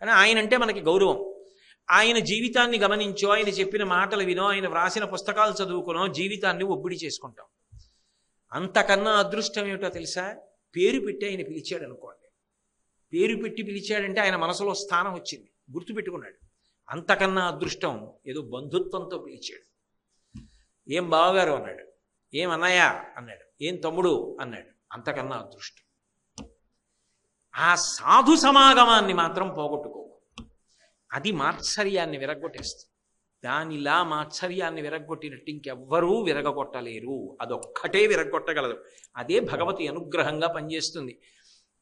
కానీ ఆయన అంటే మనకి గౌరవం. ఆయన జీవితాన్ని గమనించో, ఆయన చెప్పిన మాటలు వినో, ఆయన వ్రాసిన పుస్తకాలు చదువుకునో జీవితాన్ని ఒబ్బిడి చేసుకుంటాం. అంతకన్నా అదృష్టం ఏమిటో తెలుసా? పేరు పెట్టి ఆయన పిలిచాడు అనుకోండి. పేరు పెట్టి పిలిచాడంటే ఆయన మనసులో స్థానం వచ్చింది, గుర్తుపెట్టుకున్నాడు. అంతకన్నా అదృష్టం ఏదో బంధుత్వంతో పిలిచాడు. ఏం బావగారు అన్నాడు, ఏం అన్నయ్య అన్నాడు, ఏం తమ్ముడు అన్నాడు. అంతకన్నా అదృష్టం. ఆ సాధు సమాగమాన్ని మాత్రం పోగొట్టుకో. అది మాత్సర్యాన్ని విరగొట్టేస్తుంది. దానిలా మాత్సర్యాన్ని విరగొట్టినట్టు ఇంకెవ్వరూ విరగొట్టలేరు. అదొక్కటే విరగొట్టగలదు. అదే భగవతి అనుగ్రహంగా పనిచేస్తుంది.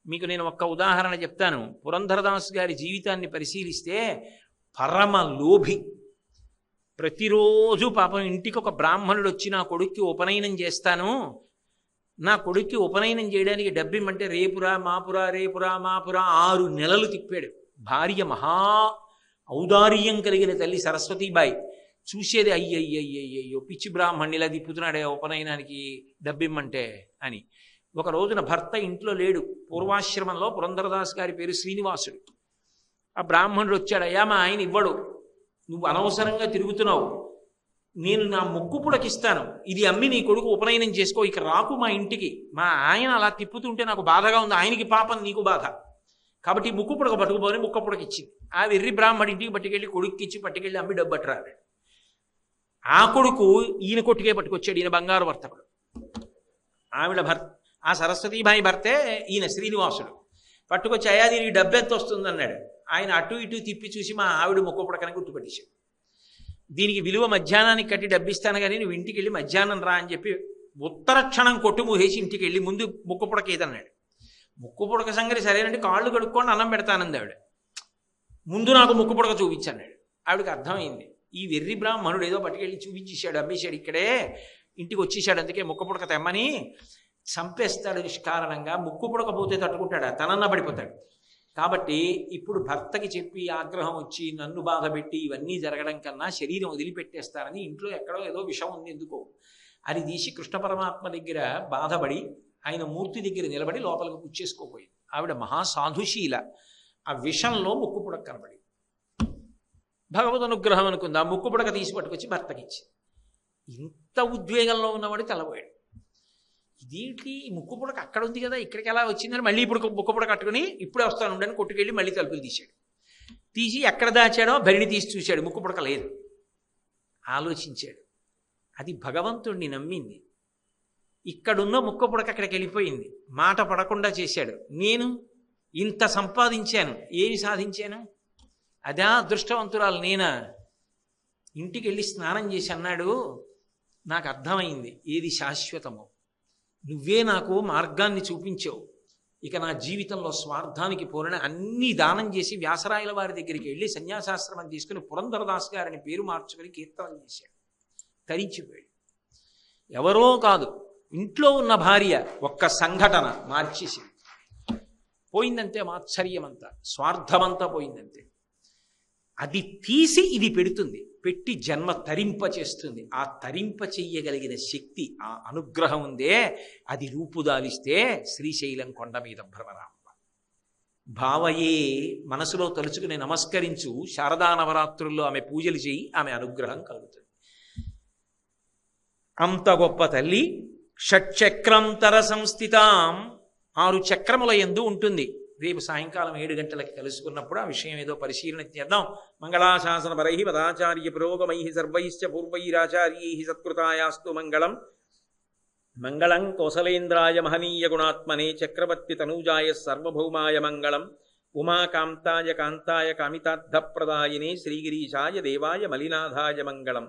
మీకు నేను ఒక్క ఉదాహరణ చెప్తాను. పురంధరదాస్ గారి జీవితాన్ని పరిశీలిస్తే పరమ లోభి. ప్రతిరోజు పాపం ఇంటికి ఒక బ్రాహ్మణుడు వచ్చి నా కొడుక్కి ఉపనయనం చేస్తాను, నా కొడుక్కి ఉపనయనం చేయడానికి డబ్బిమ్మంటే రేపురా మాపురా రేపురా మాపురా 6 నెలలు తిప్పాడు. భార్య మహా ఔదార్యం కలిగిన తల్లి సరస్వతీబాయి చూసేది, అయ్యయ్యయ్యయ్యో పిచ్చి బ్రాహ్మణునిలా తిప్పుతున్నాడే ఉపనయనానికి డబ్బిమ్మంటే అని. ఒక రోజున భర్త ఇంట్లో లేడు. పూర్వాశ్రమంలో పురంధరదాస్ గారి పేరు శ్రీనివాసుడు. ఆ బ్రాహ్మణుడు వచ్చాడు, అయ్యా మా ఆయన ఇవ్వడు, నువ్వు అనవసరంగా తిరుగుతున్నావు, నేను నా ముక్కు పుడకిస్తాను, ఇది అమ్మి నీ కొడుకు ఉపనయనం చేసుకో, ఇక రాకు మా ఇంటికి. మా ఆయన అలా తిప్పుతుంటే నాకు బాధగా ఉంది, ఆయనకి పాపం నీకు బాధ, కాబట్టి ముక్కు పుడక పట్టుకుపోని ముక్క పుడకిచ్చింది. ఆ వెర్రి బ్రాహ్మడి ఇంటికి పట్టుకెళ్ళి కొడుక్కిచ్చి పట్టుకెళ్ళి అమ్మి డబ్బు పట్టరాడు. ఆ కొడుకు ఈయన కొట్టుకే పట్టుకొచ్చాడు. ఈయన బంగారు వర్తకుడు, ఆవిడ భర్త, ఆ సరస్వతీబాయి భర్తే ఈయన శ్రీనివాసుడు. పట్టుకొచ్చి అయ్యా దీనికి డబ్బు ఎంత వస్తుంది అన్నాడు. ఆయన అటు ఇటు తిప్పి చూసి మా ఆవిడ ముక్క పుడకని గుర్తుపట్టేశాడు. దీనికి విలువ మధ్యాహ్నానికి కట్టి డబ్బిస్తాను కానీ నువ్వు ఇంటికి వెళ్ళి మధ్యాహ్నం రా అని చెప్పి ఉత్తర క్షణం కొట్టు మూసేసి ఇంటికి వెళ్ళి ముందు ముక్కు పుడక ఏదన్నాడు. ముక్కు పుడక సంగతి సరేనండి, కాళ్ళు కడుక్కోండి అన్నం పెడతానంది ఆవిడ. ముందు నాకు ముక్కు పుడక చూపించన్నాడు. ఆవిడకి అర్థమైంది, ఈ వెర్రి బ్రాహ్మణుడు ఏదో పట్టుకెళ్ళి చూపించేశాడు, అమ్మేశాడు, ఇక్కడే ఇంటికి వచ్చేసాడు, అందుకే ముక్కు పుడక తెమ్మని చంపేస్తాడు నిష్కారణంగా. ముక్కు పుడకపోతే తట్టుకుంటాడా? తనన్నా పడిపోతాడు. కాబట్టి ఇప్పుడు భర్తకి చెప్పి ఆగ్రహం వచ్చి నన్ను బాధ పెట్టి ఇవన్నీ జరగడం కన్నా శరీరం వదిలిపెట్టేస్తానని ఇంట్లో ఎక్కడో ఏదో విషం ఉంది ఎందుకో అది తీసి కృష్ణ పరమాత్మ దగ్గర బాధపడి ఆయన మూర్తి దగ్గర నిలబడి లోపలికి పుచ్చేసుకోపోయింది. ఆవిడ మహాసాధుశీల. ఆ విషంలో ముక్కు పుడక కనబడి భగవద్ అనుగ్రహం అనుకుంది. ఆ ముక్కు పుడక తీసి పట్టుకొచ్చి భర్తకిచ్చి ఇంత ఉద్వేగంలో ఉన్నవాడు తెల్లబోయాడు. ఇదేంటి ముక్కు పుడక అక్కడ ఉంది కదా ఇక్కడికి ఎలా వచ్చిందని మళ్ళీ ఇప్పుడు ముక్కు పుడక కట్టుకుని ఇప్పుడే వస్తాను ఉండని కొట్టుకెళ్ళి మళ్ళీ తలుపులు తీశాడు. తీసి ఎక్కడ దాచాడో భరిణి తీసి చూశాడు, ముక్కు పుడక లేదు. ఆలోచించాడు, అది భగవంతుణ్ణి నమ్మింది. ఇక్కడున్న ముక్కు పుడక అక్కడికి వెళ్ళిపోయింది. మాట పడకుండా చేశాడు. నేను ఇంత సంపాదించాను, ఏమి సాధించాను? అదా అదృష్టవంతురాలు నేనా? ఇంటికి వెళ్ళి స్నానం చేసి అన్నాడు, నాకు అర్థమైంది ఏది శాశ్వతమో. నువ్వే నాకు మార్గాన్ని చూపించావు. ఇక నా జీవితంలో స్వార్థానికి పోరని అన్నీ దానం చేసి వ్యాసరాయల వారి దగ్గరికి వెళ్ళి సన్యాసాశ్రమం తీసుకుని పురంధరదాస్ గారిని పేరు మార్చుకొని కీర్తనలు చేశాడు. తరించిపోయాడు. ఎవరో కాదు, ఇంట్లో ఉన్న భార్య ఒక్క సంఘటన మార్చేసింది. పోయిందంతే మాత్సర్యమంతా, స్వార్థమంతా పోయిందంతే. అది తీసి ఇది పెడుతుంది, పెట్టి జన్మ తరింప చేస్తుంది. ఆ తరింప చెయ్యగలిగిన శక్తి, ఆ అనుగ్రహం ఉందే, అది రూపుదాలిస్తే శ్రీశైలం కొండ మీద భ్రమరాంబ. భావయే, మనసులో తలుచుకుని నమస్కరించు. శారదా నవరాత్రుల్లో ఆమె పూజలు చేయి, ఆమె అనుగ్రహం కలుగుతుంది. అంత గొప్ప తల్లి. షట్చక్రంతర సంస్థితాం, 6 చక్రముల యందు ఉంటుంది. రేపు సాయంకాలం 7 గంటలకి కలుసుకున్నప్పుడు ఆ విషయం ఏదో పరిశీలన చేద్దాం. మంగళాశాసన పరై పదాచార్య పురోగమై సర్వైశ్చ పూర్వైరాచార్యై సత్కృతాయాస్తు మంగళం. మంగళం కోసలేంద్రాయ మహనీయ గుణాత్మనే చక్రవర్తి తనూజాయ సర్వభౌమాయ మంగళం. ఉమాకాంతాయ కాంతాయ కామితార్థప్రదాయినే శ్రీగిరీశాయ దేవాయ మలినాథాయ మంగళం.